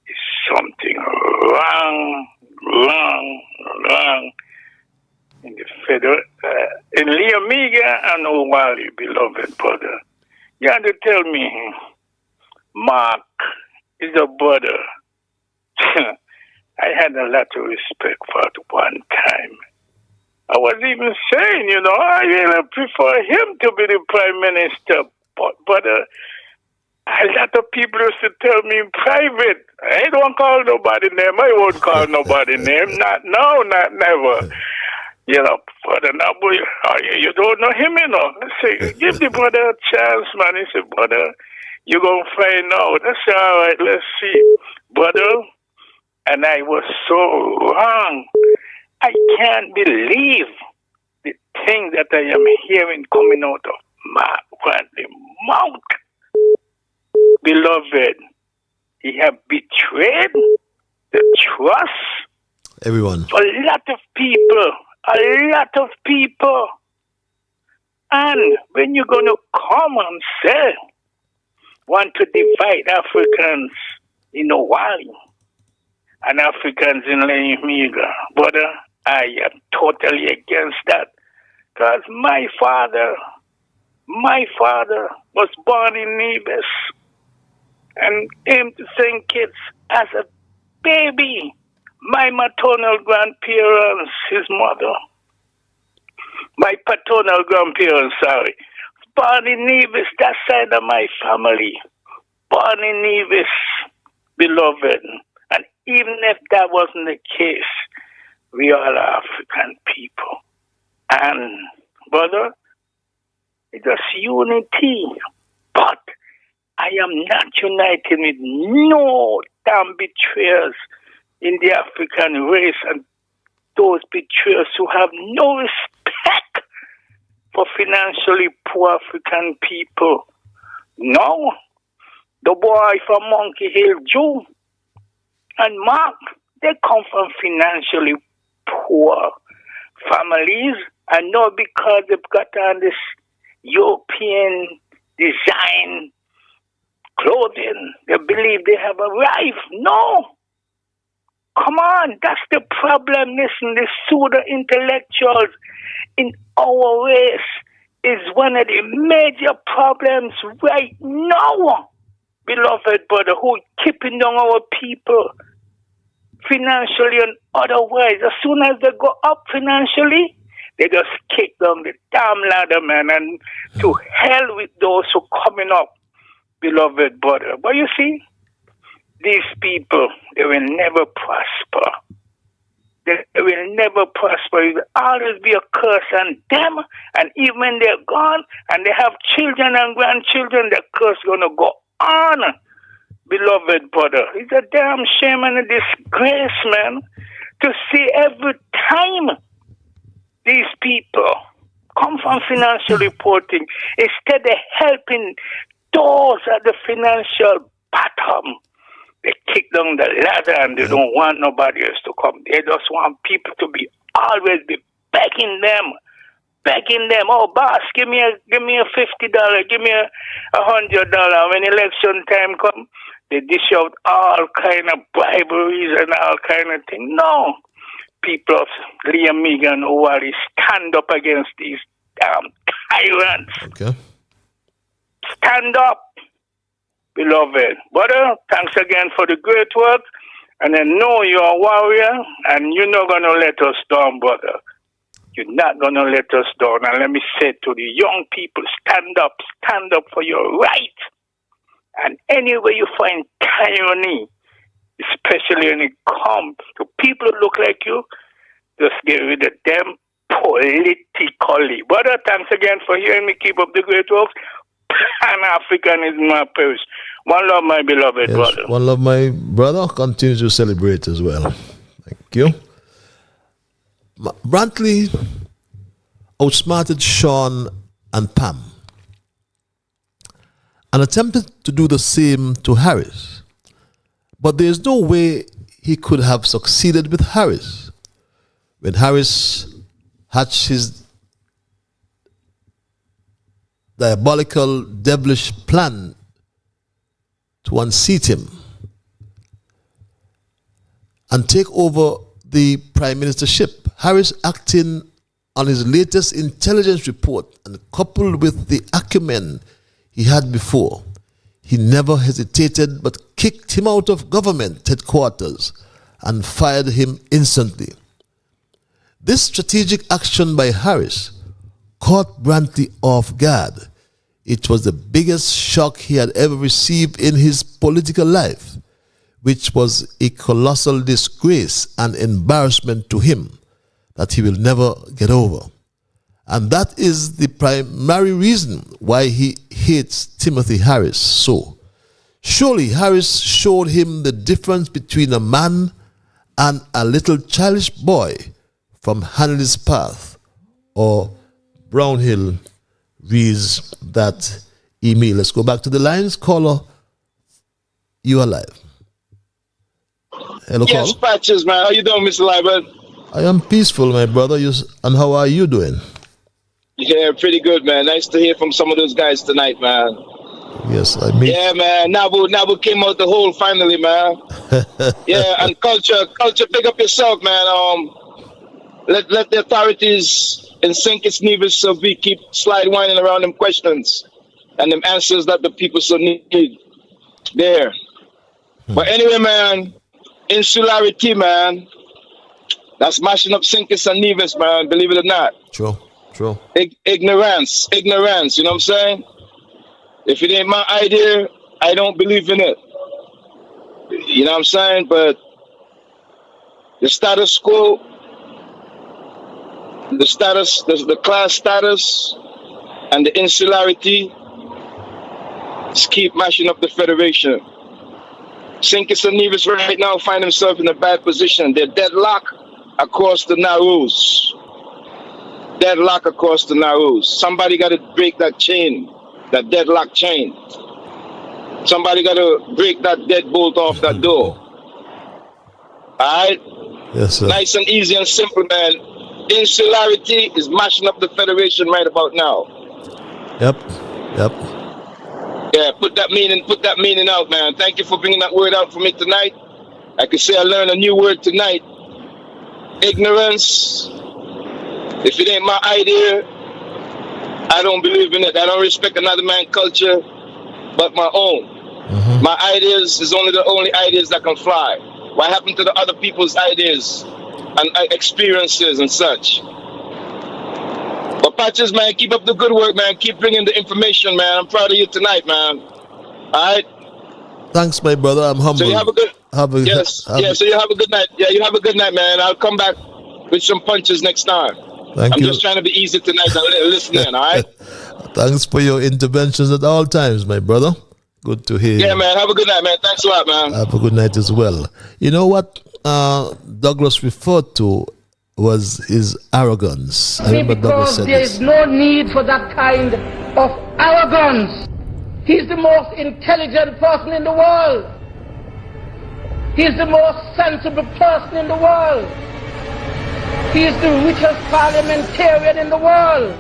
S1: it's something wrong in the federal, in Liamiga and Owali, beloved brother. You have to tell me, Mark is a brother. I had a lot of respect for it one time. I was even saying, you know, I really prefer him to be the prime minister. But a lot of people used to tell me in private, I don't call nobody name. I won't call nobody name. Not now, not never. You know, brother, now, boy, you don't know him, you know. I say, give the brother a chance, man. He said, brother, you're going to find out. I said, all right, let's see. Brother, and I was so wrong. I can't believe the thing that I am hearing coming out of my mouth. Beloved, he have betrayed the trust.
S2: Everyone.
S1: A lot of people. And when you're going to come and say, want to divide Africans in a while, and Africans in Liamiga, brother, I am totally against that. Because my father was born in Nevis and came to St. Kitts as a baby. My maternal grandparents, his mother, my paternal grandparents, born in Nevis, that side of my family, born in Nevis, beloved. And even if that wasn't the case, we all are African people. And, brother, it's just unity. But I am not united with no damn betrayers in the African race and those betrayers who have no respect for financially poor African people. No, the boy from Monkey Hill, Jew, and Mark, they come from financially poor families, and not because they've got on this European design clothing, they believe they have arrived. No. Come on, that's the problem. Listen, the pseudo-intellectuals in our race is one of the major problems right now, beloved brother, who keeping down our people financially and otherwise. As soon as they go up financially, they just kick down the damn ladder, man, and to hell with those who coming up, beloved brother. But you see, these people, they will never prosper. They will never prosper. It will always be a curse on them. And even when they're gone and they have children and grandchildren, the curse is going to go on, beloved brother. It's a damn shame and a disgrace, man, to see every time these people come from financial reporting, instead of helping those at the financial bottom, they kick down the ladder and they don't want nobody else to come. They just want people to be always be begging them. Oh, boss, give me a $50, give me a $100. When election time come, they dish out all kind of briberies and all kind of things. No, people of Liamiga and Owari, stand up against these damn tyrants.
S2: Okay.
S1: Stand up, beloved. Brother, thanks again for the great work. And I know you're a warrior, and you're not going to let us down, brother. You're not going to let us down. And let me say to the young people, stand up for your right. And anywhere you find tyranny, especially when it comes to people who look like you, just get rid of them politically. Brother, thanks again for hearing me. Keep up the great works. Pan-Africanism my purse. One love, my beloved brother.
S2: One love, my brother. Continue to celebrate as well. Thank you. Brantley outsmarted Sean and Pam and attempted to do the same to Harris. But there is no way he could have succeeded with Harris. When Harris hatched his diabolical, devilish plan to unseat him and take over the prime ministership, Harris, acting on his latest intelligence report and coupled with the acumen he had before, he never hesitated but kicked him out of government headquarters and fired him instantly. This strategic action by Harris caught Brantley off guard. It was the biggest shock he had ever received in his political life, which was a colossal disgrace and embarrassment to him that he will never get over. And that is the primary reason why he hates Timothy Harris so. Surely Harris showed him the difference between a man and a little childish boy from Hanley's Path or Brownhill reads that email. Let's go back to the lines. Caller, you are live. Hello,
S4: yes,
S2: caller.
S4: Patches, man. How you doing, Mr. Liburd?
S2: I am peaceful, my brother. And how are you doing?
S4: Yeah, pretty good, man. Nice to hear from some of those guys tonight, man.
S2: Yes, I mean.
S4: Yeah, man. Nabu came out the hole finally, man. Yeah, and culture, pick up yourself, man. Let the authorities in St. Kitts-Nevis so we keep slide whining around them questions and them answers that the people so need there. But anyway, man, Insularity, man. That's mashing up St. Kitts-Nevis, man. Believe it or not.
S2: True.
S4: Ignorance, you know what I'm saying? If it ain't my idea, I don't believe in it. You know what I'm saying? But the status quo, the class status, and the insularity just keep mashing up the Federation. St. Kitts-Nevis right now find themselves in a bad position. They're deadlocked across the Narrows. Somebody got to break that chain, that deadlock chain. Somebody got to break that deadbolt off that door. All right?
S2: Yes, sir.
S4: Nice and easy and simple, man. Insularity is mashing up the Federation right about now.
S2: Yep.
S4: Yeah, put that meaning out, man. Thank you for bringing that word out for me tonight. I could say I learned a new word tonight. Ignorance. If it ain't my idea, I don't believe in it. I don't respect another man's culture but my own. Mm-hmm. My ideas is the only ideas that can fly. What happened to the other people's ideas and experiences and such? But Patches, man, keep up the good work, man. Keep bringing the information, man. I'm proud of you tonight, man. All right?
S2: Thanks, my brother. I'm humble.
S4: So you have a good... So you have a good night. Yeah, you have a good night, man. I'll come back with some punches next time.
S2: I'm
S4: just trying to be easy tonight and listen in, all right?
S2: Thanks for your interventions at all times, my brother. Good to hear you.
S4: Yeah, man. Have a good night, man. Thanks a lot, man.
S2: Have a good night as well. You know what Douglas referred to was his arrogance. I remember Douglas said
S16: there is no need for that kind of arrogance. He's the most intelligent person in the world. He's the most sensible person in the world. He is the richest parliamentarian in the world.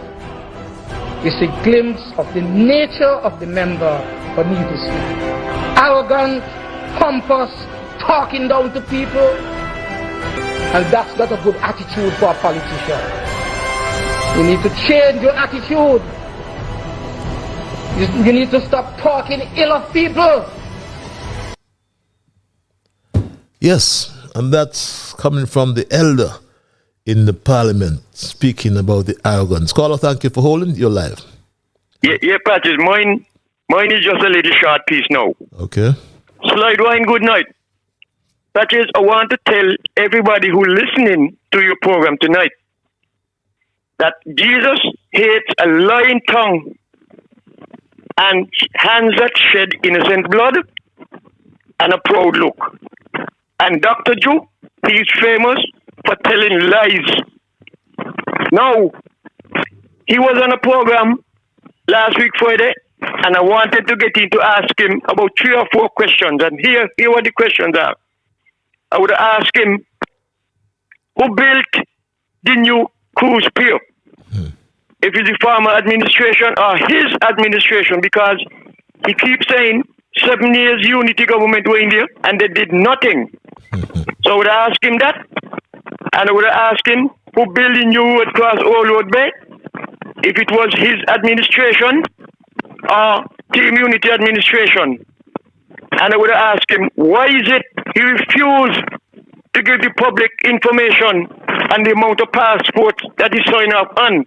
S16: It's a glimpse of the nature of the member for Nevis. Arrogant, pompous, talking down to people. And that's not a good attitude for a politician. You need to change your attitude. You need to stop talking ill of people.
S2: Yes, and that's coming from the elder in the parliament speaking about the arrogance. Caller, thank you for holding your live.
S5: Yeah, Patches. Mine is just a little short piece now.
S2: Okay.
S5: Slide wine, good night. Patches, I want to tell everybody who listening to your program tonight that Jesus hates a lying tongue and hands that shed innocent blood and a proud look. And Dr. Joe, he's famous for telling lies. Now, he was on a program last week Friday, and I wanted to get in to ask him about 3 or 4 questions. And here what the questions are. I would ask him, who built the new cruise pier? If it's the former administration or his administration, because he keeps saying 7 years unity government were in there and they did nothing. So I would ask him that, and I would ask him who built the new road across Old Road Bay, if it was his administration or Team Unity administration. And I would ask him, why is it he refused to give the public information on the amount of passports that he signed up on?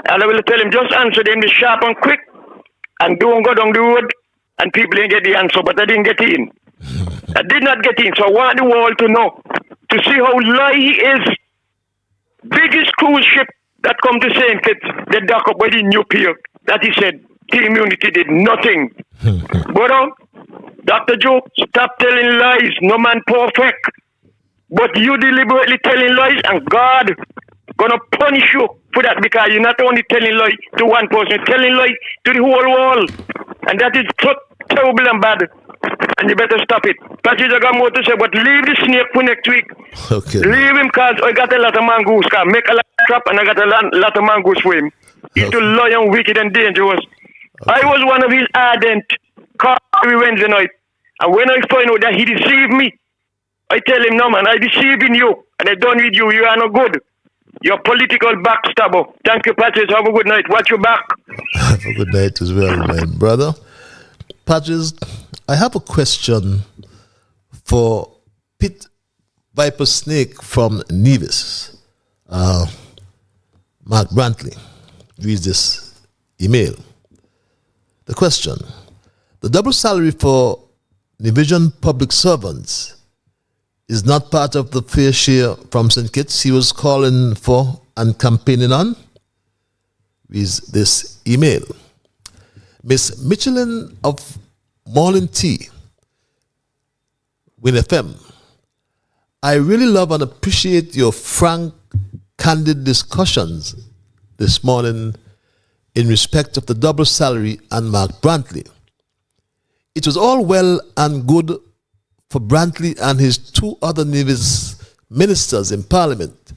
S5: And I will tell him, just answer them sharp and quick, and don't go down the road, and people didn't get the answer, but I didn't get in. I did not get in, so I want the world to know, to see how lie he is. Biggest cruise ship that come to St. Kitts, they dock up by the new pier, that he said, Team Unity did nothing. Brother, Dr. Joe, stop telling lies. No man perfect. But you deliberately telling lies, and God gonna punish you for that, because you're not only telling lies to one person, you're telling lies to the whole world. And that is so terrible and bad. And you better stop it. Patches, I got more to say, but leave the snake for next week.
S2: Okay.
S5: Leave him, because I got a lot of mongoose. Make a lot of trap, and I got a lot of mongoose for him. He's too loyal, wicked, and dangerous. Okay. I was one of his ardent calls every Wednesday night. And when I find out that he deceived me, I tell him, no man, I deceiving you, and I done with you. You are no good. You're political backstabber. Thank you, Patches. Have a good night. Watch your back.
S2: Have a good night as well, my brother. Patches, I have a question for Pit Viper Snake from Nevis. Mark Brantley reads this email. The question: the double salary for Nevisian public servants is not part of the fair share from St. Kitts he was calling for and campaigning on? Reads this email. Miss Michelin of Morning Tea, Win FM, I really love and appreciate your frank, candid discussions this morning in respect of the double salary and Mark Brantley. It was all well and good for Brantley and his 2 other Nevis ministers in Parliament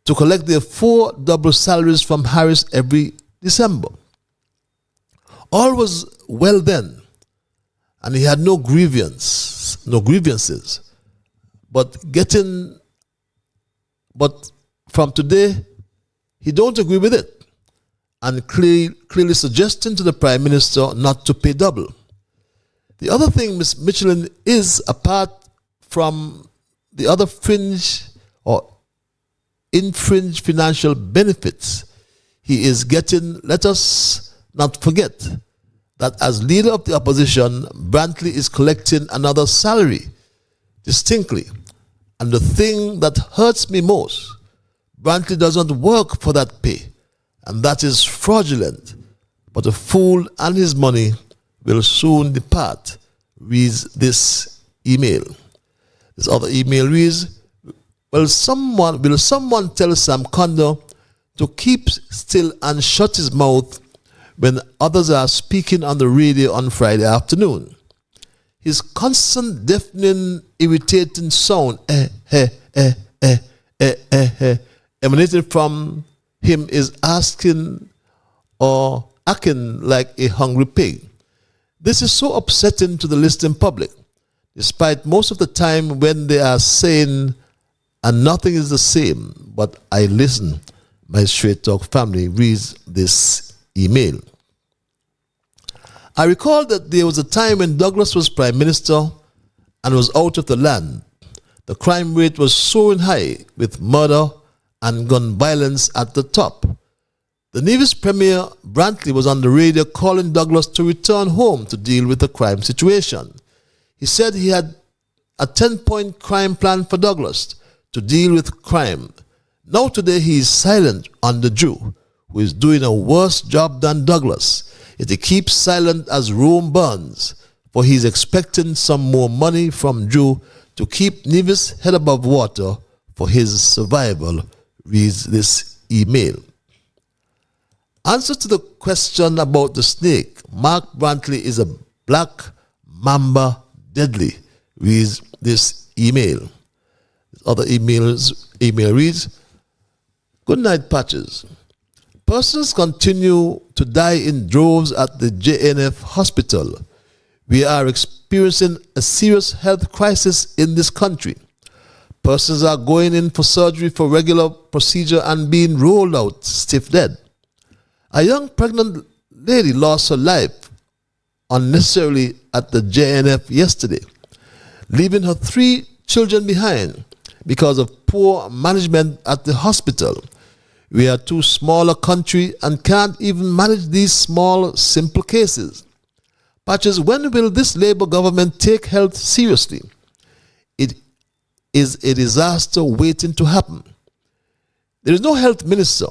S2: to collect their 4 double salaries from Harris every December. All was well then, and he had no grievances. But from today, he don't agree with it, and clearly suggesting to the Prime Minister not to pay double. The other thing, Ms. Michelin, is apart from the other fringe or infringe financial benefits he is getting, let us not forget that as leader of the opposition, Brantley is collecting another salary distinctly. And the thing that hurts me most, Brantley doesn't work for that pay, and that is fraudulent. But a fool and his money will soon depart, reads this email. This other email reads, will someone tell Sam Condor to keep still and shut his mouth when others are speaking on the radio on Friday afternoon? His constant deafening, irritating sound, emanating from him is asking or acting like a hungry pig. This is so upsetting to the listening public, despite most of the time when they are saying, and nothing is the same, but I listen. My Straight Talk family reads this email. I recall that there was a time when Douglas was Prime Minister and was out of the land. The crime rate was soaring high, with murder and gun violence at the top. The Nevis Premier Brantley was on the radio calling Douglas to return home to deal with the crime situation. He said he had a 10-point crime plan for Douglas to deal with crime. Now today he is silent on the Jew, who is doing a worse job than Douglas. Yet he keeps silent as Rome burns, for he is expecting some more money from Jew to keep Nevis head above water for his survival, reads this email. Answer to the question about the snake. Mark Brantley is a black mamba deadly, reads this email. Other email reads, good night, Patches. Persons continue to die in droves at the JNF hospital. We are experiencing a serious health crisis in this country. Persons are going in for surgery for regular procedure and being rolled out stiff dead. A young pregnant lady lost her life unnecessarily at the JNF yesterday, leaving her 3 children behind because of poor management at the hospital. We are too small a country and can't even manage these small, simple cases. Patches, when will this Labour government take health seriously? It is a disaster waiting to happen. There is no health minister,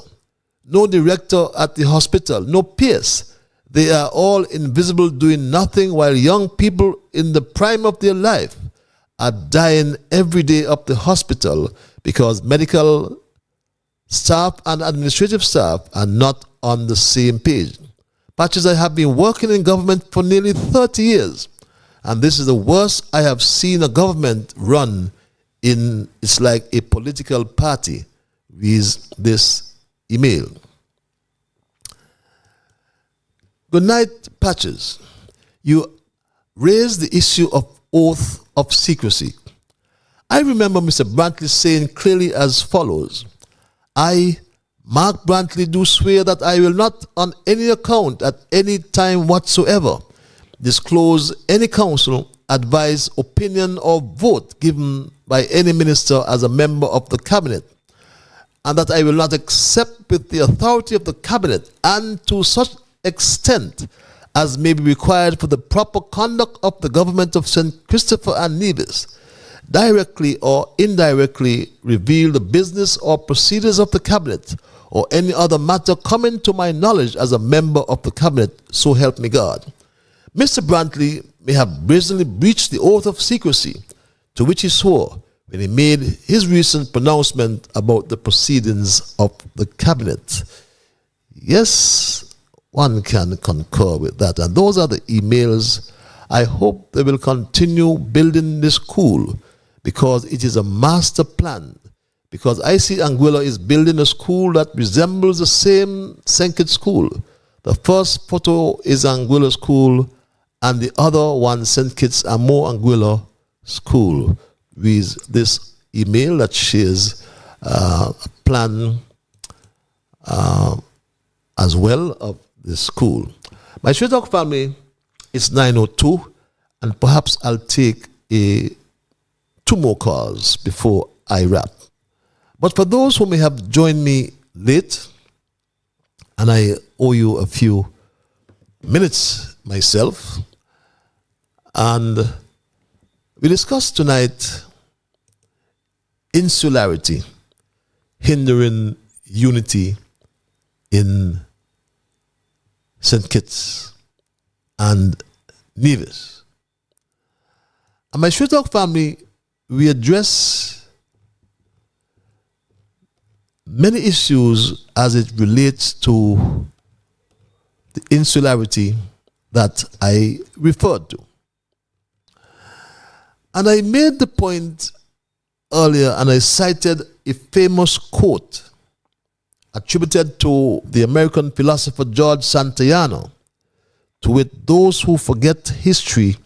S2: no director at the hospital, no peers. They are all invisible, doing nothing, while young people in the prime of their life are dying every day up the hospital because medical staff and administrative staff are not on the same page. Patches, I have been working in government for nearly 30 years, and this is the worst I have seen a government run in. It's like a political party, reads this email. Good night, Patches. You raised the issue of oath of secrecy. I remember Mr. Brantley saying clearly as follows: I, Mark Brantley, do swear that I will not on any account at any time whatsoever disclose any counsel, advice, opinion, or vote given by any minister as a member of the cabinet, and that I will not accept with the authority of the cabinet and to such extent as may be required for the proper conduct of the government of St. Christopher and Nevis, directly or indirectly reveal the business or procedures of the cabinet or any other matter coming to my knowledge as a member of the cabinet, so help me God. Mr. Brantley may have brazenly breached the oath of secrecy to which he swore when he made his recent pronouncement about the proceedings of the cabinet. Yes, one can concur with that. And those are the emails. I hope they will continue building this school because it is a master plan. Because I see Anguilla is building a school that resembles the same St. Kitts school. The first photo is Anguilla school, and the other one, St. Kitts and More Anguilla school, with this email that shares a plan as well of the school. My Straight Talk family, it's 9:02, and perhaps I'll take 2 more calls before I wrap. But for those who may have joined me late, and I owe you a few minutes myself, and we discussed tonight insularity, hindering unity in St. Kitts and Nevis. And my Straight Talk family, we address many issues as it relates to the insularity that I referred to. And I made the point earlier, and I cited a famous quote attributed to the American philosopher George Santayana, to which those who forget history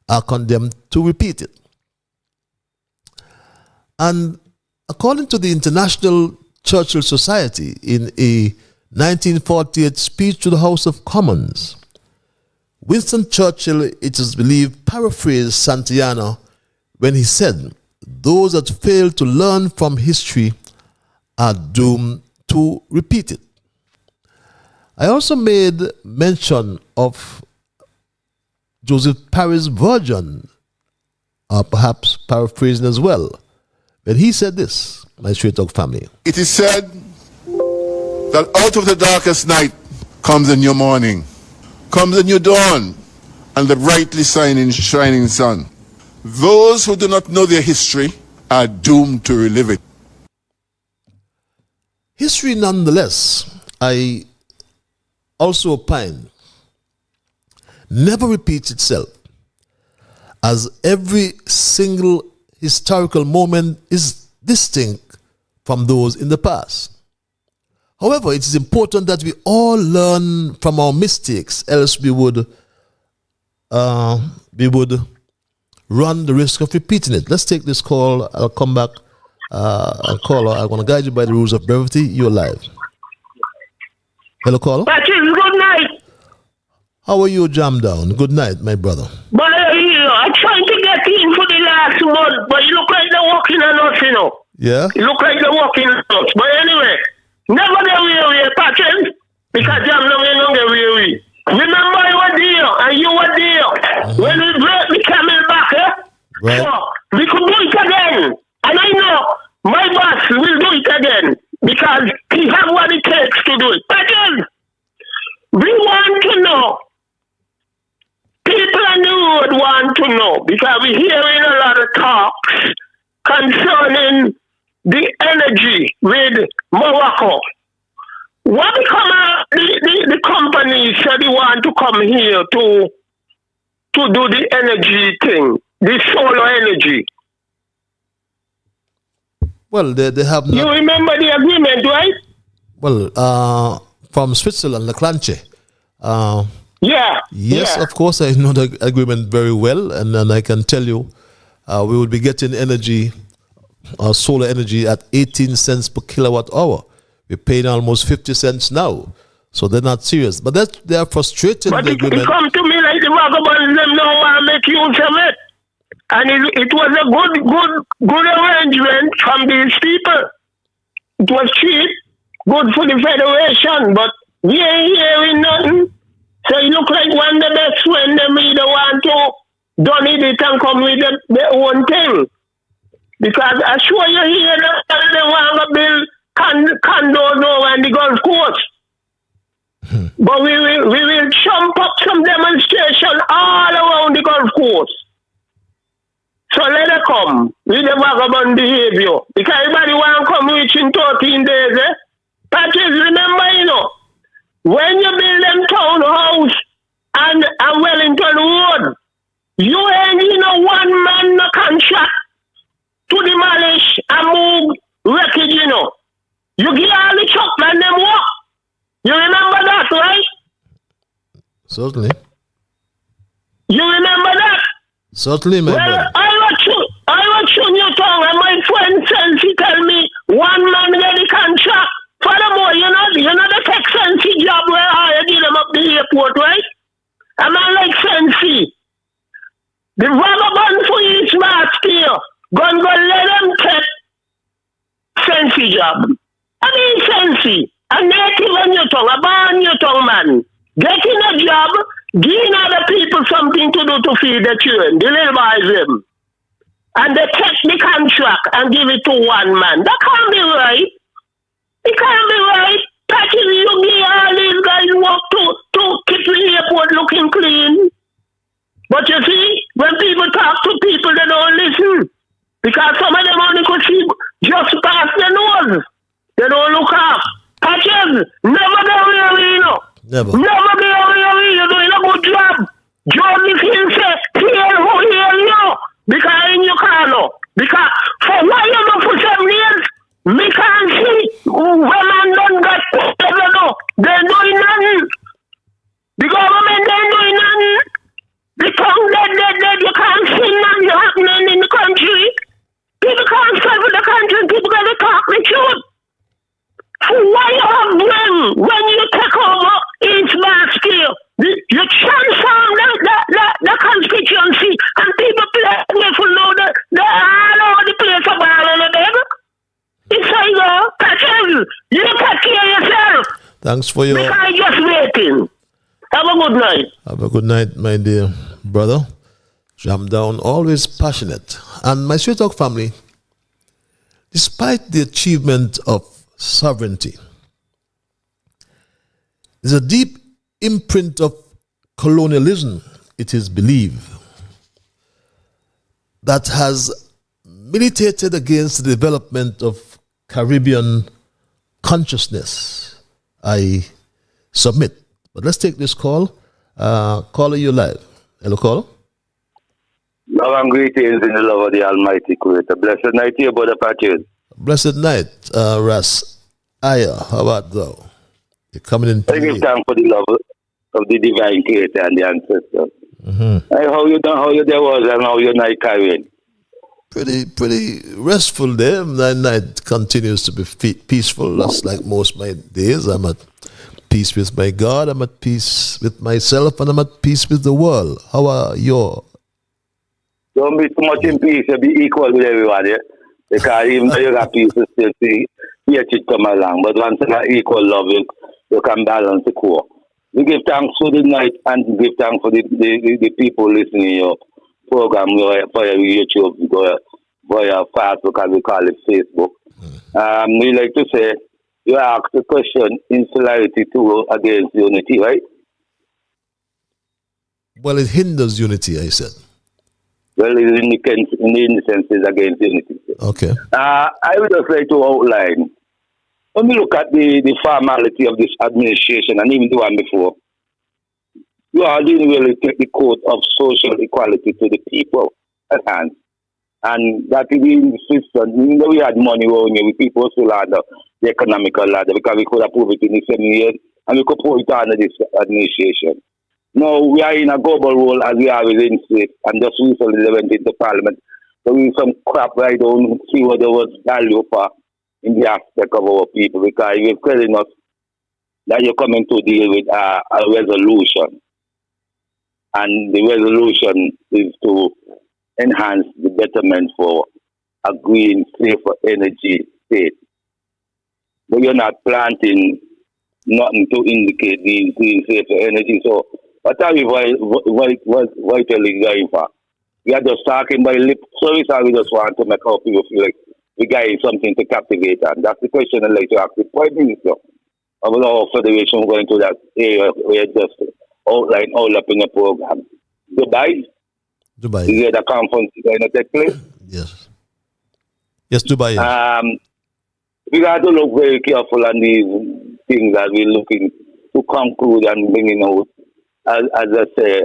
S2: are condemned to repeat it. And according to the International Churchill Society, in a 1948 speech to the House of Commons, Winston Churchill, it is believed, paraphrased Santayana when he said, those that fail to learn from history are doomed to repeat it. I also made mention of Joseph Parry's version, perhaps paraphrasing as well, when he said this, my Straight Talk family.
S6: It is said that out of the darkest night comes a new morning, comes a new dawn, and the brightly shining sun. Those who do not know their history are doomed to relive it.
S2: History, nonetheless, I also opine, never repeats itself, as every single historical moment is distinct from those in the past. However, it is important that we all learn from our mistakes, else we would run the risk of repeating it. Let's take this call. I'll come back and caller. I'm going to guide you by the rules of brevity. You're live. Hello, caller.
S18: Patrick, good night.
S2: How are you, Jam Down? Good night, my brother.
S18: But I'm trying to get in for the last month, but you look like they're walking on us, you know.
S2: Yeah?
S18: You look like they're walking on us. But anyway, never get weary, Patrick, because Jam Down ain't gonna get weary. Remember I was there, and you were there, when we break the camel back,
S2: Right.
S18: So, we could do it again. And I know my boss will do it again, because he have what it takes to do it. Again, we want to know. People on the road want to know, because we're hearing a lot of talks concerning the energy with Morocco. What become of the companies said they want to come here to do the energy thing, the solar energy?
S2: Well, they have not.
S18: You remember the agreement, right?
S2: Well, from Switzerland, Leclanche.
S18: Yeah.
S2: Yes,
S18: yeah.
S2: of course, I know the agreement very well, and then I can tell you we will be getting energy, solar energy at 18 cents per kilowatt hour. We're paying almost 50 cents now, so they're not serious. But they are frustrated.
S18: But
S2: the
S18: it
S2: agreement.
S18: come to me like the vagabonds them now want to make use of it. And it was a good arrangement from these people. It was cheap, good for the federation, but we ain't hearing nothing. So it look like one of the best friend them either want to donate it and come with their own thing. Because I sure you hear that they want to build condos over in the Gulf Coast. But we will jump up some demonstration all around the Gulf Coast. So let it come with the vagabond behavior. Because everybody want to come reach in 13 days, eh? Patrick, remember, you know, when you build them townhouse and Wellington Road, you ain't, you know, one man no contract to demolish and move wreckage, you know. You give all the truck and them walk. You remember that, right?
S2: Certainly.
S18: You remember that?
S2: Certainly, my brother.
S18: I was showing you tongue, and my friend Sensi tell me one man get the contract. Furthermore, you know the tech Sensi job where I give them up the airport, right? A man like Sensi. The vagabond for each mask here. Go let them take Sensi job. I mean Sensi. A native on your tongue, a born your tongue man. Getting a job, giving other people something to do to feed the children. They live by them. And they take the contract and give it to one man. That can't be right. It can't be right. Patrick, you give all these guys work to keep the airport looking clean. But you see, when people talk to people, they don't listen. Because some of them only could see just past their nose. They don't look up. Patrick, never get weary, you know.
S2: Never
S18: get weary. You're doing a good job. Joseph Hill said, hear who hear you. Because in your car now. Because for why you know for 7 years, me can't see women don't get never know. They're doing nothing. The government they're doing nothing. The tongue dead. You can't see nothing happening in the country. People can't serve the country. People gotta talk the truth. For why you have when you take over each basket, You transform the constituency and people play for know that they're all over the place of all of them. It's how you go, Patrick. You take care of yourself.
S2: Thanks for your...
S18: Because I'm just waiting. Have a good night.
S2: Have a good night, my dear brother. Jam down, always passionate. And my Straight Talk family, despite the achievement of sovereignty, there's a deep imprint of colonialism, it is believed, that has militated against the development of Caribbean consciousness. I submit. But let's take this call. Caller, you live. Hello, caller.
S8: Love and greetings in the love of the Almighty Creator. Blessed night to you, Brother Patrick.
S2: Blessed night, Ras. Aya, how about thou? You're coming in.
S8: I give thanks for the love of the divine Creator and the ancestors.
S2: Mm-hmm.
S8: How you there was and how your night carrying?
S2: Pretty restful there. My night continues to be peaceful, just like most of my days. I'm at peace with my God, I'm at peace with myself, and I'm at peace with the world. How are you?
S8: Don't be too much in peace, you be equal with everybody. Because even though you got peace, you still see hatred come along. But once you got equal love, you can balance the core. We give thanks for the night and give thanks for the people listening to your program for your YouTube, for your Facebook, as we call it, Facebook. We like to say, you asked the question, insularity to against unity, right?
S2: Well, it hinders unity, I said.
S8: Well, in the sense, it's against unity.
S2: Okay.
S8: I would just like to outline, when we look at the formality of this administration and even the one before, you all didn't really take the code of social equality to the people at hand. And that is the system. Even though we had money only, people still had the economical ladder because we could approve it in the 7 years and we could put it under this administration. Now we are in a global role as we are within state and just recently they went into parliament. So we some crap I don't see what there was value for in the aspect of our people because you're telling us that you're coming to deal with a resolution. And the resolution is to enhance the betterment for a green, safer energy state. But you're not planting nothing to indicate the green, safer energy. So what are we vitally going for? We are just talking by lip service or we just want to make our people feel like we got something to captivate them? That's the question I'd like to ask the Prime Minister of our federation going to that area where just outline all up in the program. Dubai?
S2: Dubai.
S8: Is it a conference going to take place?
S2: Yes. Yes, Dubai.
S8: We got to look very careful on these things that we're looking to conclude and bringing out, as I say,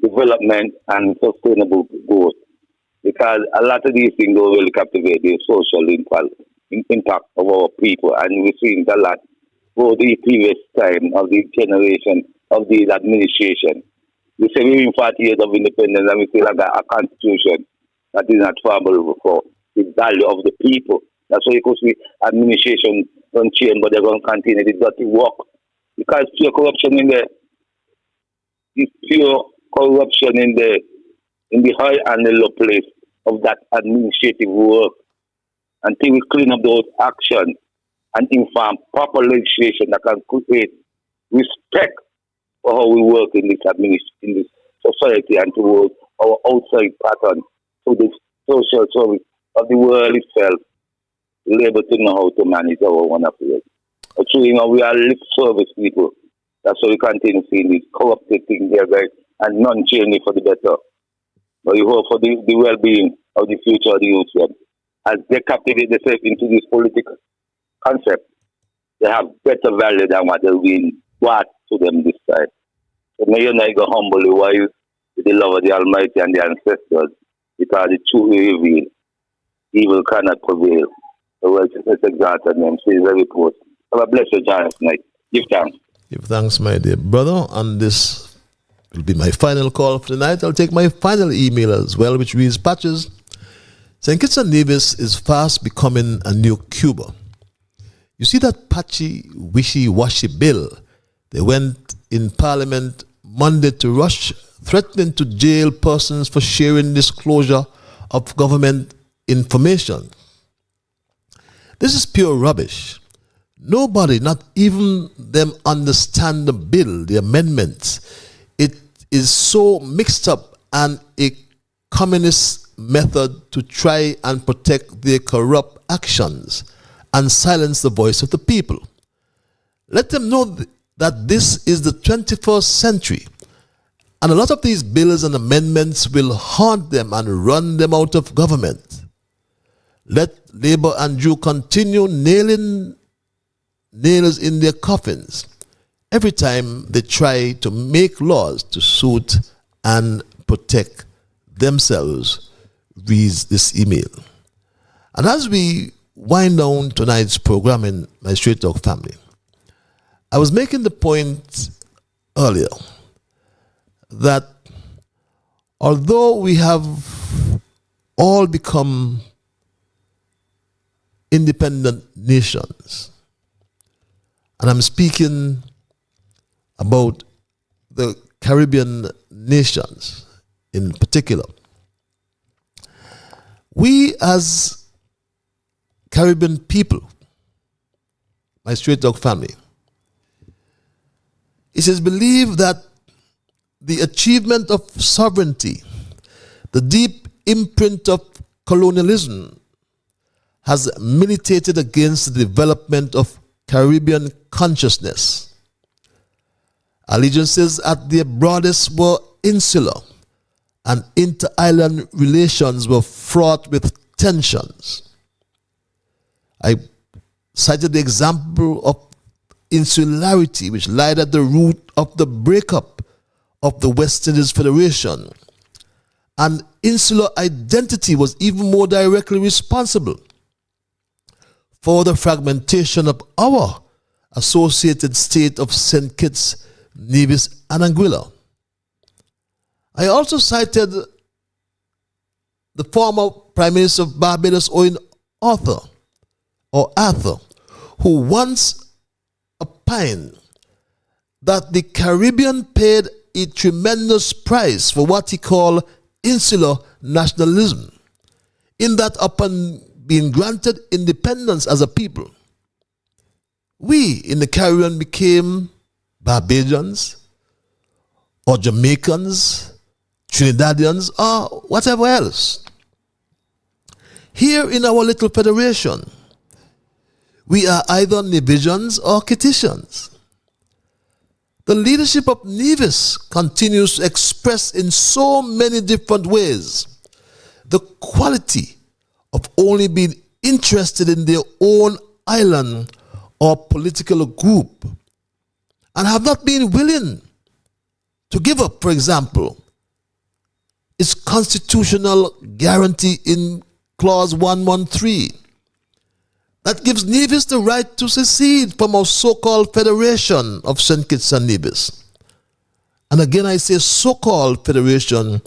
S8: development and sustainable growth. Because a lot of these things will really captivate the social impact of our people. And we've seen a lot for the previous time of the generation of the administration. We say we're in 40 years of independence and we still have a constitution that is not favorable for the value of the people. That's why you could see administration don't change, but they're going to continue the dirty work. Because pure corruption in there. It's pure corruption in the high and the low place of that administrative work. Until we clean up those actions and inform proper legislation that can create respect for how we work in this society and towards our outside pattern to the social service of the world itself, we're able to know how to manage our own affairs. So, we are lip service people. That's why we continue seeing these corrupted things there, guys, and none changing for the better. But we hope for the well-being of the future of the youth. As they captivate themselves into this political concept, they have better value than what they've been brought to them this time. So may you not go humbly wise with the love of the Almighty and the ancestors, because the truth will reveal. Evil cannot prevail. The righteousness exalted name says every post. Have a blessed joyous night. Give thanks.
S2: Give thanks, my dear brother. And this will be my final call for tonight. I'll take my final email as well, which reads, Patches, St. Kitts-Nevis is fast becoming a new Cuba. You see that patchy, wishy-washy bill? They went in Parliament Monday to rush, threatening to jail persons for sharing disclosure of government information. This is pure rubbish. Nobody, not even them, understand the bill, the amendments. It is so mixed up and a communist method to try and protect their corrupt actions and silence the voice of the people. Let them know that this is the 21st century, and a lot of these bills and amendments will haunt them and run them out of government. Let Labour and Jew continue nailing nails in their coffins every time they try to make laws to suit and protect themselves, reads this email. And as we wind down tonight's program in my Straight Talk family, I was making the point earlier that although we have all become independent nations, and I'm speaking about the Caribbean nations in particular, we as Caribbean people, my Straight Talk family, it is believed that the achievement of sovereignty, the deep imprint of colonialism, has militated against the development of Caribbean consciousness. Allegiances at their broadest were insular, and inter-island relations were fraught with tensions. I cited the example of insularity, which lied at the root of the breakup of the West Indies Federation. And insular identity was even more directly responsible for the fragmentation of our associated state of St. Kitts, Nevis, and Anguilla. I also cited the former Prime Minister of Barbados, Owen Arthur, who once opined that the Caribbean paid a tremendous price for what he called insular nationalism, in that upon being granted independence as a people, we in the Caribbean became Barbadians or Jamaicans, Trinidadians, or whatever else. Here in our little federation, we are either Nevisians or Kittitians. The leadership of Nevis continues to express in so many different ways the quality of only being interested in their own island or political group, and have not been willing to give up, for example, its constitutional guarantee in Clause 113 that gives Nevis the right to secede from our so-called Federation of St. Kitts and Nevis. And again, I say so-called federation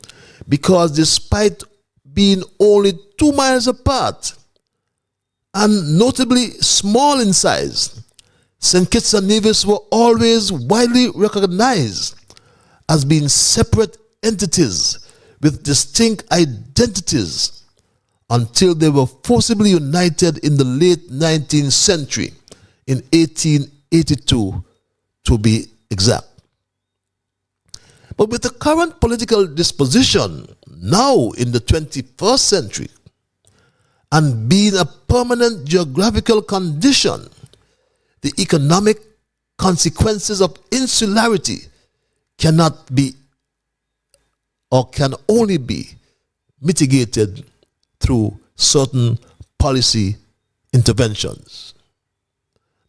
S2: because despite being only 2 miles apart and notably small in size, St. Kitts and Nevis were always widely recognized as being separate entities with distinct identities until they were forcibly united in the late 19th century, in 1882 to be exact. But with the current political disposition now in the 21st century, and being a permanent geographical condition, the economic consequences of insularity cannot be or can only be mitigated through certain policy interventions.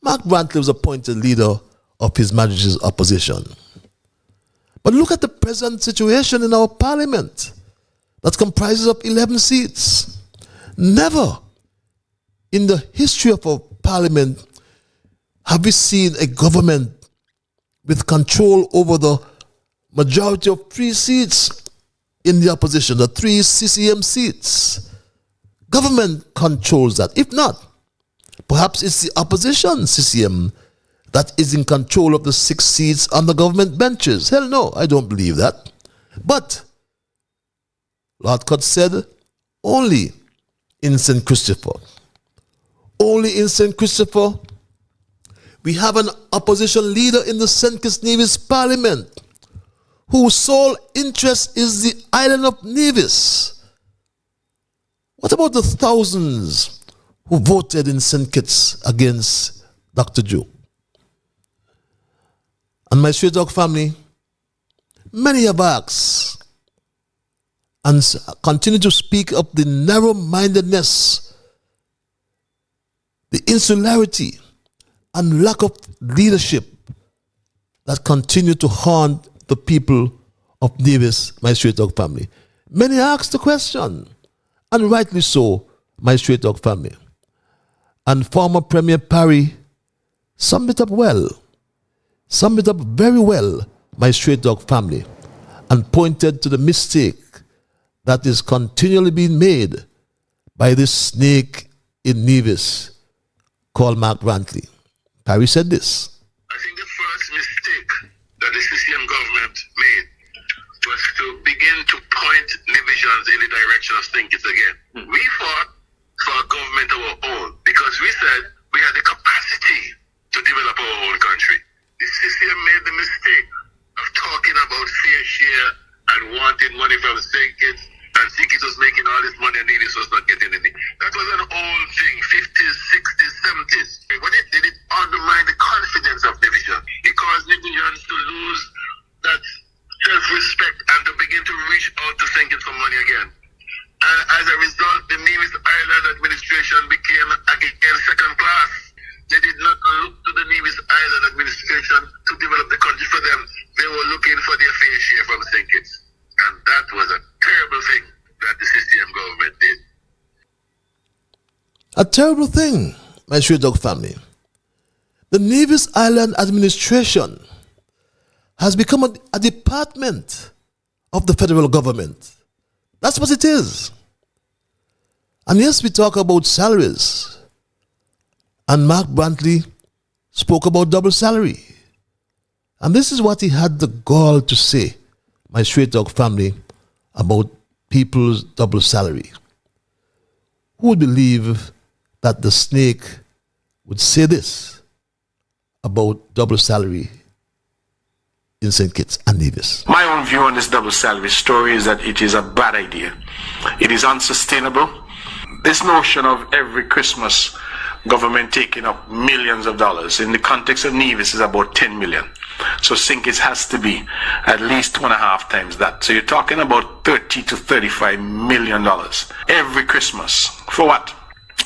S2: Mark Brantley was appointed leader of His Majesty's opposition. But look at the present situation in our parliament that comprises of 11 seats. Never in the history of our parliament have we seen a government with control over the majority of 3 seats in the opposition, the 3 CCM seats. Government controls that. If not, perhaps it's the opposition CCM that is in control of the 6 seats on the government benches. Hell no, I don't believe that. But Lord Cut said, only in St. Christopher. Only in St. Christopher, we have an opposition leader in the St. Kitts-Nevis Parliament whose sole interest is the island of Nevis. What about the thousands who voted in St. Kitts against Dr. Joe? And my Straight Dog family, many have asked and continue to speak of the narrow-mindedness, the insularity, and lack of leadership that continue to haunt the people of Nevis, my Straight Dog family. Many ask the question, and rightly so, my Straight Dog family. And former Premier Parry summed it up well, summed it up very well, my Straight Dog family, and pointed to the mistake that is continually being made by this snake in Nevis called Mark Brantley. Parry said this.
S9: I think the first mistake that the CCM government made was to begin to point Nevisians in the direction of St. Kitts again. We fought for a government of our own because we said we had the capacity to develop our own country. The CCM made the mistake of talking about fair share and wanting money from St. Kitts, and St. Kitts was making all this money and Nevis was not getting any. That was an old thing, 50s, 60s, 70s. What it did, it undermined the confidence of division. It caused Nevisians to lose that self-respect and to begin to reach out to St. Kitts for money again. And as a result, the Nevis Island administration became again second class. They did not look to the Nevis Island administration to develop the country for them. They were looking for their fair share from St. Kitts. And that was a terrible thing that the CCM government did.
S2: A terrible thing, my Straight Dog family. The Nevis Island administration has become a department of the federal government. That's what it is. And yes, we talk about salaries. And Mark Brantley spoke about double salary. And this is what he had the gall to say, my Straight Dog family, about people's double salary. Who would believe that the snake would say this about double salary in St. Kitts and Nevis?
S22: My own view on this double salary story is that it is a bad idea. It is unsustainable. This notion of every Christmas government taking up millions of dollars in the context of Nevis is about 10 million. So St. Kitts has to be at least 2.5 times that. So you're talking about 30 to 35 million dollars every Christmas. For what?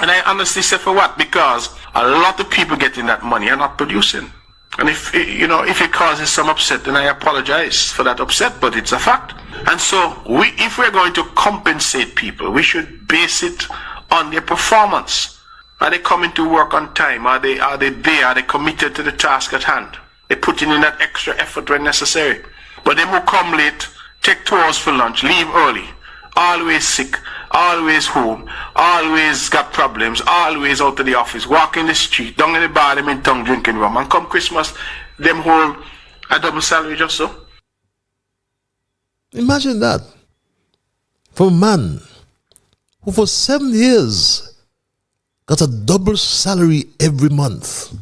S22: And I honestly say for what? Because a lot of people getting that money are not producing. And if it causes some upset, then I apologize for that upset, but it's a fact. And so if we're going to compensate people, we should base it on their performance. Are they coming to work on time? Are they there? Are they committed to the task at hand? They're putting in that extra effort when necessary. But them who come late, take 2 hours for lunch, leave early, always sick, always home, always got problems, always out of the office, walk in the street, down in the bar, them in tongue drinking rum, and come Christmas, them hold a double salary just so.
S2: Imagine that. For a man who for 7 years got a double salary every month.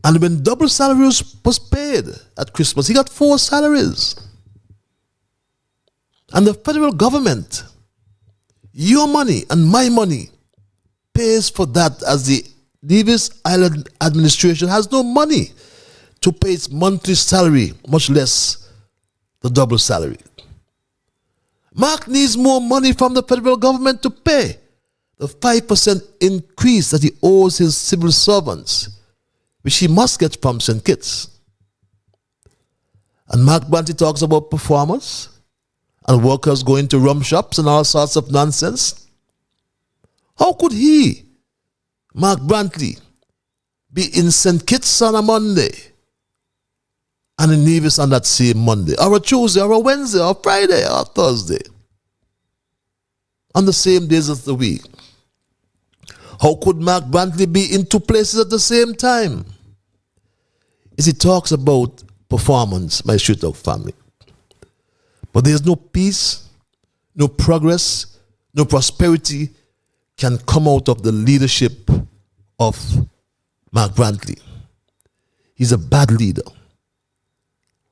S2: And when double salary was paid at Christmas, he got 4 salaries. And the federal government, your money and my money, pays for that, as the Nevis Island administration has no money to pay its monthly salary, much less the double salary. Mark needs more money from the federal government to pay the 5% increase that he owes his civil servants, which he must get from St. Kitts. And Mark Brantley talks about performance and workers going to rum shops and all sorts of nonsense. How could he, Mark Brantley, be in St. Kitts on a Monday and in Nevis on that same Monday, or a Tuesday, or a Wednesday, or Friday, or Thursday, on the same days of the week? How could Mark Brantley be in 2 places at the same time? is he talks about performance, my Straight Talk family. But there's no peace, no progress, no prosperity can come out of the leadership of Mark Brantley. He's a bad leader,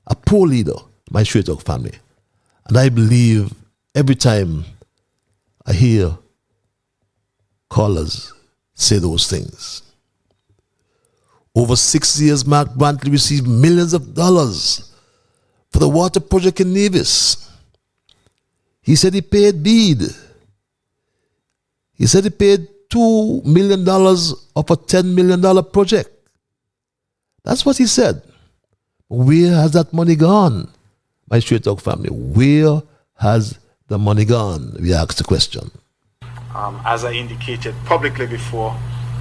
S2: a poor leader, my Straight Talk family. And I believe every time I hear callers say those things. Over 6 years, Mark Brantley received millions of dollars for the water project in Nevis. He said he paid Bede. He said he paid $2 million of a $10 million project. That's what he said. Where has that money gone? My Straight Talk family, where has the money gone? We asked the question.
S7: As I indicated publicly before,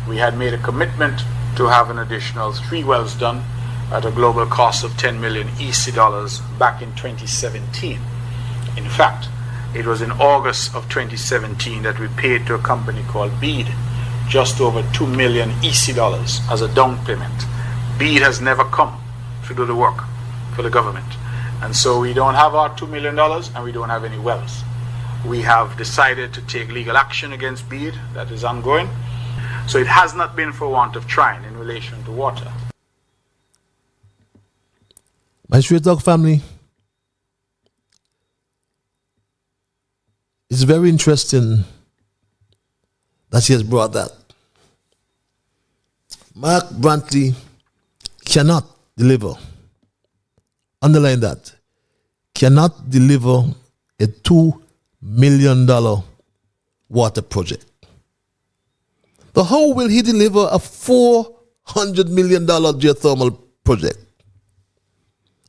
S7: we had made a commitment to have an additional 3 wells done at a global cost of 10 million EC dollars back in 2017. In fact, it was in August of 2017 that we paid to a company called Bede just over 2 million EC dollars as a down payment. Bede has never come to do the work for the government. And so we don't have our $2 million and we don't have any wells. We have decided to take legal action against Bede, that is ongoing. So it has not been for want of trying in relation to water.
S2: My Straight Talk family, it's very interesting that he has brought that. Mark Brantley cannot deliver, underline that, cannot deliver a $2 million water project. So how will he deliver a $400 million geothermal project?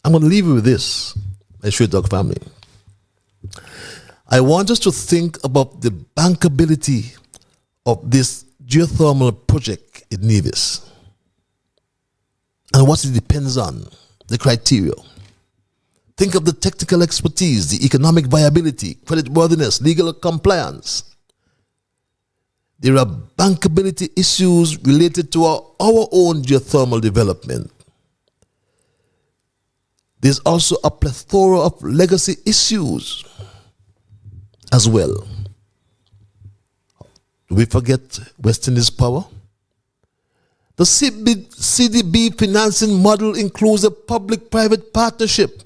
S2: I'm going to leave you with this, my Straight Talk family. I want us to think about the bankability of this geothermal project in Nevis and what it depends on, the criteria. Think of the technical expertise, the economic viability, creditworthiness, legal compliance. There are bankability issues related to our own geothermal development. There's also a plethora of legacy issues as well. Do we forget West Indies Power? The CDB financing model includes a public-private partnership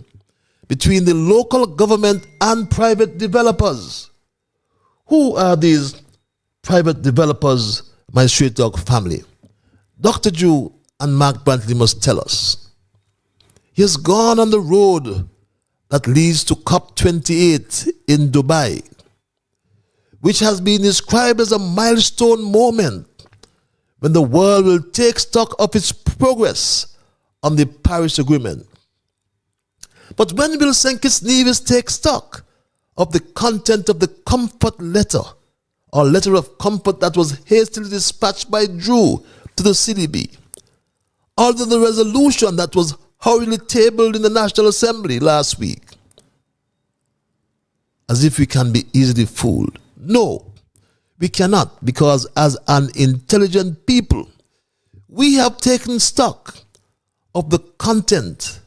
S2: between the local government and private developers. Who are these private developers, my Straight Talk family? Dr. Drew and Mark Brantley must tell us. He has gone on the road that leads to COP28 in Dubai, which has been described as a milestone moment when the world will take stock of its progress on the Paris Agreement. But when will St. Kitts-Nevis take stock of the content of the comfort letter or letter of comfort that was hastily dispatched by Drew to the CDB? Or the resolution that was hurriedly tabled in the National Assembly last week? As if we can be easily fooled. No, we cannot, because as an intelligent people, we have taken stock of the content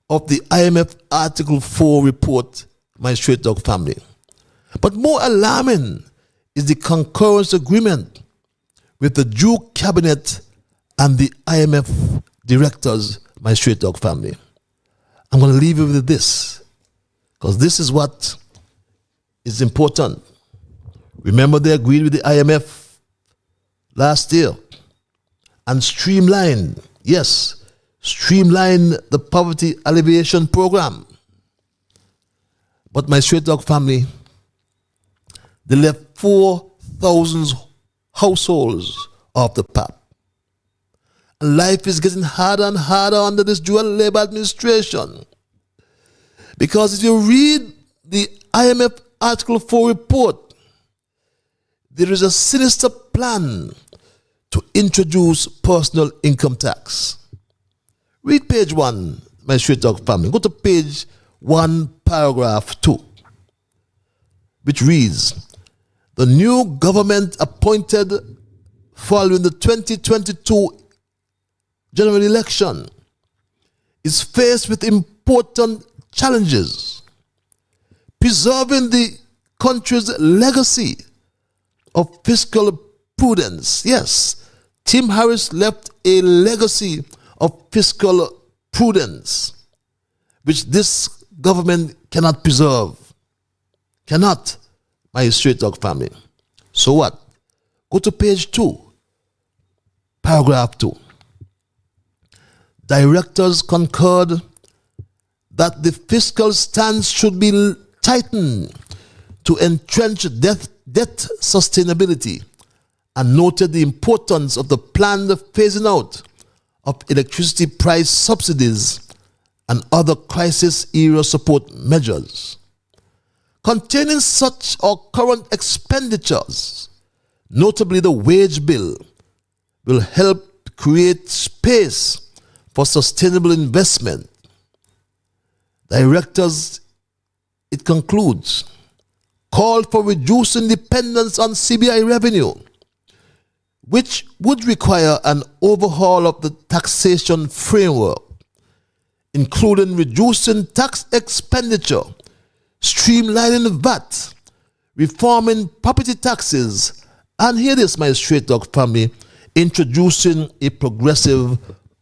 S2: of the IMF Article 4 report, my Straight Talk family. But more alarming is the concurrence agreement with the Drew cabinet and the IMF directors, my Straight Talk family. I'm going to leave you with this, because this is what is important. Remember, they agreed with the IMF last year and streamline the poverty alleviation program. But my Straight Talk family, they left 4,000 households off the path. And life is getting harder and harder under this dual labor administration. Because if you read the IMF Article 4 report, there is a sinister plan to introduce personal income tax. Read page 1, my Straight Talk family. Go to page 1, paragraph 2, which reads, the new government appointed following the 2022 general election is faced with important challenges. Preserving the country's legacy of fiscal prudence. Yes, Tim Harris left a legacy of fiscal prudence, which this government cannot preserve. Cannot, my straight dog family. So what? Go to page 2, paragraph 2. Directors concurred that the fiscal stance should be tightened to entrench debt sustainability and noted the importance of the planned phasing out of electricity price subsidies and other crisis-era support measures. Containing such or current expenditures, notably the wage bill, will help create space for sustainable investment. Directors, it concludes, called for reducing dependence on CBI revenue, which would require an overhaul of the taxation framework, including reducing tax expenditure, streamlining VAT, reforming property taxes, and hear this, my straight dog family, introducing a progressive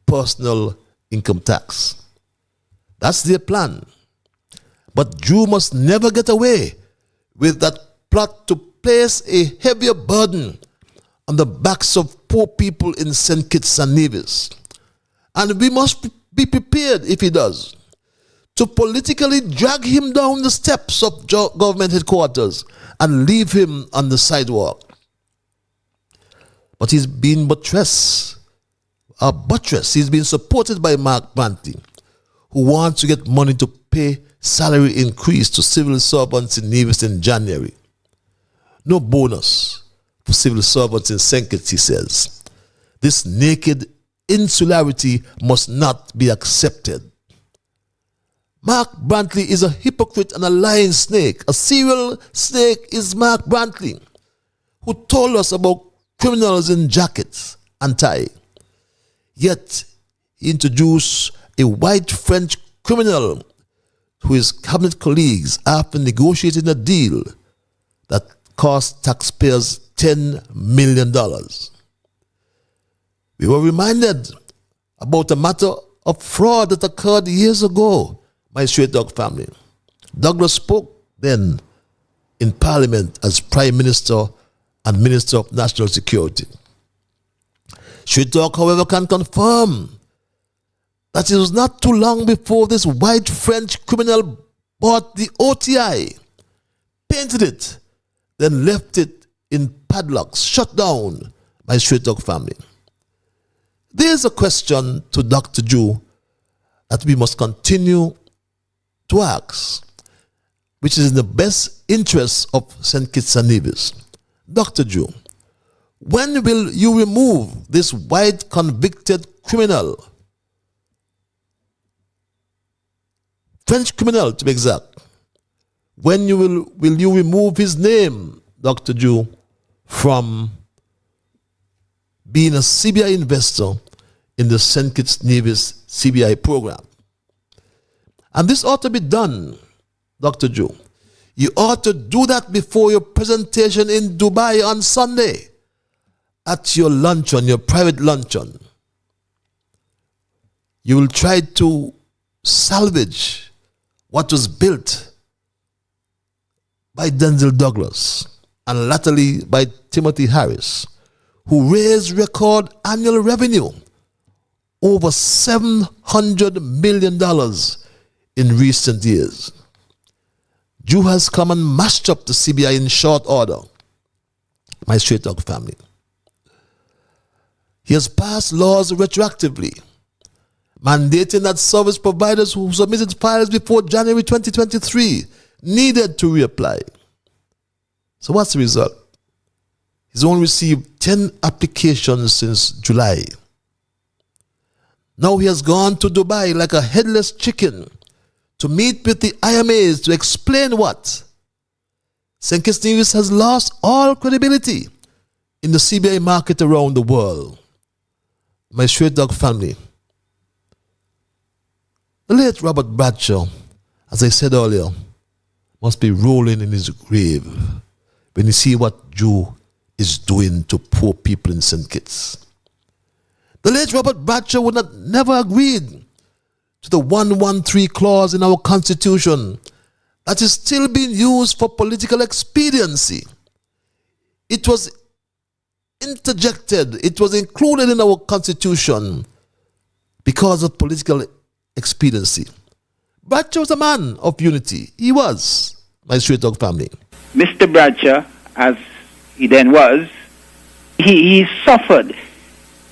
S2: personal income tax. That's their plan. But Drew must never get away with that plot to place a heavier burden on the backs of poor people in St. Kitts and Nevis. And we must be prepared, if he does, to politically drag him down the steps of government headquarters and leave him on the sidewalk. But he's been buttressed. He's been supported by Mark Brantley, who wants to get money to pay salary increase to civil servants in Nevis in January. No bonus for civil servants in St. Kitts, he says. This naked insularity must not be accepted. Mark Brantley is a hypocrite and a lying snake. A serial snake is Mark Brantley, who told us about criminals in jackets and tie. Yet he introduced a white French criminal to his cabinet colleagues after negotiating a deal that cost taxpayers $10 million. We were reminded about a matter of fraud that occurred years ago, my straight dog family. Douglas spoke then in Parliament as Prime Minister and Minister of National Security. Straight dog, however, can confirm that it was not too long before this white French criminal bought the OTI, painted it, then left it in padlocks, shut down by straight dog family. There's a question to Dr. Drew that we must continue to ask, which is in the best interest of St. Kitts and Nevis. Dr. Drew, when will you remove this white convicted criminal, French criminal to be exact? When will you remove his name, Dr. Drew, from being a CBI investor in the St. Kitts-Nevis CBI program? And this ought to be done, Dr. Drew. You ought to do that before your presentation in Dubai on Sunday at your luncheon, your private luncheon. You will try to salvage what was built by Denzel Douglas and latterly by Timothy Harris, who raised record annual revenue over $700 million in recent years. Drew has come and mashed up the CBI in short order, my straight dog family. He has passed laws retroactively, mandating that service providers who submitted files before January 2023 needed to reapply. So what's the result? He's only received 10 applications since July. Now he has gone to Dubai like a headless chicken to meet with the IMAs to explain what? St. Kitts-Nevis has lost all credibility in the CBI market around the world. My straight dog family, The late Robert Bradshaw, as I said earlier, must be rolling in his grave when you see what Joe is doing to poor people in St. Kitts. The late Robert Bradshaw would not never agreed to the 113 clause in our Constitution that is still being used for political expediency. It was interjected, it was included in our Constitution because of political expediency. Bradshaw was a man of unity. He was, my Straight Dog family.
S17: Mr. Bradshaw, as he then was, he suffered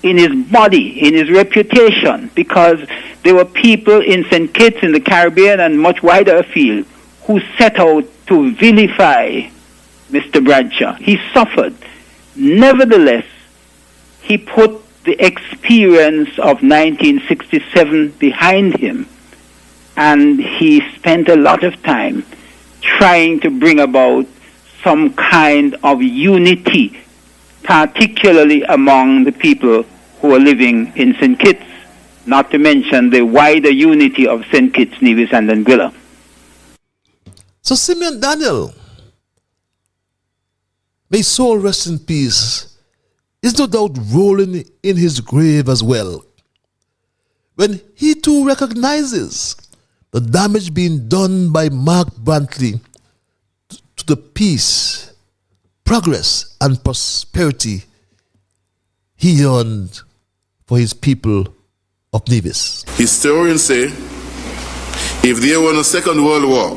S17: in his body, in his reputation, because there were people in St. Kitts, in the Caribbean, and much wider afield, who set out to vilify Mr. Bradshaw. He suffered. Nevertheless, he put the experience of 1967 behind him, and he spent a lot of time trying to bring about some kind of unity, particularly among the people who are living in St. Kitts, not to mention the wider unity of St. Kitts, Nevis, and Anguilla.
S2: So Simeon Daniel, may his soul rest in peace, is no doubt rolling in his grave as well, when he too recognizes the damage being done by Mark Brantley to the peace, progress, and prosperity he yearned for his people of Nevis.
S6: Historians say if there were no Second World War,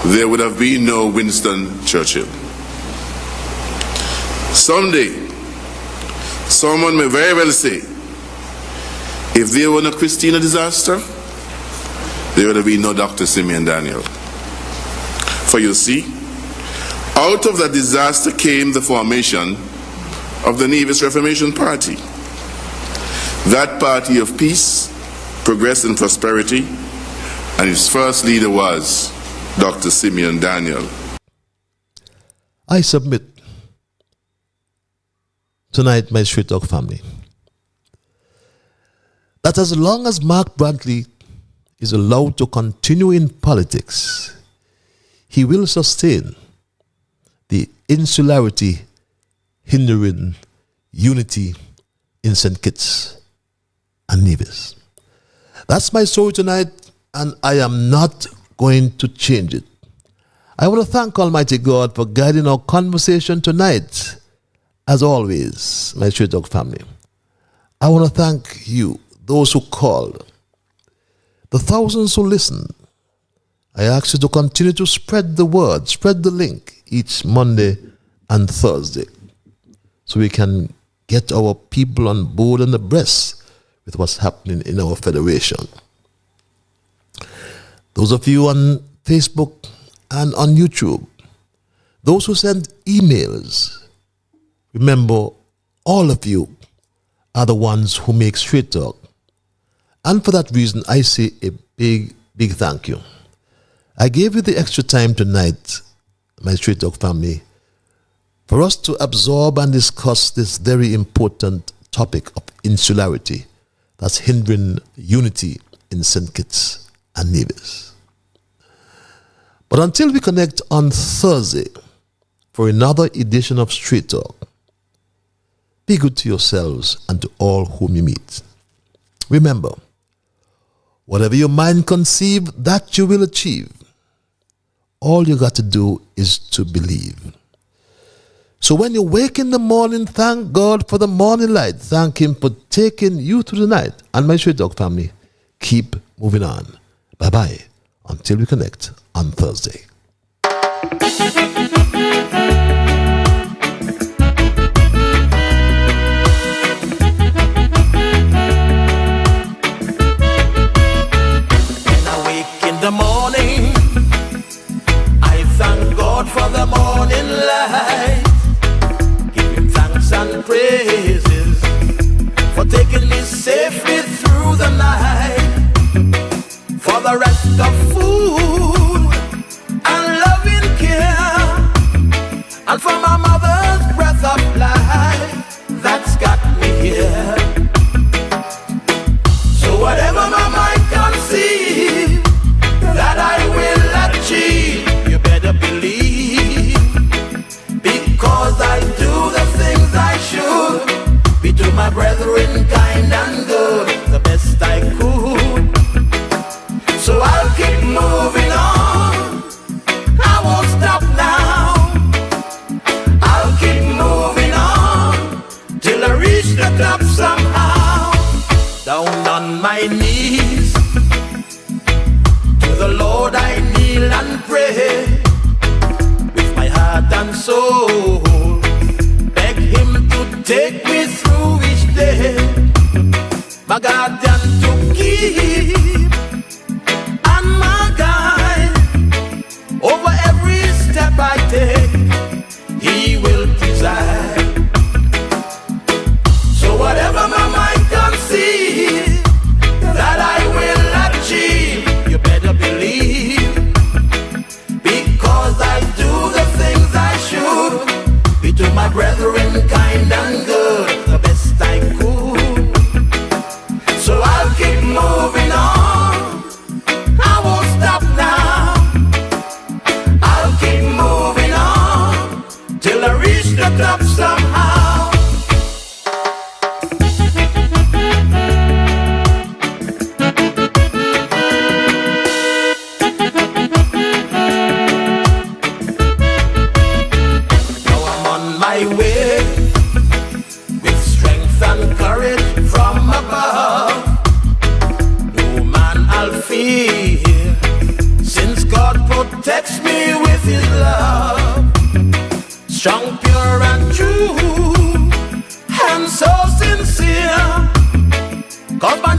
S6: there would have been no Winston Churchill. Someday, someone may very well say, if there were no Christina disaster, there would have been no Dr. Simeon Daniel. For you see, out of that disaster came the formation of the Nevis Reformation Party. That party of peace, progress, and prosperity, and its first leader was Dr. Simeon Daniel.
S2: I submit tonight, my Straight Dog family, that as long as Mark Brantley is allowed to continue in politics, he will sustain the insularity, hindering unity in St. Kitts and Nevis. That's my story tonight, and I am not going to change it. I want to thank Almighty God for guiding our conversation tonight. As always, my Straight Dog family, I want to thank you, those who called, the thousands who listened. I ask you to continue to spread the word, spread the link each Monday and Thursday, so we can get our people on board and abreast with what's happening in our federation. Those of you on Facebook and on YouTube, those who send emails, remember, all of you are the ones who make Straight Talk. And for that reason, I say a big, big thank you. I gave you the extra time tonight, my Straight Talk family, for us to absorb and discuss this very important topic of insularity that's hindering unity in St. Kitts and Nevis. But until we connect on Thursday for another edition of Straight Talk, be good to yourselves and to all whom you meet. Remember, whatever your mind conceive, that you will achieve. All you got to do is to believe. So when you wake in the morning, thank God for the morning light. Thank Him for taking you through the night. And my Straight Dog family, keep moving on. Bye-bye. Until we connect on Thursday.
S12: The morning, I thank God for the morning light. Give Him thanks and praises for taking me safely through the night. For the rest of food and loving care, and for my mother's breath of life that's got me here. So whatever my mind can see, top somehow. Down on my knees, to the Lord I kneel and pray, with my heart and soul, beg Him to take me through each day. My guardian to keep and my guide over every step I take. He will preside. So whatever my mind conceive that I will achieve, you better believe, because I do the things I should, be to my brethren kind and good, the best I could. So I'll keep moving on, I won't stop now. I'll keep moving on till I reach the top somehow. Now I'm on my way with strength and courage from above. No man I'll fear, since God protects me with His love. Strong, pure and true, and so sincere, 'cause my